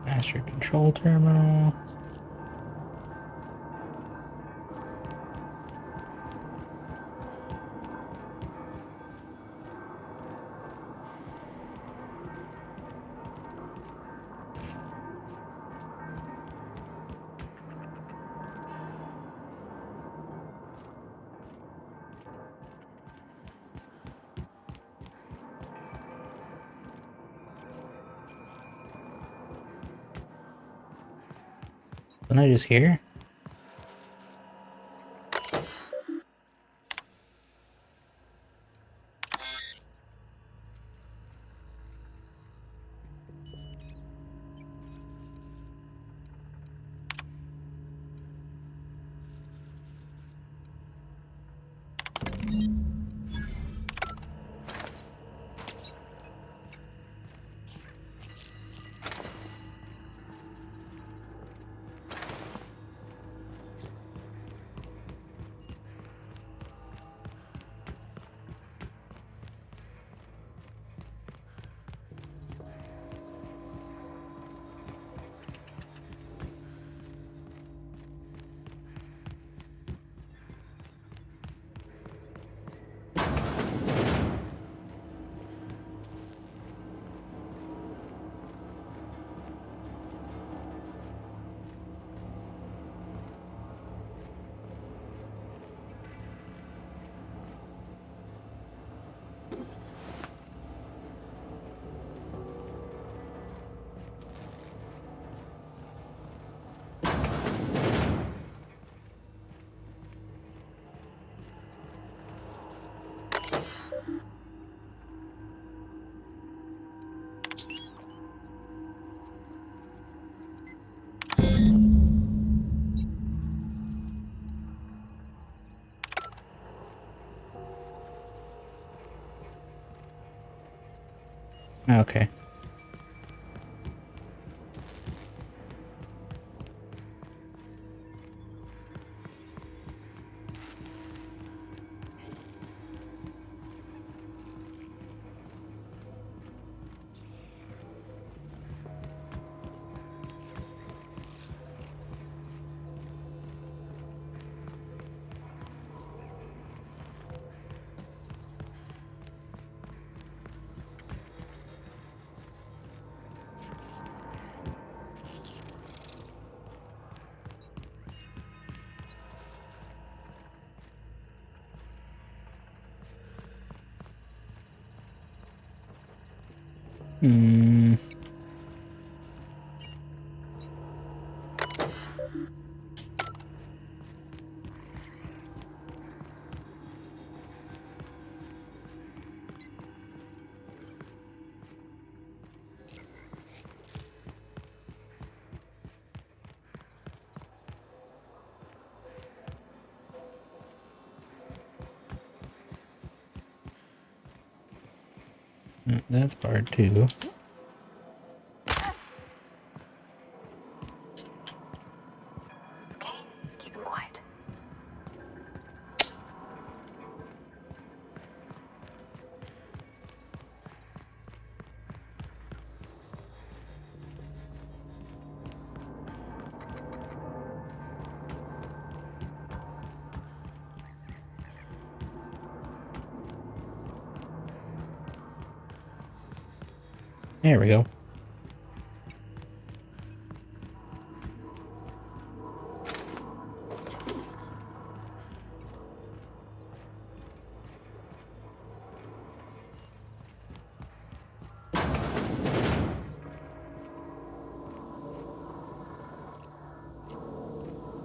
Master control terminal. Can I just hear? Okay. Hmm. That's barred too. Okay, keep him quiet. There we go.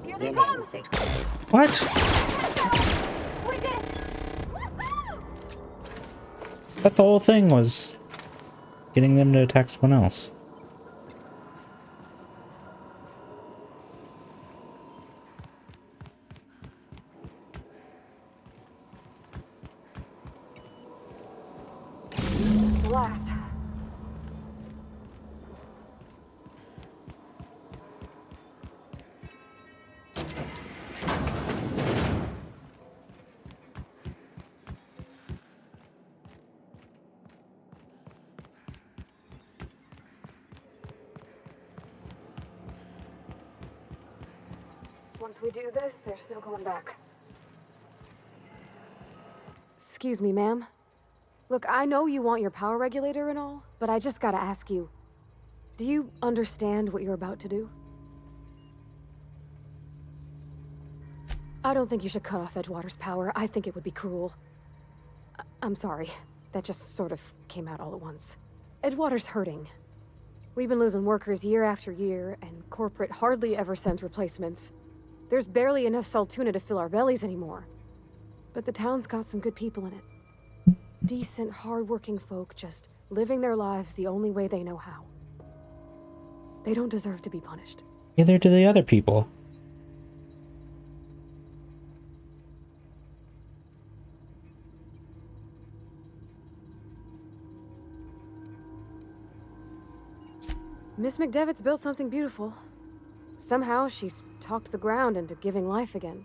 Here they come! What? We did it! I thought the whole thing was getting them to attack someone else. The last. Once we do this, there's no going back. Excuse me, ma'am. Look, I know you want your power regulator and all, but I just gotta ask you. Do you understand what you're about to do? I don't think you should cut off Edgewater's power. I think it would be cruel. I'm sorry. That just sort of came out all at once. Edgewater's hurting. We've been losing workers year after year, and corporate hardly ever sends replacements. There's barely enough Saltuna to fill our bellies anymore. But the town's got some good people in it. Decent, hard-working folk just living their lives the only way they know how. They don't deserve to be punished. Neither do the other people. Miss McDevitt's built something beautiful. Somehow she's talked the ground into giving life again.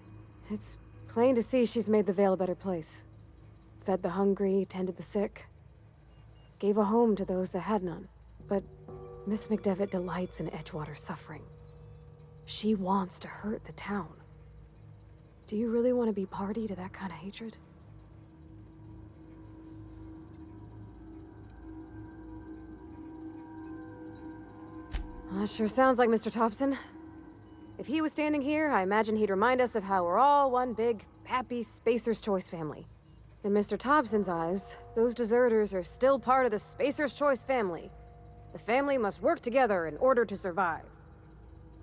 It's plain to see she's made the Vale a better place. Fed the hungry, tended the sick. Gave a home to those that had none. But Miss McDevitt delights in Edgewater's suffering. She wants to hurt the town. Do you really want to be party to that kind of hatred? That sure sounds like Mr. Thompson. If he was standing here, I imagine he'd remind us of how we're all one big, happy Spacer's Choice family. In Mr. Thompson's eyes, those deserters are still part of the Spacer's Choice family. The family must work together in order to survive.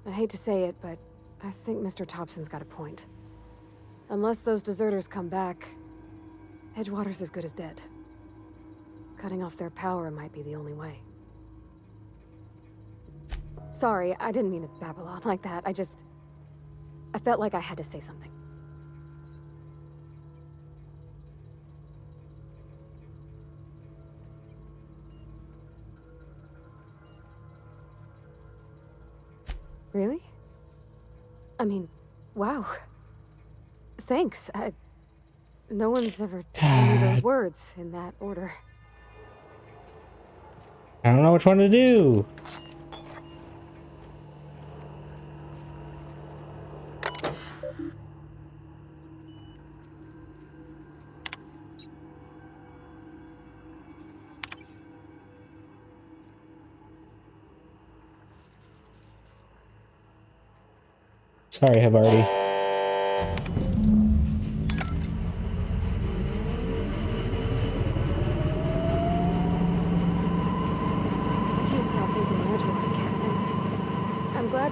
I hate to say it, but I think Mr. Thompson's got a point. Unless those deserters come back, Edgewater's as good as dead. Cutting off their power might be the only way. Sorry, I didn't mean to babble on like that. I felt like I had to say something. Really? I mean, wow. Thanks. No one's ever told me those words in that order. I don't know which one to do. Sorry, I've already.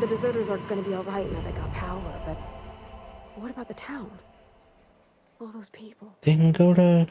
the deserters are gonna be alright now they got power, but what about the town? All those people. They can go to...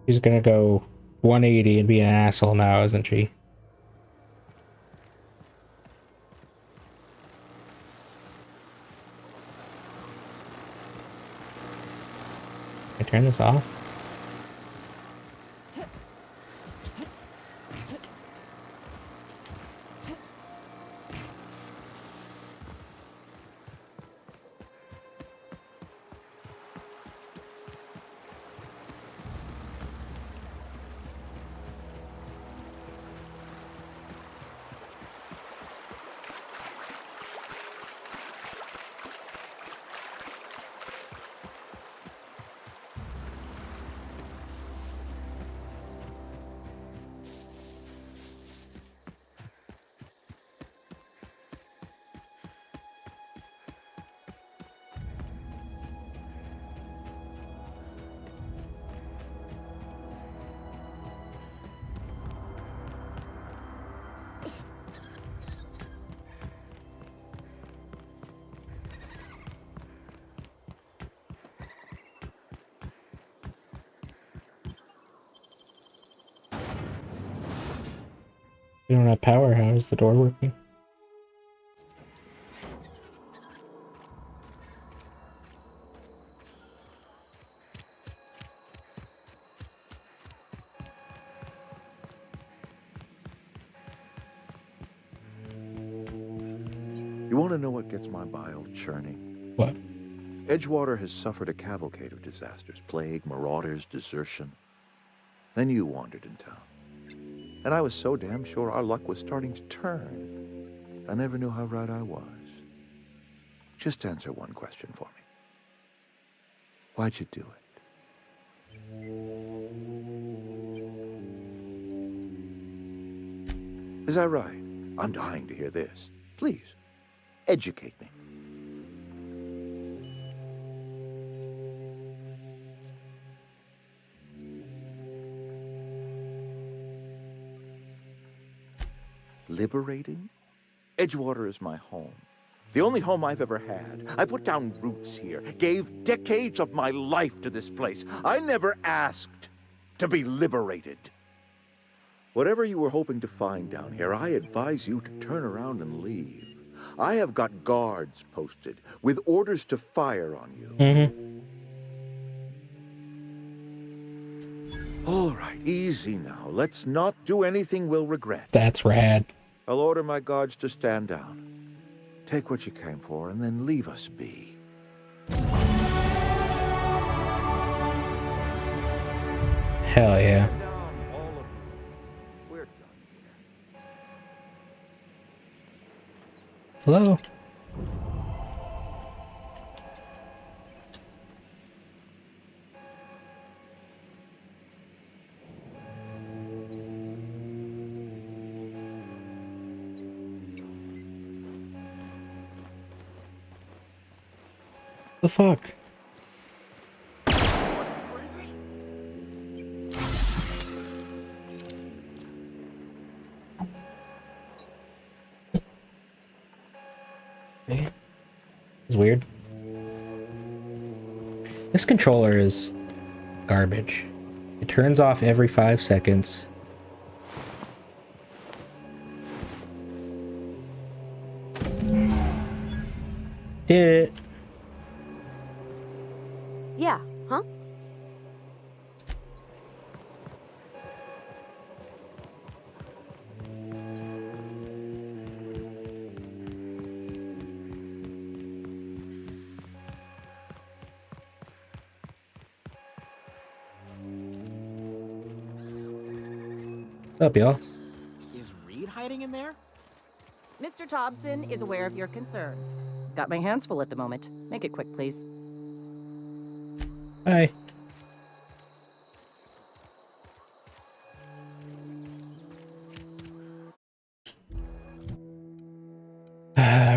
She's gonna go 180 and be an asshole now, isn't she? Can I turn this off? We don't have power. How is the door working? You want to know what gets my bile churning? What? Edgewater has suffered a cavalcade of disasters. Plague, marauders, desertion. Then you wandered in town. And I was so damn sure our luck was starting to turn. I never knew how right I was. Just answer one question for me. Why'd you do it? Is that right? I'm dying to hear this. Please, educate me. Liberating? Edgewater is my home. The only home I've ever had. I put down roots here, gave decades of my life to this place. I never asked to be liberated. Whatever you were hoping to find down here, I advise you to turn around and leave. I have got guards posted with orders to fire on you. All right, easy now. Let's not do anything we'll regret. That's rad. I'll order my guards to stand down. Take what you came for and then leave us be. Hell yeah. Hello? The fuck? It's weird. This controller is garbage. It turns off every 5 seconds. Did it? Yeah, huh? What's up, y'all? Is Reed hiding in there? Mr. Thompson is aware of your concerns. Got my hands full at the moment. Make it quick, please. Hi.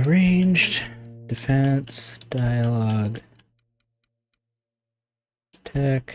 Ranged, defense, dialogue, tech.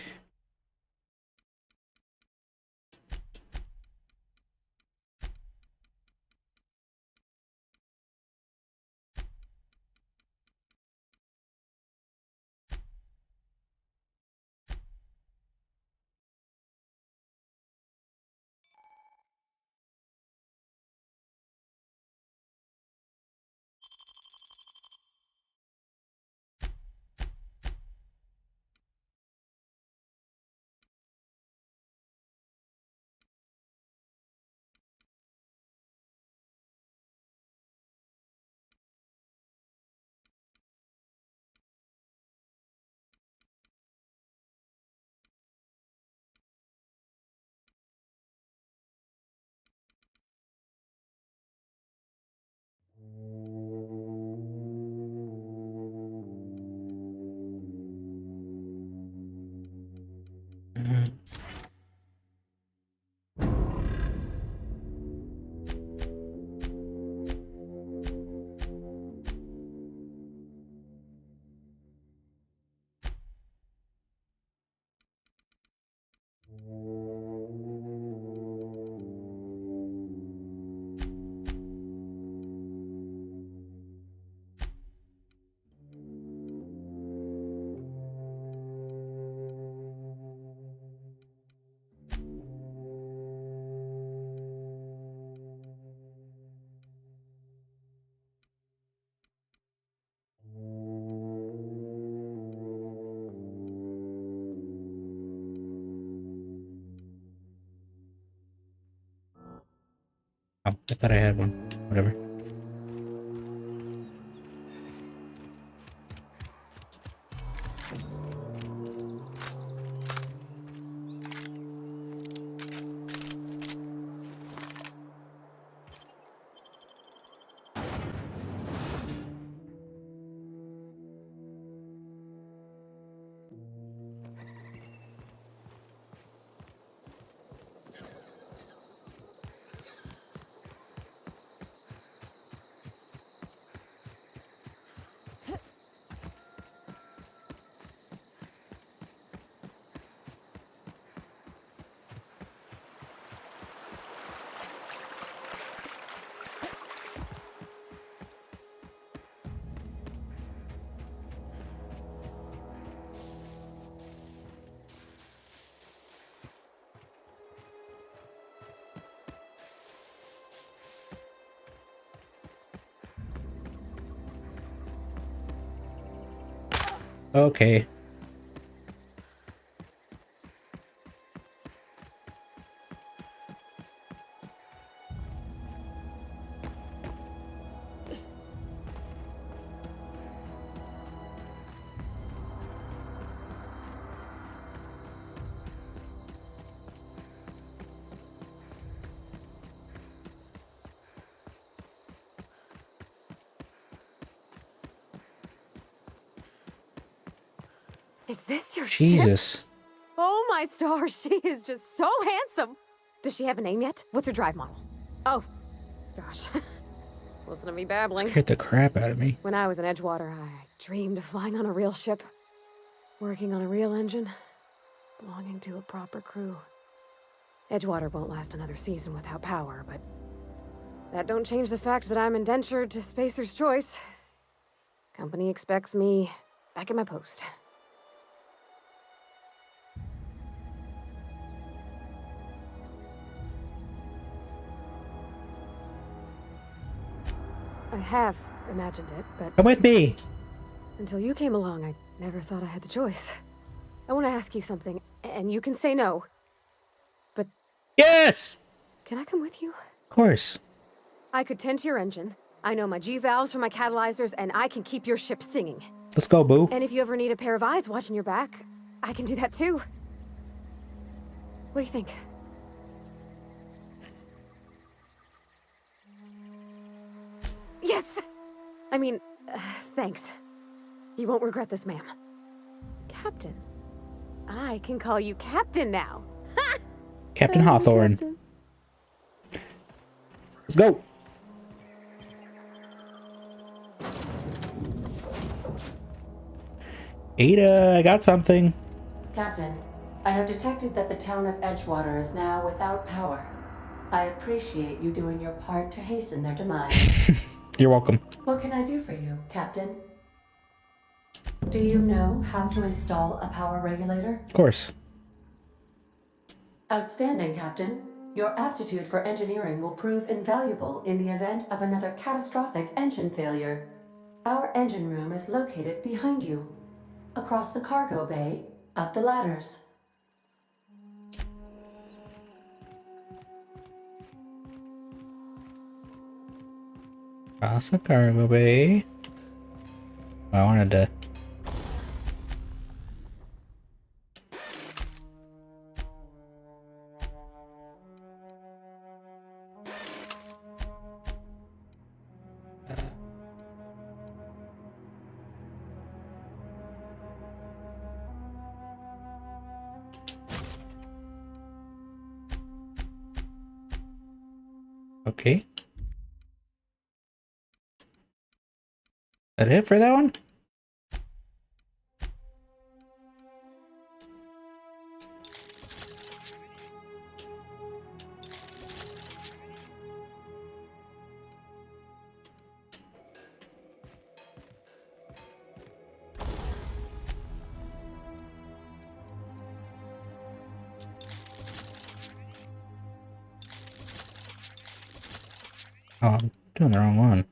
Oh, I thought I had one. Whatever. Okay. Is this your Jesus. ship? Oh my stars, she is just so handsome. Does she have a name yet? What's her drive model? Oh, gosh. Listen to me babbling. Scared the crap out of me. When I was in Edgewater, I dreamed of flying on a real ship, working on a real engine, belonging to a proper crew. Edgewater won't last another season without power, but that don't change the fact that I'm indentured to Spacer's Choice. Company expects me back at my post. I have imagined it, but... Come with me! Until you came along, I never thought I had the choice. I want to ask you something, and you can say no. But... Yes! Can I come with you? Of course. I could tend to your engine. I know my G-valves from my catalyzers, and I can keep your ship singing. Let's go, boo. And if you ever need a pair of eyes watching your back, I can do that too. What do you think? Yes! I mean, Thanks. You won't regret this, ma'am. Captain. I can call you Captain now. Captain Hawthorne. Captain. Let's go. Ada, I got something. Captain, I have detected that the town of Edgewater is now without power. I appreciate you doing your part to hasten their demise. You're welcome. What can I do for you, Captain? Do you know how to install a power regulator? Of course. Outstanding, Captain. Your aptitude for engineering will prove invaluable in the event of another catastrophic engine failure. Our engine room is located behind you. Across the cargo bay, up the ladders. Across the cargo bay. I wanted to... Okay. That it for that one? Oh, I'm doing the wrong one.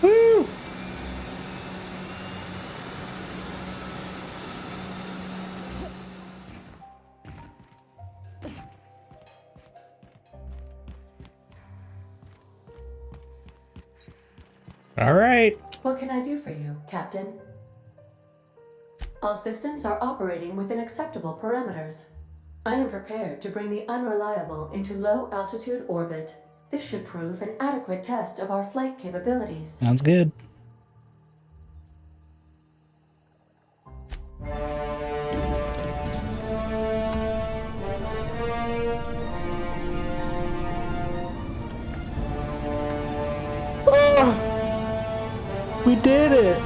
Woo! All right. What can I do for you, Captain? All systems are operating within acceptable parameters. I am prepared to bring the unreliable into low-altitude orbit. This should prove an adequate test of our flight capabilities. Sounds good. Oh, we did it.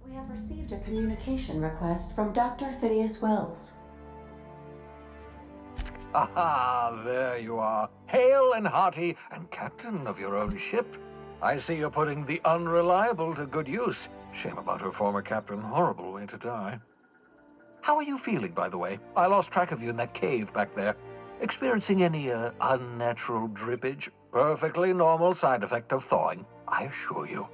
We have received a communication request from Dr. Phineas Wells. Aha, there you are. Hale and hearty, and captain of your own ship. I see you're putting the unreliable to good use. Shame about her former captain. Horrible way to die. How are you feeling, by the way? I lost track of you in that cave back there. Experiencing any, unnatural drippage? Perfectly normal side effect of thawing, I assure you.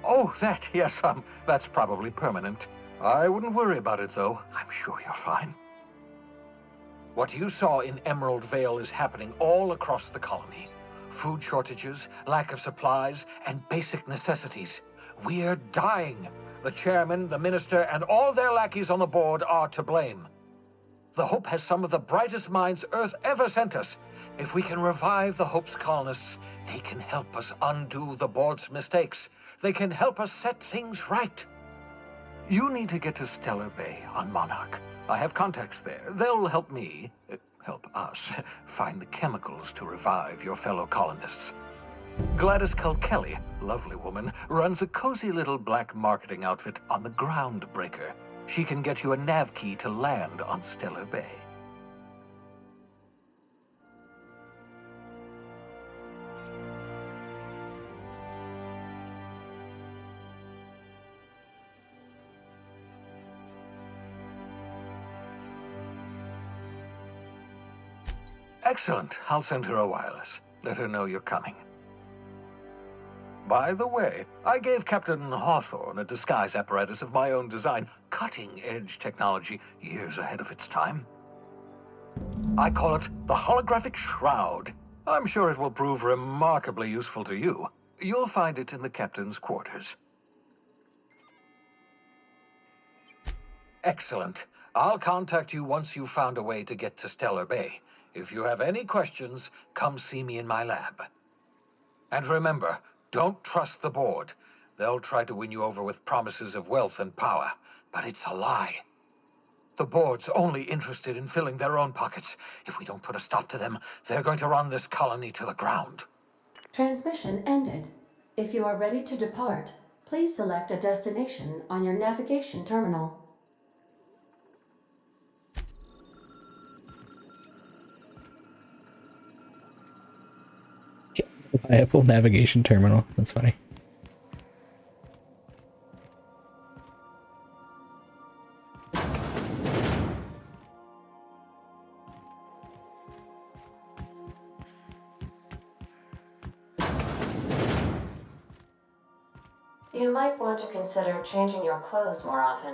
Oh, that, yes, that's probably permanent. I wouldn't worry about it, though. I'm sure you're fine. What you saw in Emerald Vale is happening all across the colony. Food shortages, lack of supplies, and basic necessities. We're dying. The chairman, the minister, and all their lackeys on the board are to blame. The Hope has some of the brightest minds Earth ever sent us. If we can revive the Hope's colonists, they can help us undo the board's mistakes. They can help us set things right. You need to get to Stellar Bay on Monarch. I have contacts there. They'll help me, help us, find the chemicals to revive your fellow colonists. Gladys Culkelly, lovely woman, runs a cozy little black marketing outfit on the Groundbreaker. She can get you a nav key to land on Stellar Bay. Excellent. I'll send her a wireless. Let her know you're coming. By the way, I gave Captain Hawthorne a disguise apparatus of my own design, cutting-edge technology years ahead of its time. I call it the Holographic Shroud. I'm sure it will prove remarkably useful to you. You'll find it in the captain's quarters. Excellent. I'll contact you once you've found a way to get to Stellar Bay. If you have any questions, come see me in my lab. And remember, don't trust the board. They'll try to win you over with promises of wealth and power, but it's a lie. The board's only interested in filling their own pockets. If we don't put a stop to them, they're going to run this colony to the ground. Transmission ended. If you are ready to depart, please select a destination on your navigation terminal. Apple navigation terminal. That's funny. You might want to consider changing your clothes more often.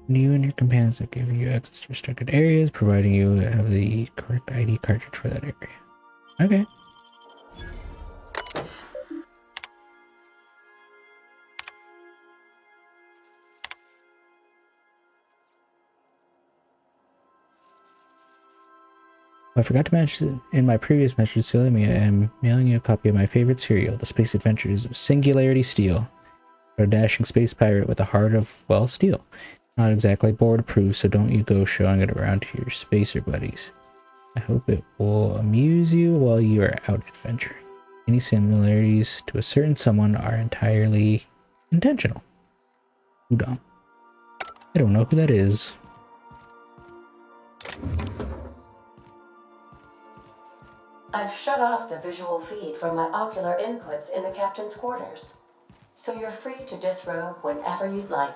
You and your companions that give you access to restricted areas, providing you have the correct ID cartridge for that area. Okay. I forgot to mention in my previous message to Lemia, I'm mailing you a copy of my favorite serial, The Space Adventures of Singularity Steel. A dashing space pirate with a heart of, well, steel. Not exactly board approved, so don't you go showing it around to your spacer buddies. I hope it will amuse you while you are out adventuring. Any similarities to a certain someone are entirely intentional. Udon. I don't know who that is. I've shut off the visual feed from my ocular inputs in the captain's quarters, so you're free to disrobe whenever you'd like.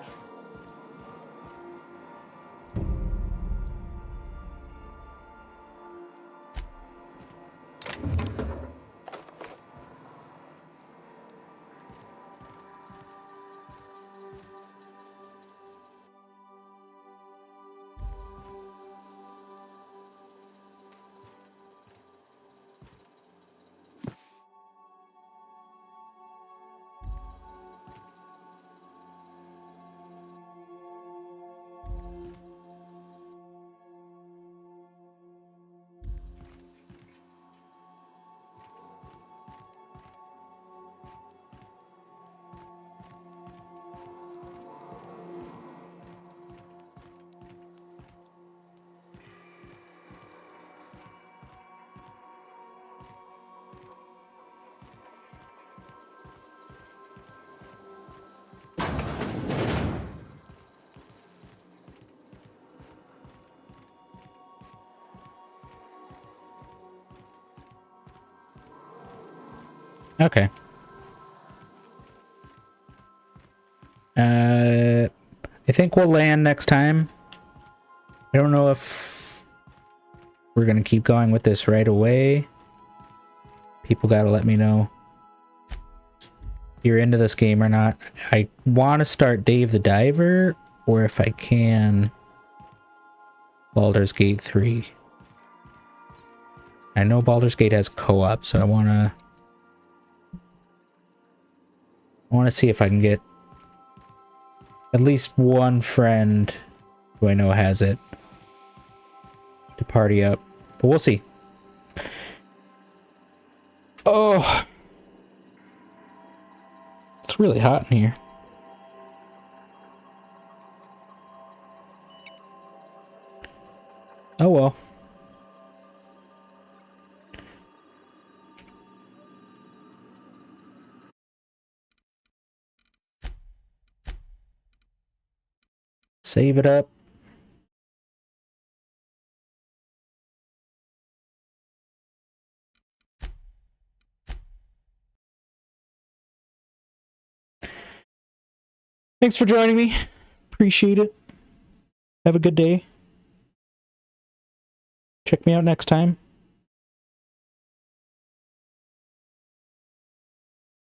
Okay. I think we'll land next time. I don't know if we're gonna keep going with this right away. People gotta let me know if you're into this game or not. I want to start Dave the Diver, or if I can, Baldur's Gate 3. I know Baldur's Gate has co-op, so I want to see if I can get at least one friend who I know has it to party up. But we'll see. Oh, it's really hot in here. Oh well. Save it up. Thanks for joining me. Appreciate it. Have a good day. Check me out next time.